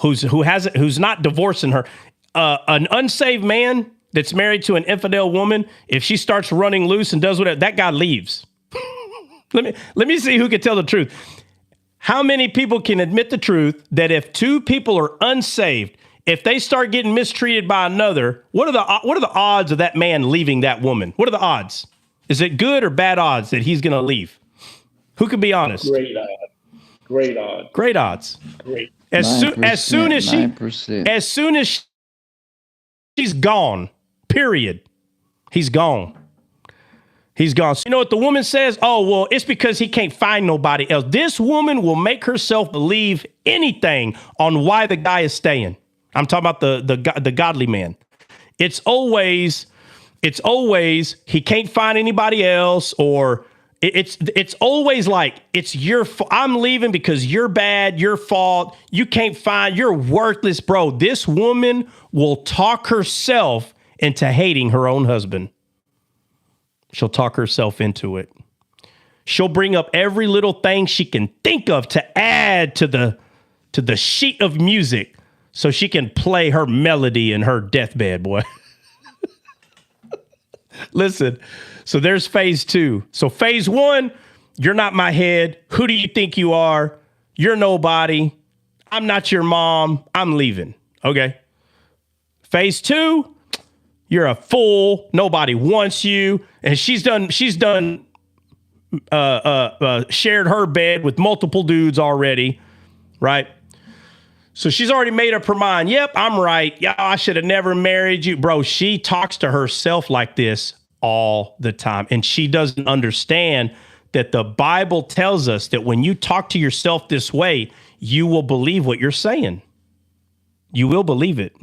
who's not divorcing her. An unsaved man that's married to an infidel woman, if she starts running loose and does whatever, that guy leaves. Let me see who can tell the truth. How many people can admit the truth that if two people are unsaved, if they start getting mistreated by another, what are the odds of that man leaving that woman? What are the odds? Is it good or bad odds that he's going to leave? Who can be honest? Great odds. Great odds. Great odds. Great. As soon as she's gone, period. He's gone. He's gone. So you know what the woman says? Oh, well, it's because he can't find nobody else. This woman will make herself believe anything on why the guy is staying. I'm talking about the godly man. It's always he can't find anybody else, or it's always like it's your I'm leaving because you're bad, your fault. You can't find, you're worthless, bro. This woman will talk herself into hating her own husband. She'll talk herself into it. She'll bring up every little thing she can think of to add to the sheet of music so she can play her melody in her deathbed, boy. Listen, so there's phase 2. So phase 1, you're not my head. Who do you think you are? You're nobody. I'm not your mom. I'm leaving. Okay. Phase 2, you're a fool. Nobody wants you. And she's shared her bed with multiple dudes already, right? So she's already made up her mind. Yep, I'm right. Yeah, I should have never married you. Bro, she talks to herself like this all the time. And she doesn't understand that the Bible tells us that when you talk to yourself this way, you will believe what you're saying. You will believe it.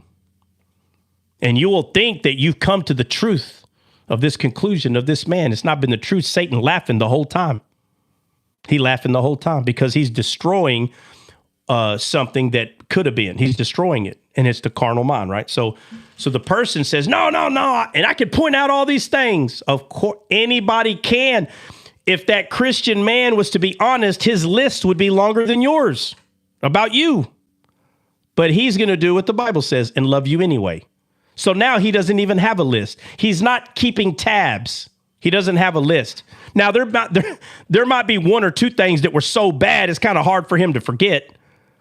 And you will think that you've come to the truth of this conclusion of this man. It's not been the truth. Satan laughing the whole time. He laughing the whole time because he's destroying something that could have been. He's destroying it. And it's the carnal mind, right? So So the person says, no, no, no. And I could point out all these things. Of course, anybody can. If that Christian man was to be honest, his list would be longer than yours about you. But he's going to do what the Bible says and love you anyway. So now he doesn't even have a list. He's not keeping tabs. He doesn't have a list. Now, there might be one or two things that were so bad, it's kind of hard for him to forget.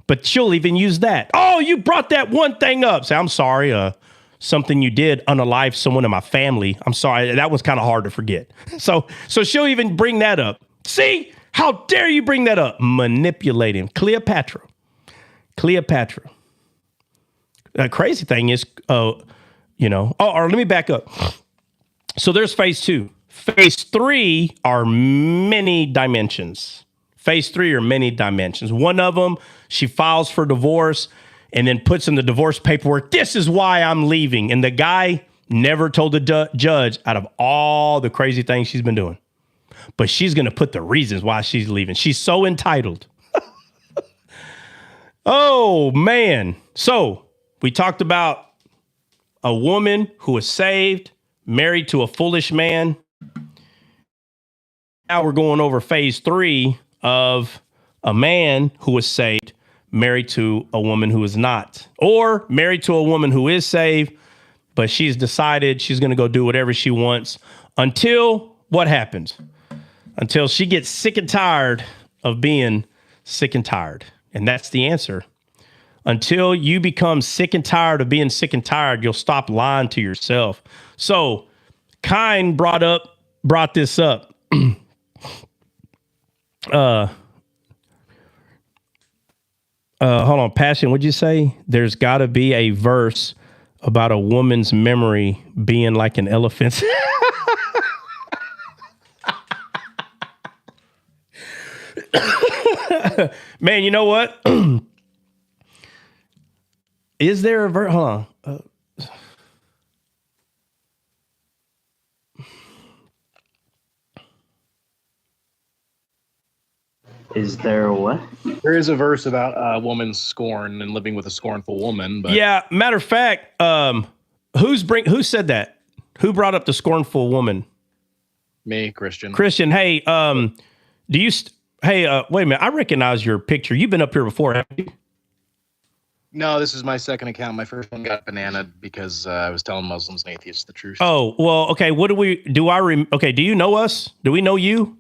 But she'll even use that. Oh, you brought that one thing up. Say, I'm sorry. Something you did unalive someone in my family. I'm sorry. That was kind of hard to forget. So she'll even bring that up. See, how dare you bring that up? Manipulate him. Cleopatra. The crazy thing is, or let me back up. So there's phase 2. Phase 3 are many dimensions. One of them, she files for divorce and then puts in the divorce paperwork, this is why I'm leaving. And the guy never told the judge out of all the crazy things she's been doing. But she's going to put the reasons why she's leaving. She's so entitled. Oh, man. So we talked about a woman who was saved, married to a foolish man. Now we're going over phase 3 of a man who was saved, married to a woman who is not, or married to a woman who is saved, but she's decided she's going to go do whatever she wants until what happens? Until she gets sick and tired of being sick and tired. And that's the answer. Until you become sick and tired of being sick and tired, you'll stop lying to yourself. So Kine brought this up. Hold on, Passion, what'd you say? There's got to be a verse about a woman's memory being like an elephant's. Man, you know what? Is there a verse? Hold on. Is there what? There is a verse about a woman's scorn and living with a scornful woman. But yeah, matter of fact, who said that? Who brought up the scornful woman? Me, Christian. Christian, hey, wait a minute. I recognize your picture. You've been up here before, haven't you? No, this is my second account. My first one got bananaed because I was telling Muslims and atheists the truth. Oh, well, okay. What do we do? Okay, do you know us? Do we know you?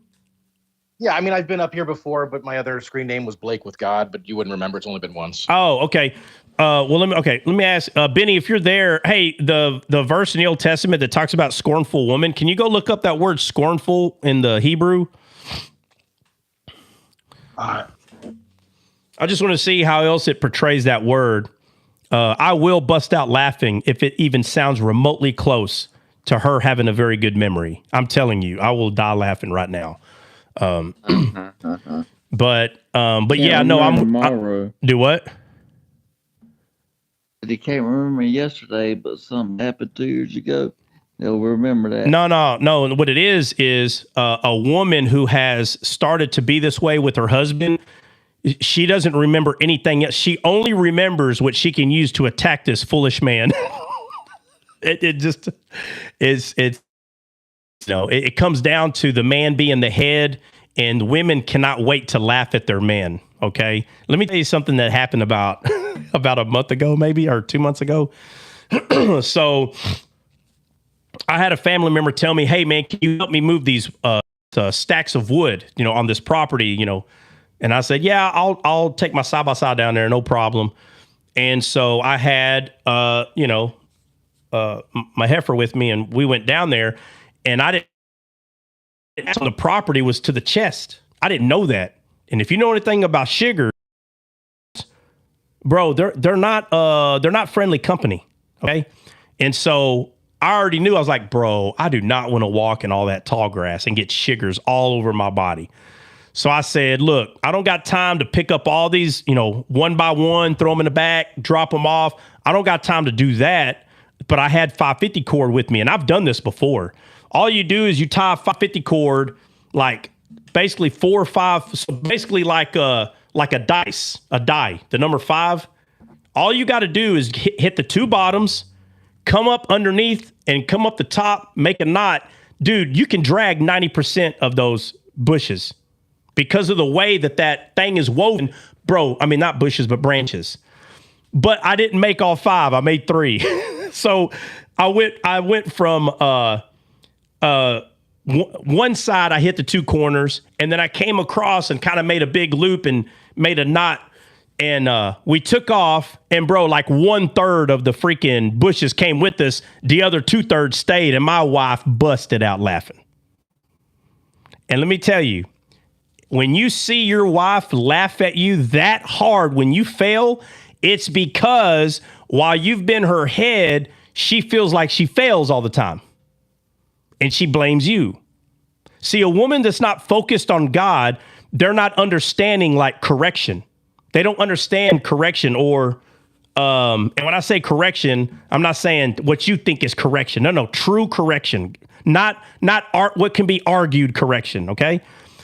Yeah, I mean, I've been up here before, but my other screen name was Blake with God, but you wouldn't remember. It's only been once. Oh, okay. Let me ask Benny, if you're there, hey, the verse in the Old Testament that talks about scornful woman, can you go look up that word scornful in the Hebrew? I just want to see how else it portrays that word. I will bust out laughing if it even sounds remotely close to her having a very good memory. I'm telling you, I will die laughing right now. But yeah, no, do what? He can't remember yesterday, but something happened 2 years ago. He'll remember that. No. What it is a woman who has started to be this way with her husband. She doesn't remember anything else. She only remembers what she can use to attack this foolish man. It comes down to the man being the head, and women cannot wait to laugh at their men. Okay. Let me tell you something that happened about a month ago, maybe, or 2 months ago. So I had a family member tell me, hey man, can you help me move these stacks of wood, on this property, And I said, yeah, I'll take my side by side down there. No problem. And so I had, my heifer with me, and we went down there, and I didn't, on the property was to the chest. I didn't know that. And if you know anything about shiggers, bro, they're not friendly company. Okay. And so I already knew. I was like, bro, I do not want to walk in all that tall grass and get shiggers all over my body. So I said, look, I don't got time to pick up all these, one by one, throw them in the back, drop them off. I don't got time to do that. But I had 550 cord with me, and I've done this before. All you do is you tie a 550 cord, like basically 4 or 5, so basically like a die, the number 5. All you got to do is hit the two bottoms, come up underneath and come up the top, make a knot, dude, you can drag 90% of those bushes because of the way that thing is woven, bro. I mean, not bushes, but branches. But I didn't make all 5. I made 3. So I went from one side, I hit the 2 corners, and then I came across and kind of made a big loop and made a knot. And we took off, and bro, like 1/3 of the freaking bushes came with us. The other 2/3 stayed, and my wife busted out laughing. And let me tell you, when you see your wife laugh at you that hard when you fail, it's because while you've been her head, she feels like she fails all the time. And she blames you. See, a woman that's not focused on God, they're not understanding like correction. They don't understand correction or, and when I say correction, I'm not saying what you think is correction. No, true correction, not what can be argued correction. Okay.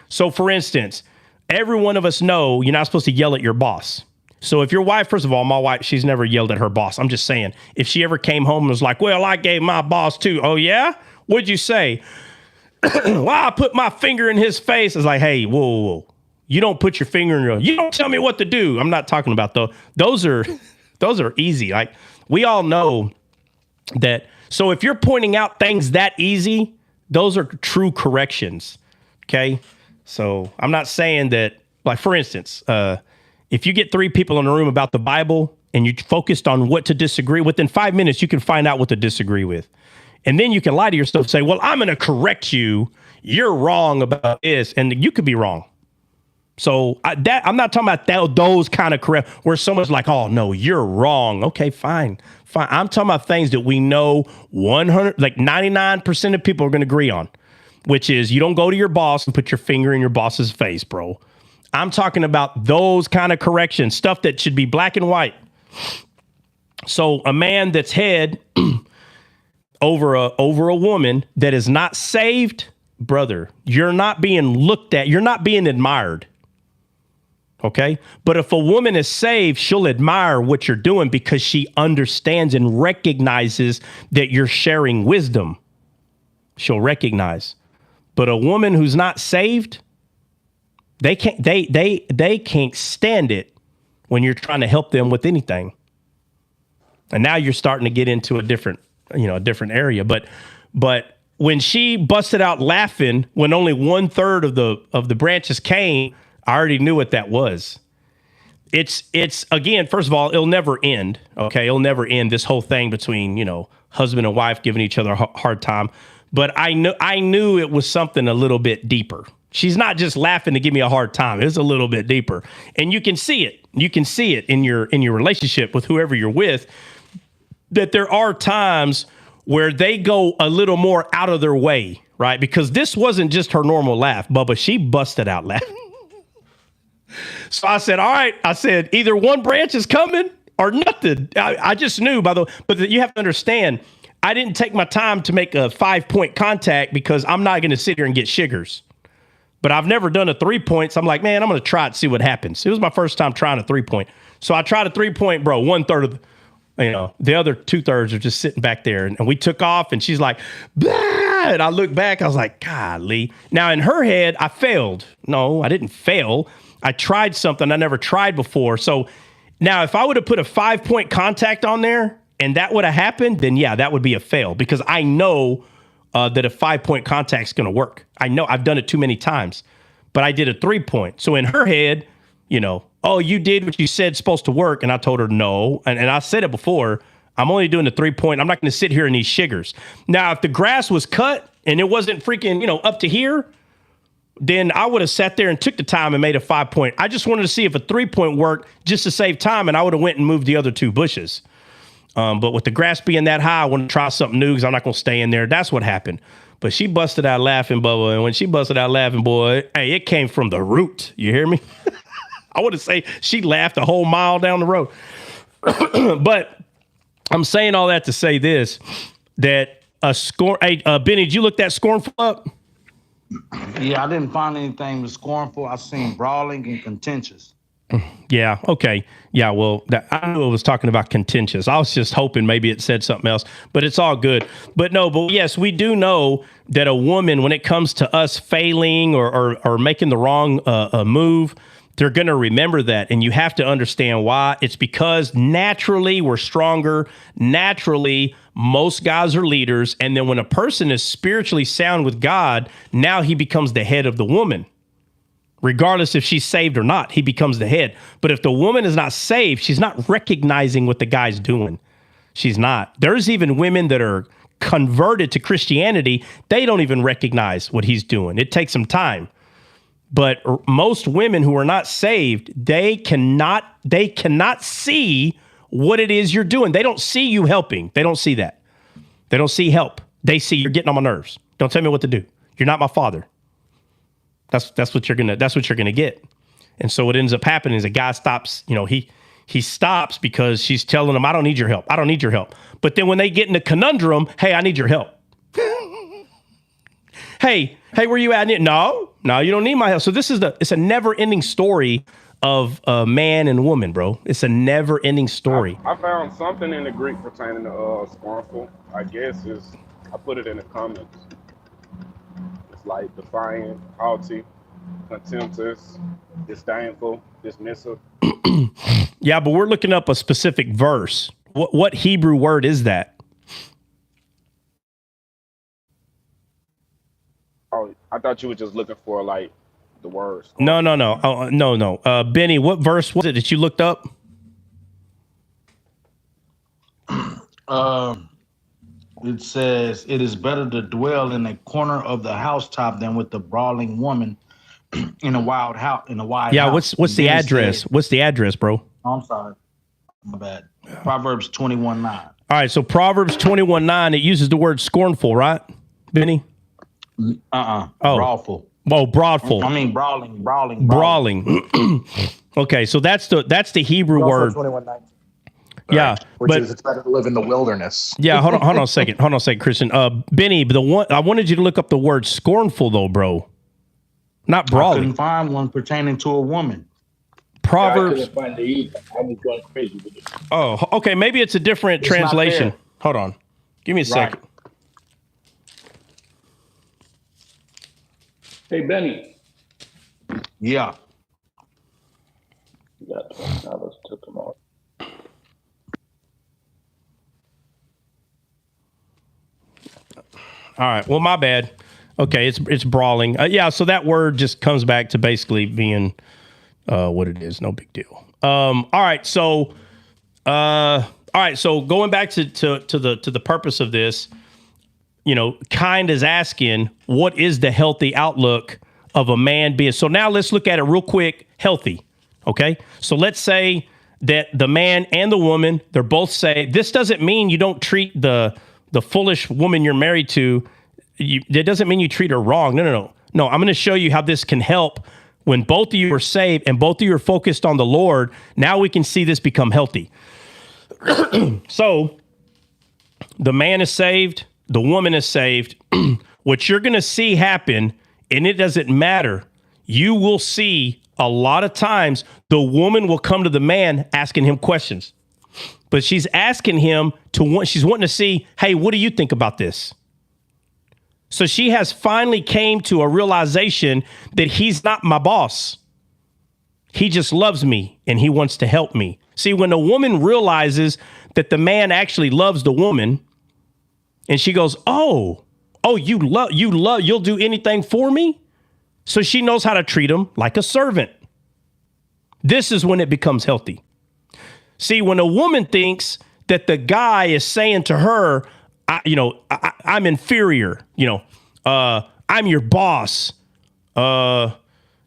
So for instance, every one of us know you're not supposed to yell at your boss. So if your wife, first of all, my wife, she's never yelled at her boss. I'm just saying, if she ever came home and was like, well, I gave my boss too. Oh yeah? What'd you say? Well, I put my finger in his face. It's like, hey, whoa. You don't put your finger in your, you don't tell me what to do. I'm not talking about those. Those are easy. Like we all know that. So if you're pointing out things that easy, those are true corrections. Okay. So I'm not saying that, like, for instance, if you get 3 people in a room about the Bible and you focused on what to disagree, within 5 minutes, you can find out what to disagree with. And then you can lie to yourself and say, well, I'm going to correct you. You're wrong about this. And you could be wrong. So I'm not talking about those kind of correct where someone's like, oh, no, you're wrong. OK, fine. I'm talking about things that we know 99% of people are going to agree on, which is you don't go to your boss and put your finger in your boss's face, bro. I'm talking about those kind of corrections, stuff that should be black and white. So a man that's head over a woman that is not saved, brother, you're not being looked at. You're not being admired. OK, but if a woman is saved, she'll admire what you're doing because she understands and recognizes that you're sharing wisdom. She'll recognize. But a woman who's not saved, they can't stand it when you're trying to help them with anything. And now you're starting to get into a different area. But when she busted out laughing, when only 1/3 of the branches came, I already knew what that was. It's again, first of all, it'll never end. OK, it'll never end, this whole thing between, husband and wife giving each other a hard time. But I knew it was something a little bit deeper. She's not just laughing to give me a hard time. It's a little bit deeper. And you can see it. You can see it in your relationship with whoever you're with, that there are times where they go a little more out of their way, right? Because this wasn't just her normal laugh, Bubba. She busted out laughing. So I said, all right. I said, either one branch is coming or nothing. I just knew, by the way. But you have to understand, I didn't take my time to make a 5-point contact because I'm not going to sit here and get shiggers. But I've never done a 3-point. So I'm like, man, I'm going to try it, see what happens. It was my first time trying a 3-point. So I tried a 3-point, bro. 1/3 of the other 2/3 are just sitting back there. And we took off and she's like, bah! And I looked back. I was like, golly. Now in her head, I failed. No, I didn't fail. I tried something I never tried before. So now if I would have put a 5-point contact on there and that would have happened, then yeah, that would be a fail because I know that a 5-point contact is going to work. I know I've done it too many times, but I did a 3-point. So in her head, oh, you did what you said supposed to work. And I told her no. And I said it before, I'm only doing the 3-point. I'm not going to sit here in these shiggers. Now, if the grass was cut and it wasn't freaking, up to here, then I would have sat there and took the time and made a 5-point. I just wanted to see if a 3-point worked just to save time. And I would have went and moved the other 2 bushes. But with the grass being that high, I wanted to try something new because I'm not going to stay in there. That's what happened. But she busted out laughing, Bubba. And when she busted out laughing, boy, hey, it came from the root. You hear me? I want to say she laughed a whole mile down the road. But I'm saying all that to say this, that hey, Benny, did you look that scornful up? Yeah, I didn't find anything scornful. I seen brawling and contentious. Yeah. Okay. Yeah. Well, I knew it was talking about contentious. I was just hoping maybe it said something else, but it's all good. But no, but yes, we do know that a woman, when it comes to us failing or making the wrong move, they're going to remember that. And you have to understand why. It's because naturally we're stronger. Naturally, most guys are leaders. And then when a person is spiritually sound with God, now he becomes the head of the woman. Regardless if she's saved or not, he becomes the head. But if the woman is not saved, she's not recognizing what the guy's doing. She's not. There's even women that are converted to Christianity. They don't even recognize what he's doing. It takes some time. But most women who are not saved, they cannot see what it is you're doing. They don't see you helping. They don't see that. They don't see help. They see you're getting on my nerves. Don't tell me what to do. You're not my father. That's what you're gonna get. And so what ends up happening is a guy stops, he stops because she's telling him, I don't need your help. I don't need your help. But then when they get in a conundrum, hey, I need your help. Hey, where you at? No, you don't need my help. So it's a never ending story of man and woman, bro. It's a never ending story. I found something in the Greek pertaining to scornful. I guess I put it in the comments. It's like defiant, haughty, contemptuous, disdainful, dismissive. Yeah, but we're looking up a specific verse. What Hebrew word is that? Oh, I thought you were just looking for like the words. No. Oh, no. Benny, what verse was it that you looked up? It says, it is better to dwell in a corner of the housetop than with the brawling woman in a wild house. Yeah, what's the address? What's the address, bro? Oh, I'm sorry. My bad. Proverbs 21:9. All right, so Proverbs 21:9, it uses the word scornful, right, Benny? Oh. Brawlful. Oh, broadful. I mean brawling. Okay, so that's the Hebrew word. 21:19. Yeah, Which is it's better to live in the wilderness. Yeah, hold on a second. Christian. Benny, the one I wanted you to look up the word scornful though, bro. Not brawling. I couldn't find one pertaining to a woman. Proverbs. I couldn't find it either. I was going crazy with it. Oh, okay. Maybe it's a different translation. Hold on. Give me a second. Hey, Benny. Yeah. You got $20 till tomorrow. All right. Well, my bad. Okay, it's brawling. Yeah, so that word just comes back to basically being what it is. No big deal. All right. So going back to the purpose of this, Kind is asking, what is the healthy outlook of a man being? So now let's look at it real quick. Healthy. Okay. So let's say that the man and the woman, they're both saved. This doesn't mean you don't treat the foolish woman you're married to. That doesn't mean you treat her wrong. No. I'm going to show you how this can help when both of you are saved and both of you are focused on the Lord. Now we can see this become healthy. So the man is saved. The woman is saved. What you're going to see happen, and it doesn't matter, you will see a lot of times the woman will come to the man asking him questions. But she's asking him she's wanting to see, hey, what do you think about this? So she has finally came to a realization that he's not my boss. He just loves me and he wants to help me. See, when a woman realizes that the man actually loves the woman, and she goes, oh, you'll do anything for me? So she knows how to treat him like a servant. This is when it becomes healthy. See, when a woman thinks that the guy is saying to her, I'm inferior, I'm your boss, I'm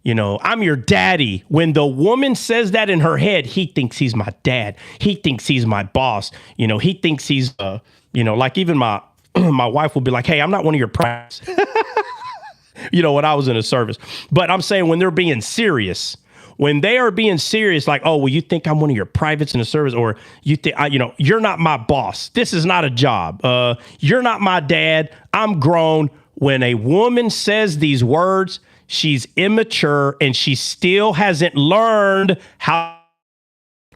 your daddy. When the woman says that in her head, he thinks he's my dad. He thinks he's my boss. He thinks he's, like even my wife will be like, hey, I'm not one of your privates. When I was in a service. But I'm saying when they're being serious, when they are being serious, like, oh, well, you think I'm one of your privates in the service, or you think, you're not my boss. This is not a job. You're not my dad. I'm grown. when a woman says these words, she's immature and she still hasn't learned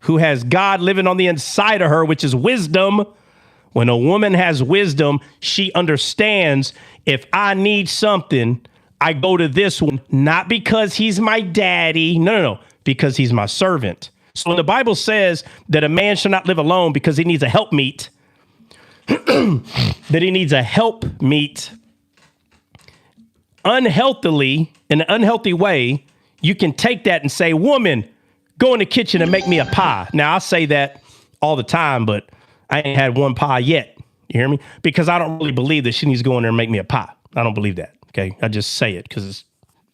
who has God living on the inside of her, which is wisdom. When a woman has wisdom, she understands if I need something, I go to this one, not because he's my daddy. No, because he's my servant. So when the Bible says that a man shall not live alone because he needs a helpmeet, that he needs a helpmeet, unhealthily, in an unhealthy way, you can take that and say, woman, go in the kitchen and make me a pie. Now, I say that all the time, but I ain't had one pie yet. You hear me? Because I don't really believe that she needs to go in there and make me a pie. I don't believe that. Okay. I just say it because it's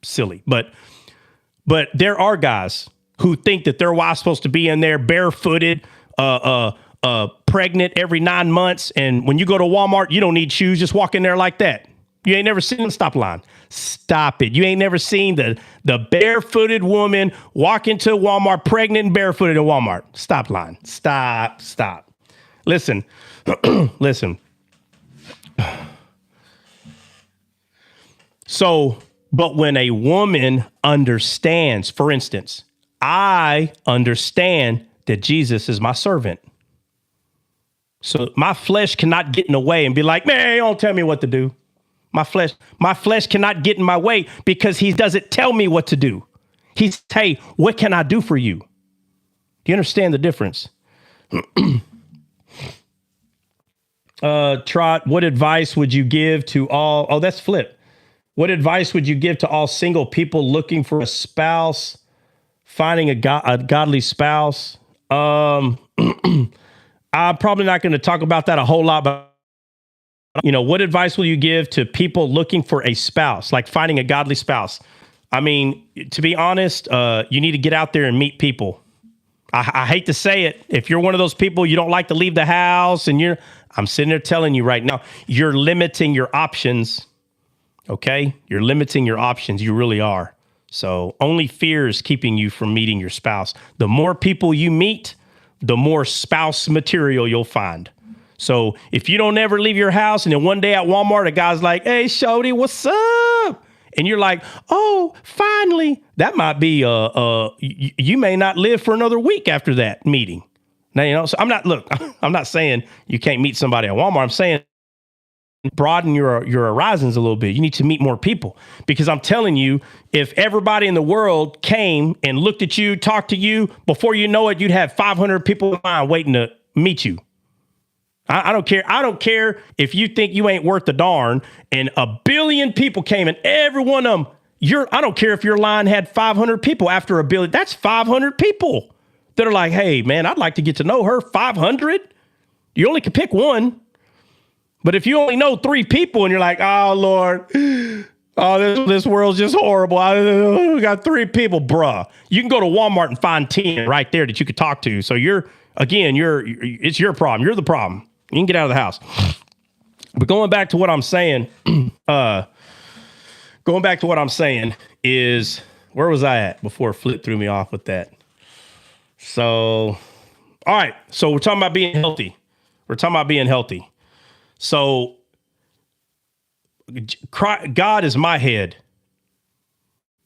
silly. But there are guys who think that their wife's supposed to be in there barefooted, pregnant every 9 months. And when you go to Walmart, you don't need shoes. Just walk in there like that. You ain't never seen them. Stop lying. Stop it. You ain't never seen the barefooted woman walk into Walmart pregnant and barefooted in Walmart. Stop lying. Stop. Listen, listen. So, but when a woman understands, for instance, I understand that Jesus is my servant. So my flesh cannot get in the way and be like, man, don't tell me what to do. My flesh cannot get in my way because he doesn't tell me what to do. He's, hey, what can I do for you? Do you understand the difference? Trot, what advice would you give to all? Oh, that's Flip. What advice would you give to all single people looking for a spouse, finding a godly spouse? I'm probably not going to talk about that a whole lot, but what advice will you give to people looking for a spouse, like finding a godly spouse? I mean, to be honest, you need to get out there and meet people. I hate to say it. If you're one of those people, you don't like to leave the house and I'm sitting there telling you right now, you're limiting your options. Okay. You're limiting your options. You really are. So only fear is keeping you from meeting your spouse. The more people you meet, the more spouse material you'll find. So if you don't ever leave your house and then one day at Walmart, a guy's like, hey, shorty, what's up? And you're like, oh, finally, that might be, you may not live for another week after that meeting. Now, so I'm not saying you can't meet somebody at Walmart. I'm saying broaden your horizons a little bit. You need to meet more people because I'm telling you, if everybody in the world came and looked at you, talked to you, before you know it, you'd have 500 people in line waiting to meet you. I don't care. I don't care if you think you ain't worth a darn and 1 billion people came and every one of them, I don't care if your line had 500 people after 1 billion. That's 500 people that are like, hey, man, I'd like to get to know her. 500? You only can pick one. But if you only know 3 people and you're like, oh, Lord, oh, this world's just horrible. I got 3 people, bruh. You can go to Walmart and find 10 right there that you could talk to. So it's your problem. You're the problem. You can get out of the house. But going back to what I'm saying, is, where was I at before Flip threw me off with that? So, all right. So we're talking about being healthy. So God is my head.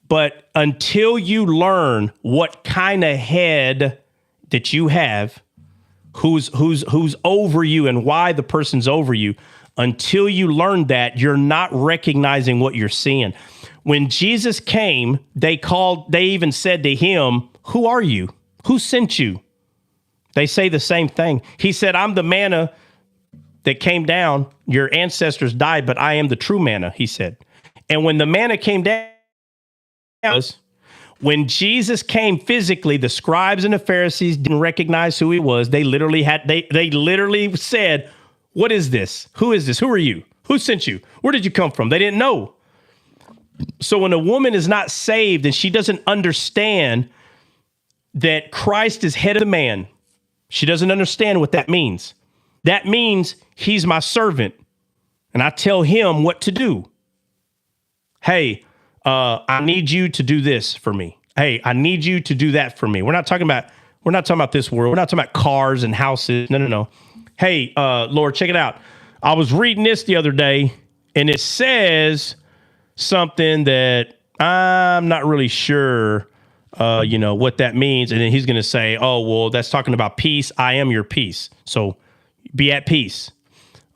But until you learn what kind of head that you have, who's over you and why the person's over you, until you learn that, you're not recognizing what you're seeing. When Jesus came, they even said to him, who are you? Who sent you? They say the same thing. He said, I'm the manna that came down. Your ancestors died, but I am the true manna, he said. And when the manna came down, when Jesus came physically, the scribes and the Pharisees didn't recognize who he was. They literally said, what is this? Who is this? Who are you? Who sent you? Where did you come from? They didn't know. So when a woman is not saved and she doesn't understand that Christ is head of the man, she doesn't understand what that means. That means he's my servant and I tell him what to do. Hey, I need you to do this for me. Hey, I need you to do that for me. We're not talking about this world. We're not talking about cars and houses. No. Hey, Lord, check it out. I was reading this the other day And it says something that I'm not really sure, what that means. And then he's going to say, oh, well, that's talking about peace. I am your peace. So be at peace.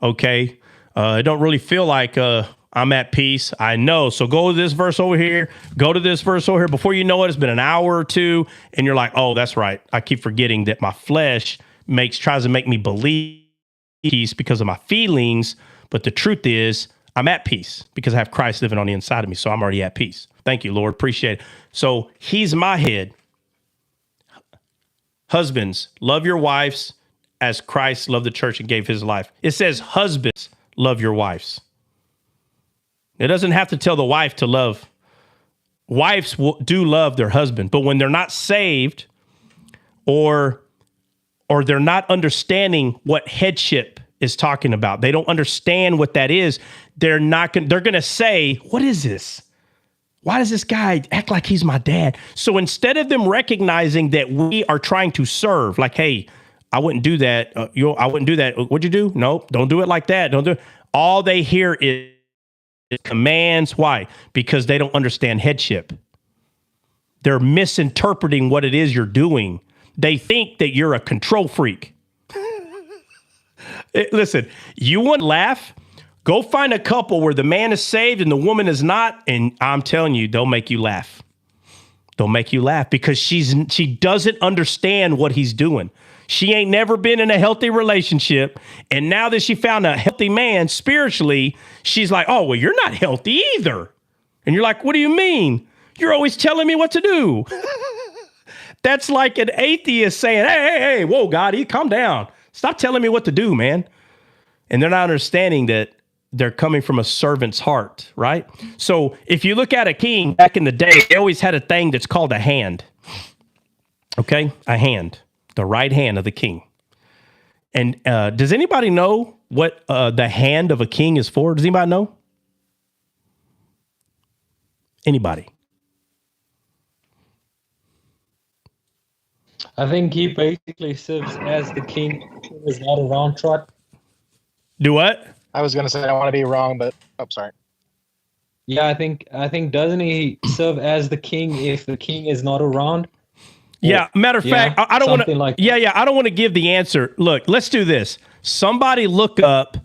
Okay. I don't really feel like I'm at peace. I know. So go to this verse over here. Go to this verse over here. Before you know it, it's been an hour or two. And you're like, oh, that's right. I keep forgetting that my flesh tries to make me believe peace because of my feelings. But the truth is, I'm at peace because I have Christ living on the inside of me. So I'm already at peace. Thank you, Lord. Appreciate it. So he's my head. Husbands, love your wives as Christ loved the church and gave his life. It says, husbands, love your wives. It doesn't have to tell the wife to love. Wives do love their husband, but when they're not saved or they're not understanding what headship is talking about, they don't understand what that is. They're going to say, what is this? Why does this guy act like he's my dad? So instead of them recognizing that we are trying to serve, like, hey, I wouldn't do that. I wouldn't do that. What'd you do? No, don't do it like that. Don't do it. All they hear is commands. Why? Because they don't understand headship. They're misinterpreting what it is you're doing. They think that you're a control freak. Listen, you want to laugh? Go find a couple where the man is saved and the woman is not, and I'm telling you, they'll make you laugh. They'll make you laugh because she doesn't understand what he's doing. She ain't never been in a healthy relationship, and now that she found a healthy man spiritually, she's like, oh, well, you're not healthy either. And you're like, what do you mean? You're always telling me what to do. That's like an atheist saying, hey, whoa, God, calm down. Stop telling me what to do, man. And they're not understanding that they're coming from a servant's heart, right? So if you look at a king back in the day, they always had a thing that's called a hand. Okay? A hand. The right hand of the king. And does anybody know what the hand of a king is for? Does anybody know? Anybody? I think he basically serves as the king who is not around trot. Do what? I was going to say I don't want to be wrong, but sorry. Yeah, I think doesn't he serve as the king if the king is not around? Yeah, matter of fact, I don't want to. Like I don't want to give the answer. Look, let's do this. Somebody look up.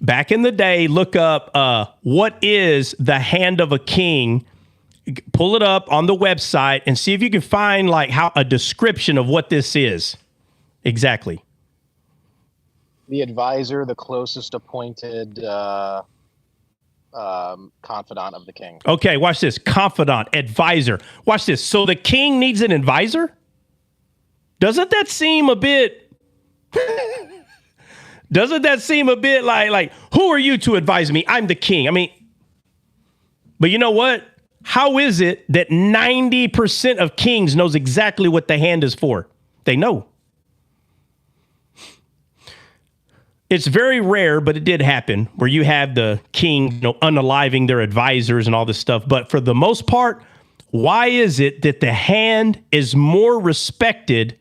Back in the day, look up what is the hand of a king. Pull it up on the website and see if you can find like how a description of what this is exactly. The advisor, the closest appointed confidant of the king. Okay, watch this. Confidant, advisor. Watch this. So the king needs an advisor? Doesn't that seem a bit... Doesn't that seem a bit like, who are you to advise me? I'm the king. I mean, but you know what? How is it that 90% of kings knows exactly what the hand is for? They know. It's very rare, but it did happen where you have the king, unaliving their advisors and all this stuff. But for the most part, why is it that the hand is more respected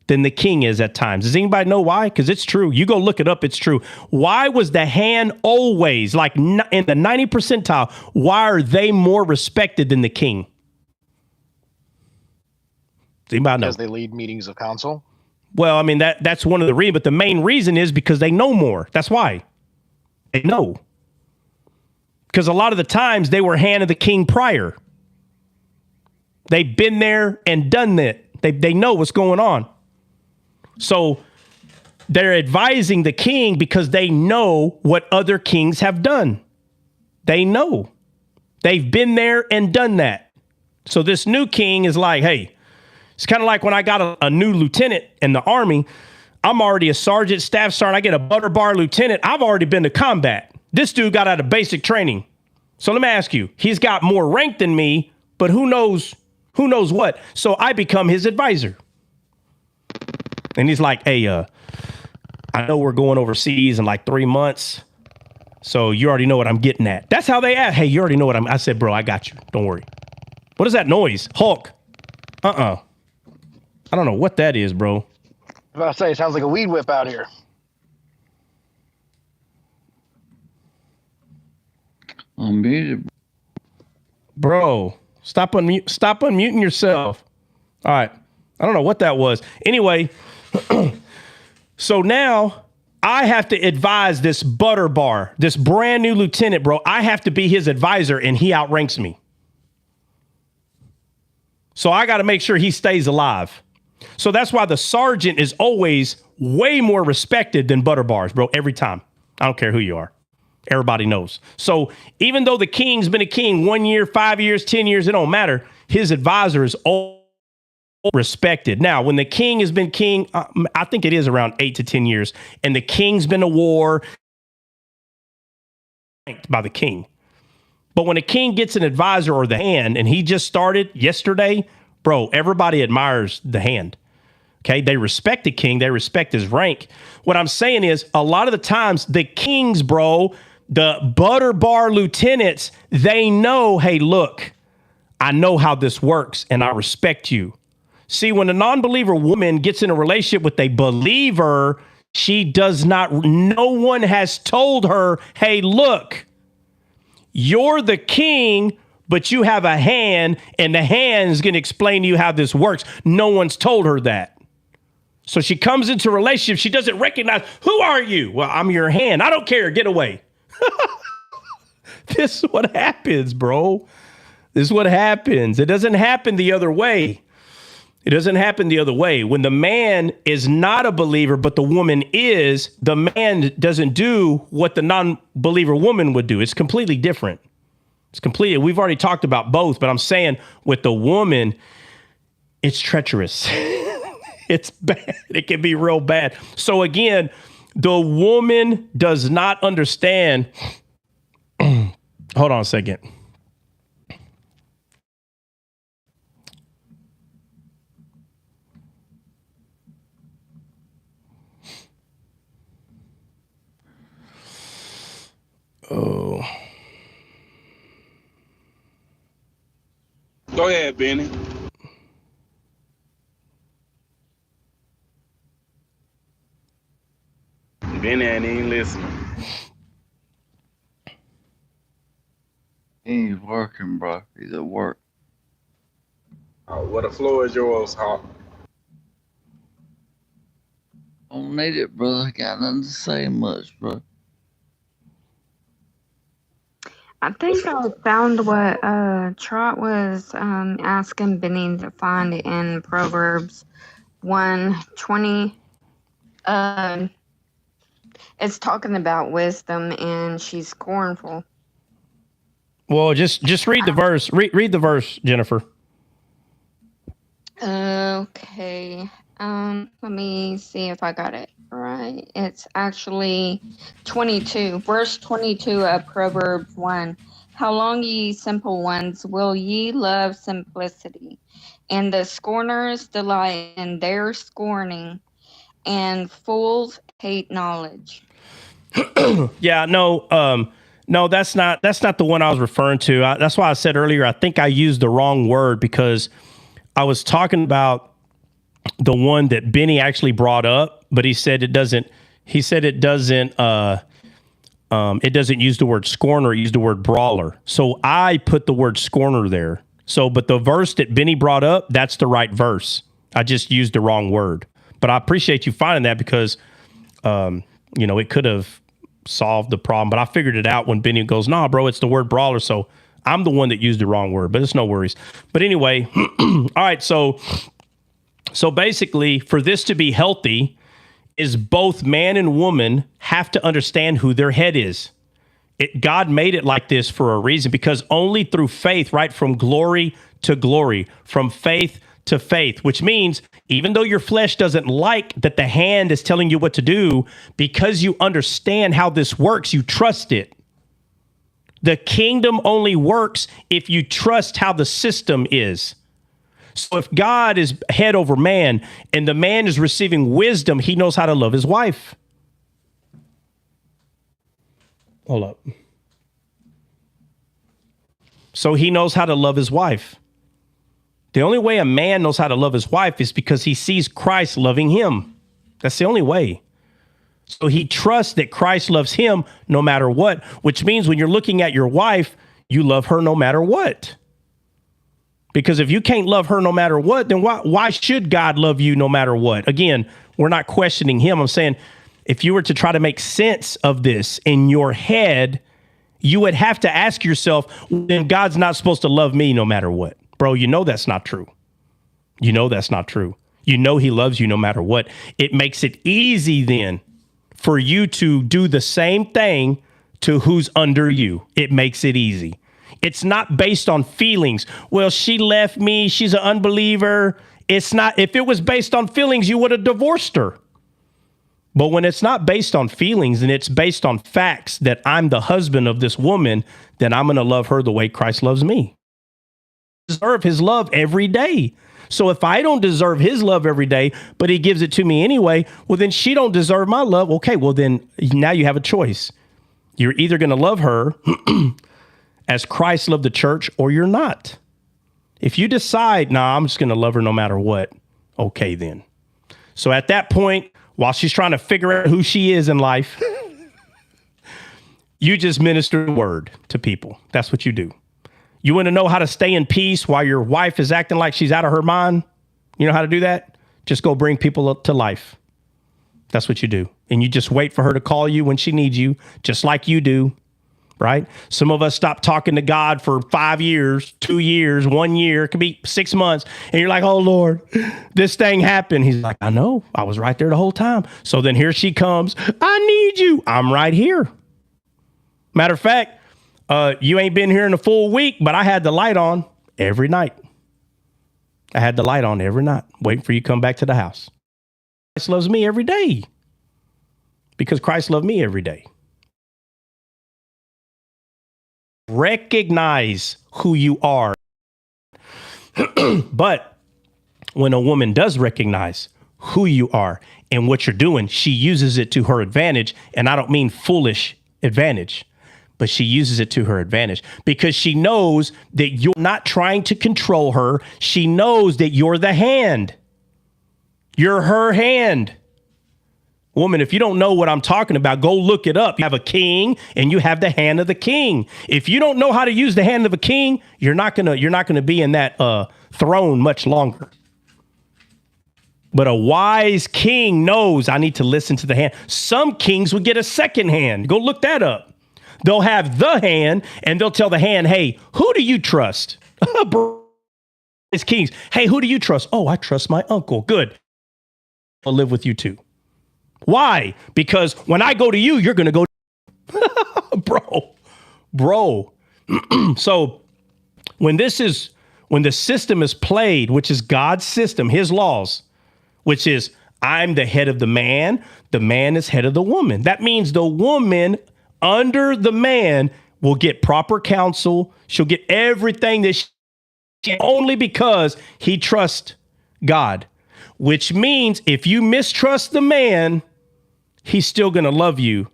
than the king is at times? Does anybody know why? Because it's true. You go look it up. It's true. Why was the hand always like in the 90 percentile? Why are they more respected than the king? Does anybody know? Because they lead meetings of council. Well, I mean, that's one of the reasons, but the main reason is because they know more. That's why. They know. Because a lot of the times they were hand of the king prior. They've been there and done that. They know what's going on. So they're advising the king because they know what other kings have done. They know. They've been there and done that. So this new king is like, hey, it's kind of like when I got a new lieutenant in the army. I'm already a sergeant, staff sergeant. I get a butter bar lieutenant. I've already been to combat. This dude got out of basic training. So let me ask you, he's got more rank than me, but who knows what? So I become his advisor. And he's like, hey, I know we're going overseas in like 3 months. So you already know what I'm getting at. That's how they ask. Hey, you already know what I said, bro, I got you. Don't worry. What is that noise? Hulk. I don't know what that is, bro. I was about to say, it sounds like a weed whip out here. Unmuted. Bro, stop unmuting yourself. All right. I don't know what that was. Anyway, so now I have to advise this butter bar, this brand new lieutenant, bro. I have to be his advisor, and he outranks me. So I got to make sure he stays alive. So that's why the sergeant is always way more respected than butter bars, bro, every time. I don't care who you are. Everybody knows. So even though the king's been a king 1 year, 5 years, 10 years, it don't matter. His advisor is all respected. Now, when the king has been king, I think it is around 8 to 10 years, and the king's been a war by the king. But when a king gets an advisor or the hand, and he just started yesterday, bro, everybody admires the hand. Okay, they respect the king. They respect his rank. What I'm saying is a lot of the times the kings, bro, the butter bar lieutenants, they know, hey, look, I know how this works and I respect you. See, when a non-believer woman gets in a relationship with a believer, she does not, no one has told her, hey, look, you're the king, but you have a hand and the hand is going to explain to you how this works. No one's told her that. So she comes into a relationship. She doesn't recognize, who are you? Well, I'm your hand. I don't care. Get away. This is what happens, bro. This is what happens. It doesn't happen the other way. It doesn't happen the other way. When the man is not a believer, but the woman is, the man doesn't do what the non-believer woman would do. It's completely different. It's completely, we've already talked about both, but I'm saying with the woman, it's treacherous. It's bad. It can be real bad. So again, the woman does not understand. Hold on a second. Oh. Go ahead, Benny. Benny ain't even listening. He's working, bro. He's at work. Well, the floor is yours, Hawk. Don't need it, brother. I got nothing to say much, bro. I think I found what Trot was asking Benny to find in Proverbs 1:20. It's talking about wisdom, and she's scornful. Well, just read the verse. Read the verse, Jennifer. Okay. Let me see if I got it right. It's actually 22, verse 22 of Proverbs 1. How long, ye simple ones, will ye love simplicity? And the scorners delight in their scorning, and fools hate knowledge. Yeah, no, that's not the one I was referring to. That's why I said earlier, I think I used the wrong word because I was talking about the one that Benny actually brought up, but he said it doesn't use the word scorner, it used the word brawler. So I put the word scorner there. So, but the verse that Benny brought up, that's the right verse. I just used the wrong word. But I appreciate you finding that because, it could have solved the problem. But I figured it out when Benny goes, nah, bro, it's the word brawler. So I'm the one that used the wrong word, but it's no worries. But anyway, all right, so basically, for this to be healthy, is both man and woman have to understand who their head is. God made it like this for a reason, because only through faith, right, from glory to glory, from faith to faith, which means even though your flesh doesn't like that the hand is telling you what to do, because you understand how this works, you trust it. The kingdom only works if you trust how the system is. So if God is head over man and the man is receiving wisdom, he knows how to love his wife. Hold up. So he knows how to love his wife. The only way a man knows how to love his wife is because he sees Christ loving him. That's the only way. So he trusts that Christ loves him no matter what, which means when you're looking at your wife, you love her no matter what. Because if you can't love her no matter what, then why should God love you no matter what? Again, we're not questioning him. I'm saying if you were to try to make sense of this in your head, you would have to ask yourself, then God's not supposed to love me no matter what. Bro, you know that's not true. You know that's not true. You know he loves you no matter what. It makes it easy then for you to do the same thing to who's under you. It makes it easy. It's not based on feelings. Well, she left me. She's an unbeliever. It's not. If it was based on feelings, you would have divorced her. But when it's not based on feelings and it's based on facts that I'm the husband of this woman, then I'm going to love her the way Christ loves me. I deserve his love every day. So if I don't deserve his love every day, but he gives it to me anyway, well, then she don't deserve my love. Okay, well, then now you have a choice. You're either going to love her as Christ loved the church, or you're not. If you decide, nah, I'm just going to love her no matter what, okay then. So at that point, while she's trying to figure out who she is in life, you just minister the word to people. That's what you do. You want to know how to stay in peace while your wife is acting like she's out of her mind? You know how to do that? Just go bring people up to life. That's what you do. And you just wait for her to call you when she needs you, just like you do. Right? Some of us stop talking to God for 5 years, 2 years, 1 year, it could be 6 months. And you're like, oh, Lord, this thing happened. He's like, I know. I was right there the whole time. So then here she comes. I need you. I'm right here. Matter of fact, you ain't been here in a full week, but I had the light on every night. I had the light on every night, waiting for you to come back to the house. Christ loves me every day because Christ loved me every day. Recognize who you are. But when a woman does recognize who you are and what you're doing, she uses it to her advantage. And I don't mean foolish advantage, but she uses it to her advantage because she knows that you're not trying to control her. She knows that you're the hand. You're her hand. Woman, if you don't know what I'm talking about, go look it up. You have a king and you have the hand of the king. If you don't know how to use the hand of a king, you're not gonna be in that throne much longer. But a wise king knows I need to listen to the hand. Some kings will get a second hand. Go look that up. They'll have the hand and they'll tell the hand, hey, who do you trust? It's kings. Hey, who do you trust? Oh, I trust my uncle. Good. I'll live with you too. Why? Because when I go to you, you're going to go. Bro. So when the system is played, which is God's system, his laws, which is I'm the head of the man is head of the woman. That means the woman under the man will get proper counsel. She'll get everything that she only because he trusts God, which means if you mistrust the man, he's still going to love you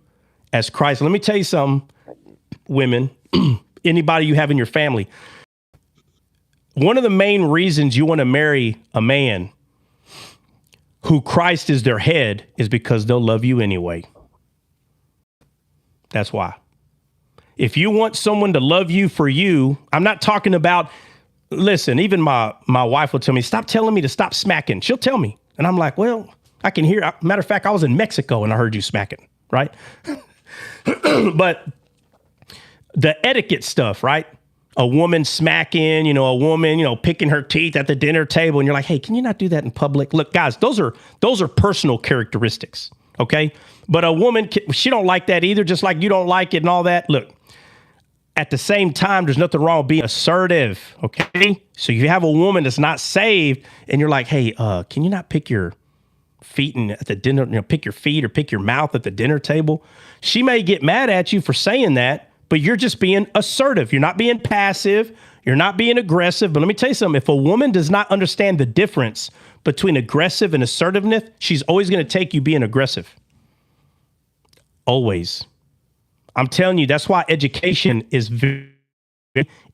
as Christ. Let me tell you something, women, anybody you have in your family. One of the main reasons you want to marry a man who Christ is their head is because they'll love you anyway. That's why. If you want someone to love you for you, I'm not talking about, listen, even my wife will tell me, stop telling me to stop smacking. She'll tell me. And I'm like, well, I can hear. Matter of fact, I was in Mexico and I heard you smacking, right? But the etiquette stuff, right? A woman smacking, a woman, picking her teeth at the dinner table. And you're like, hey, can you not do that in public? Look, guys, those are personal characteristics. Okay. But a woman, she don't like that either, just like you don't like it and all that. Look, at the same time, there's nothing wrong with being assertive. Okay. So if you have a woman that's not saved and you're like, hey, can you not pick your feet at the dinner, pick your feet or pick your mouth at the dinner table? She may get mad at you for saying that, but you're just being assertive. You're not being passive. You're not being aggressive. But let me tell you something. If a woman does not understand the difference between aggressive and assertiveness, she's always going to take you being aggressive. Always. I'm telling you, that's why education is very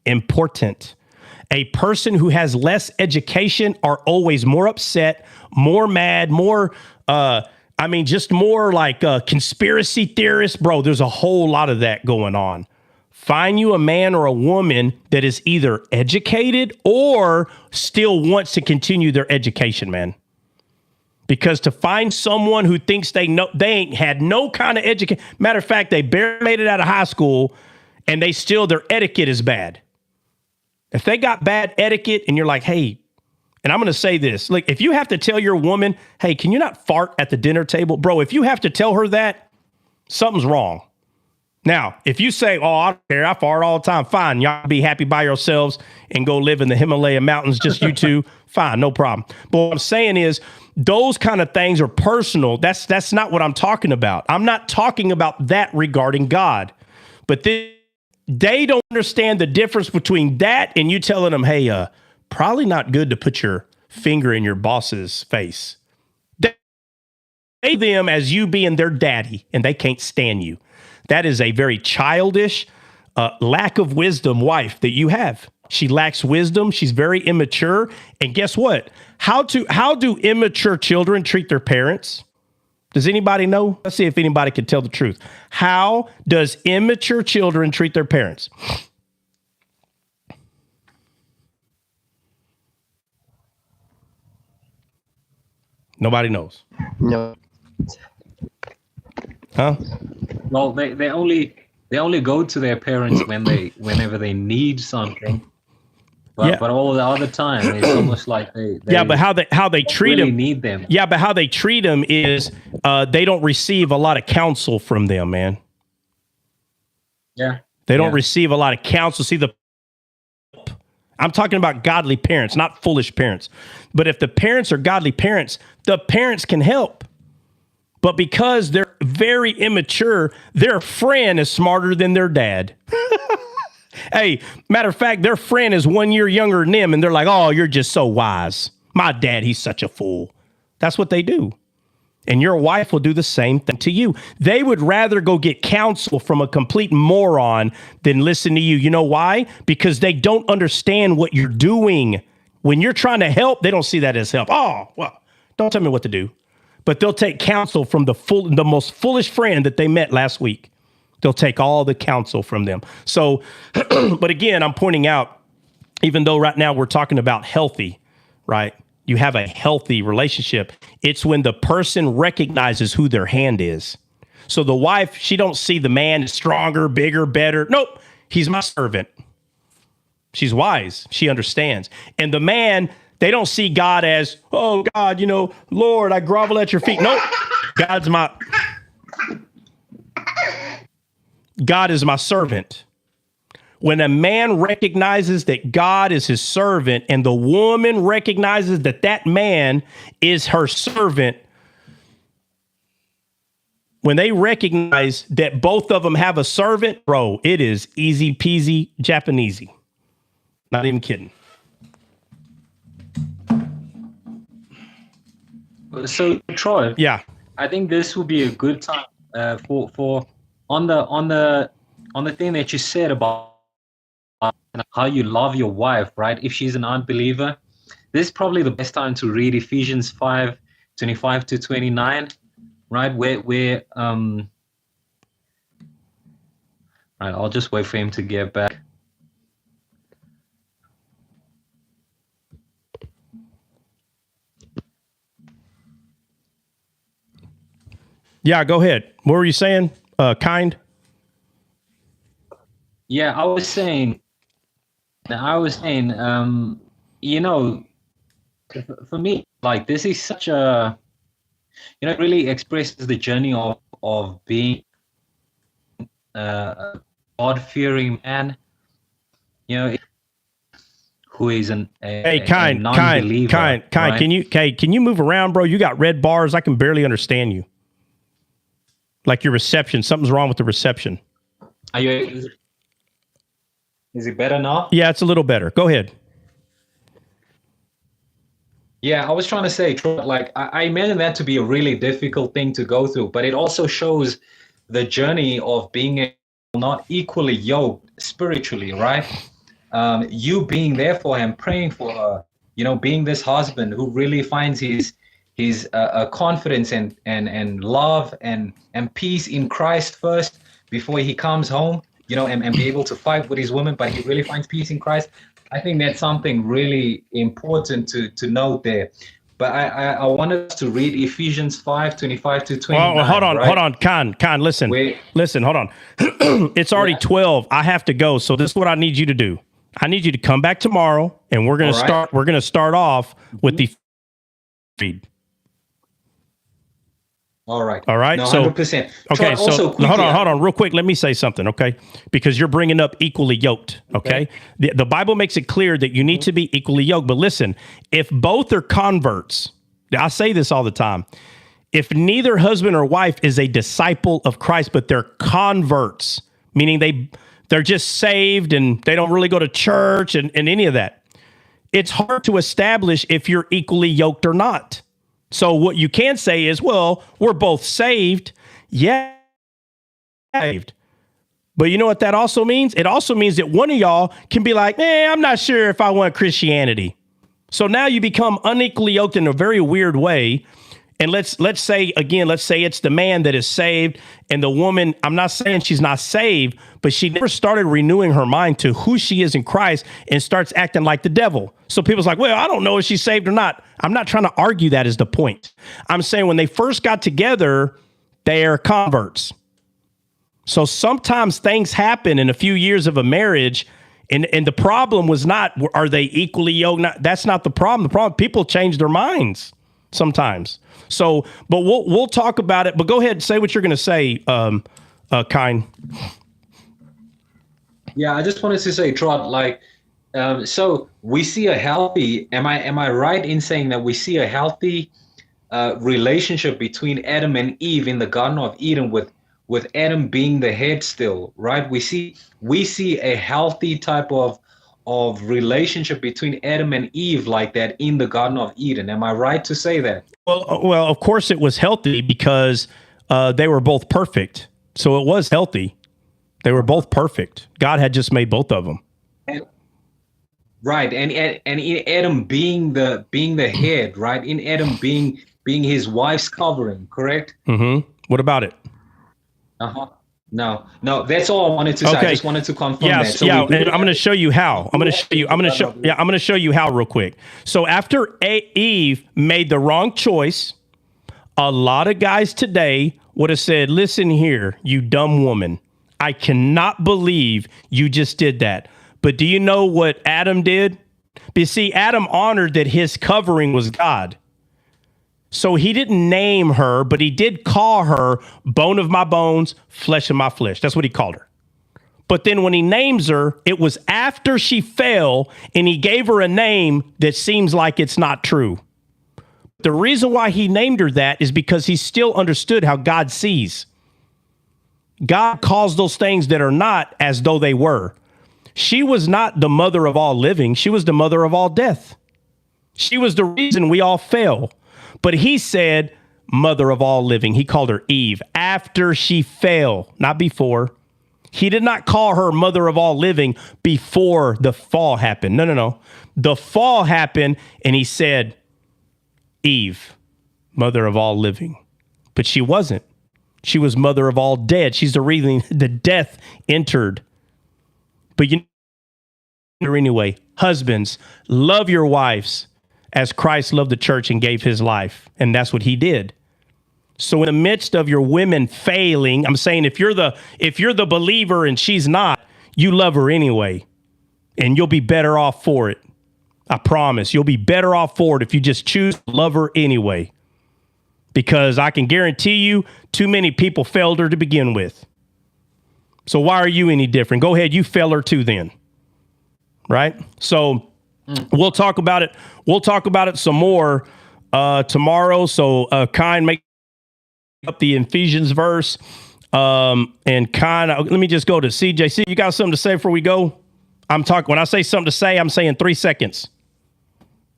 important. A person who has less education are always more upset, more mad, more, I mean, just more like conspiracy theorists, bro. There's a whole lot of that going on. Find you a man or a woman that is either educated or still wants to continue their education, man. Because to find someone who thinks they ain't had no kind of education. Matter of fact, they barely made it out of high school and their etiquette is bad. If they got bad etiquette and you're like, hey, and I'm going to say this, like, if you have to tell your woman, hey, can you not fart at the dinner table? Bro, if you have to tell her that, something's wrong. Now, if you say, oh, I don't care, I fart all the time, fine. Y'all be happy by yourselves and go live in the Himalaya mountains, just you two, fine, no problem. But what I'm saying is those kind of things are personal. That's not what I'm talking about. I'm not talking about that regarding God. But they don't understand the difference between that and you telling them, hey, probably not good to put your finger in your boss's face. They see them as you being their daddy, and they can't stand you. That is a very childish, lack of wisdom wife that you have. She lacks wisdom. She's very immature. And guess what? How do immature children treat their parents? Does anybody know? Let's see if anybody can tell the truth. How does immature children treat their parents? Nobody knows. No. Huh? Well, they only go to their parents whenever they need something. But all the other time, it's almost like they but how they treat really them need them. Yeah, but how they treat them is they don't receive a lot of counsel from them, man. Yeah, they don't receive a lot of counsel. See, I'm talking about godly parents, not foolish parents. But if the parents are godly parents, the parents can help. But because they're very immature, their friend is smarter than their dad. Hey, matter of fact, their friend is 1 year younger than them, and they're like, oh, you're just so wise. My dad, he's such a fool. That's what they do. And your wife will do the same thing to you. They would rather go get counsel from a complete moron than listen to you. You know why? Because they don't understand what you're doing. When you're trying to help, they don't see that as help. Oh, well, don't tell me what to do. But they'll take counsel from the most foolish friend that they met last week. They'll take all the counsel from them. So, but again, I'm pointing out, even though right now we're talking about healthy, right? You have a healthy relationship. It's when the person recognizes who their hand is. So the wife, she don't see the man as stronger, bigger, better. Nope, he's my servant. She's wise. She understands. And the man, they don't see God as, oh, God, Lord, I grovel at your feet. Nope, God is my servant. When a man recognizes that God is his servant and the woman recognizes that that man is her servant, when they recognize that both of them have a servant, bro, it is easy peasy Japanesey. Not even kidding. So, Troy, yeah, I think this will be a good time for on the thing that you said about how you love your wife, right? If she's an unbeliever, this is probably the best time to read Ephesians 5:25-29, right? Where right, I'll just wait for him to get back. Yeah, go ahead. What were you saying? Kind? Yeah, I was saying, for me, like, this is such a, it really expresses the journey of being a God-fearing man, who is a non-believer. Kind. Right? Can you move around, bro? You got red bars. I can barely understand you. Like your reception. Something's wrong with the reception. Is it better now? Yeah, it's a little better. Go ahead. Yeah, I was trying to say, like, I imagine that to be a really difficult thing to go through, but it also shows the journey of being not equally yoked spiritually, right? You being there for him, praying for her, being this husband who really finds his confidence and love and peace in Christ first before he comes home, and be able to fight with his woman, but he really finds peace in Christ. I think that's something really important to note there. But I wanted us to read Ephesians 5:25-29. Well, hold on, right? hold on, Con, listen, hold on. It's already 12. I have to go, so this is what I need you to do. I need you to come back tomorrow, and we're gonna start. We're gonna start off with the feed. All right. All right. No, so 100%. Okay. So quickly, hold on, real quick. Let me say something, okay? Because you're bringing up equally yoked. Okay. The Bible makes it clear that you need to be equally yoked. But listen, if both are converts, I say this all the time. If neither husband or wife is a disciple of Christ, but they're converts, meaning they're just saved and they don't really go to church and any of that, it's hard to establish if you're equally yoked or not. So what you can say is, well, we're both saved. Yeah, saved. But you know what that also means? It also means that one of y'all can be like, I'm not sure if I want Christianity. So now you become unequally yoked in a very weird way. And let's say it's the man that is saved and the woman, I'm not saying she's not saved, but she never started renewing her mind to who she is in Christ and starts acting like the devil. So people's like, well, I don't know if she's saved or not. I'm not trying to argue that is the point. I'm saying when they first got together, they are converts. So sometimes things happen in a few years of a marriage. And the problem was not, are they equally yoked? That's not the problem. The problem, people change their minds sometimes. So, but we'll talk about it. But go ahead and say what you're going to say, Kine. Yeah, I just wanted to say, Trot, so we see a healthy. Am I right in saying that we see a healthy relationship between Adam and Eve in the Garden of Eden, with Adam being the head still, right? We see a healthy type of relationship between Adam and Eve like that in the Garden of Eden. Am I right to say that? Well, of course it was healthy because they were both perfect. So it was healthy. They were both perfect. God had just made both of them. Right, and in Adam being the head, right? In Adam being his wife's covering, correct? Mm-hmm. What about it? No, that's all I wanted to say. I just wanted to confirm that. So and I'm going to show you how. I'm going to show you how real quick. So after Eve made the wrong choice, a lot of guys today would have said, listen here, you dumb woman. I cannot believe you just did that. But do you know what Adam did? But see, Adam honored that his covering was God. So he didn't name her, but he did call her bone of my bones, flesh of my flesh. That's what he called her. But then when he names her, it was after she fell, and he gave her a name that seems like it's not true. The reason why he named her that is because he still understood how God sees. God calls those things that are not as though they were. She was not the mother of all living. She was the mother of all death. She was the reason we all fell. But he said, mother of all living. He called her Eve after she fell, not before. He did not call her mother of all living before the fall happened. No. The fall happened, and he said, Eve, mother of all living. But she wasn't. She was mother of all dead. She's the reason the death entered. But anyway, husbands, love your wives as Christ loved the church and gave his life. And that's what he did. So in the midst of your women failing, I'm saying if you're the believer and she's not, you love her anyway. And you'll be better off for it. I promise you'll be better off for it if you just choose to love her anyway. Because I can guarantee you too many people failed her to begin with. So why are you any different? Go ahead, you fail her too then. Right? So we'll talk about it. We'll talk about it some more tomorrow. So Kine, make up the Ephesians verse. And Kine, let me just go to CJ. You got something to say before we go? When I say something to say, I'm saying 3 seconds.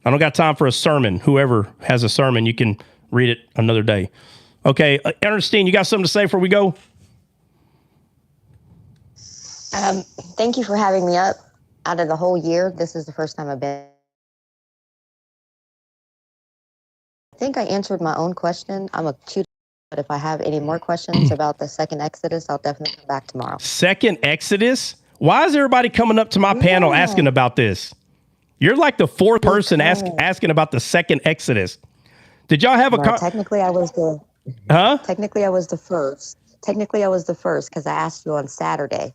I don't got time for a sermon. Whoever has a sermon, you can read it another day. Okay, Ernestine, you got something to say before we go? Thank you for having me up. Out of the whole year, this is the first time I've been. think I answered my own question. I'm a tutor, but if I have any more questions about the second Exodus, I'll definitely come back tomorrow. Second Exodus? Why is everybody coming up to my panel asking about this? You're like the fourth person asking about the second Exodus. Did y'all have a technically I was the Technically I was the first. Technically I was the first because I asked you on Saturday.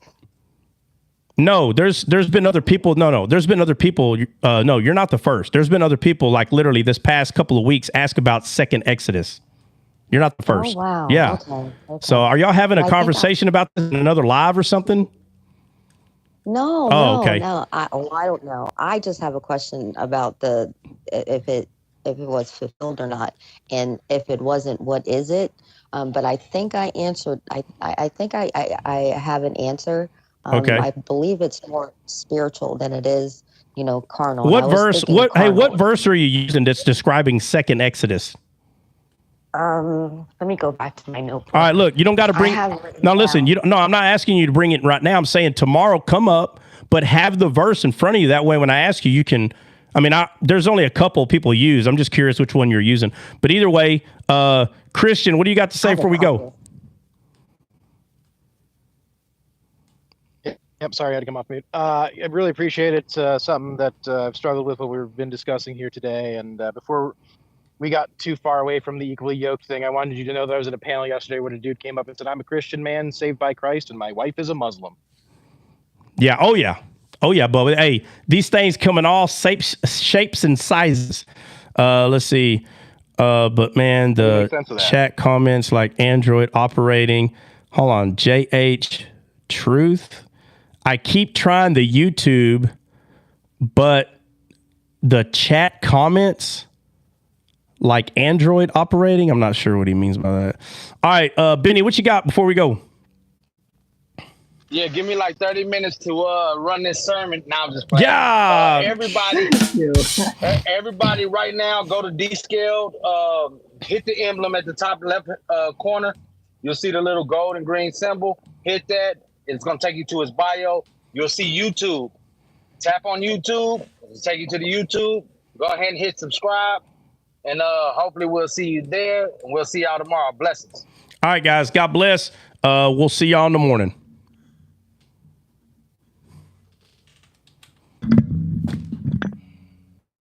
No, there's been other people. No, there's been other people. No, you're not the first. There's been other people like literally this past couple of weeks ask about second Exodus. You're not the first. Oh, wow. Yeah. Okay. So are y'all having a conversation about this in another live or something? No, okay. no. I don't know. I just have a question about if it was fulfilled or not, and if it wasn't, what is it? But I think I answered. I think I have an answer. Okay. I believe it's more spiritual than it is, carnal. What verse? What verse are you using that's describing second Exodus? Let me go back to my notebook. All right, look, you don't got to bring. Now, listen, no, I'm not asking you to bring it right now. I'm saying tomorrow, come up, but have the verse in front of you. That way, when I ask you, you can. I mean, there's only a couple people use. I'm just curious which one you're using. But either way, Christian, what do you got to say before we go? Yep, sorry, I had to come off mute. I really appreciate it. Something that I've struggled with what we've been discussing here today. And before we got too far away from the equally yoked thing, I wanted you to know that I was in a panel yesterday where a dude came up and said, I'm a Christian man saved by Christ, and my wife is a Muslim. Yeah. Oh, yeah. Oh, yeah, Bubba. Hey, these things come in all shapes and sizes. Let's see. But, man, the chat comments like Android operating. Hold on. JH Truth. I keep trying the YouTube, but the chat comments like Android operating. I'm not sure what he means by that. All right, Benny, what you got before we go? Yeah, give me like 30 minutes to run this sermon. Now I'm just playing. Yeah. Everybody right now, go to Descaled. Hit the emblem at the top left corner. You'll see the little gold and green symbol. Hit that. It's going to take you to his bio. You'll see YouTube. Tap on YouTube. It'll take you to the YouTube. Go ahead and hit subscribe. And hopefully we'll see you there. And we'll see y'all tomorrow. Blessings. All right, guys. God bless. We'll see y'all in the morning.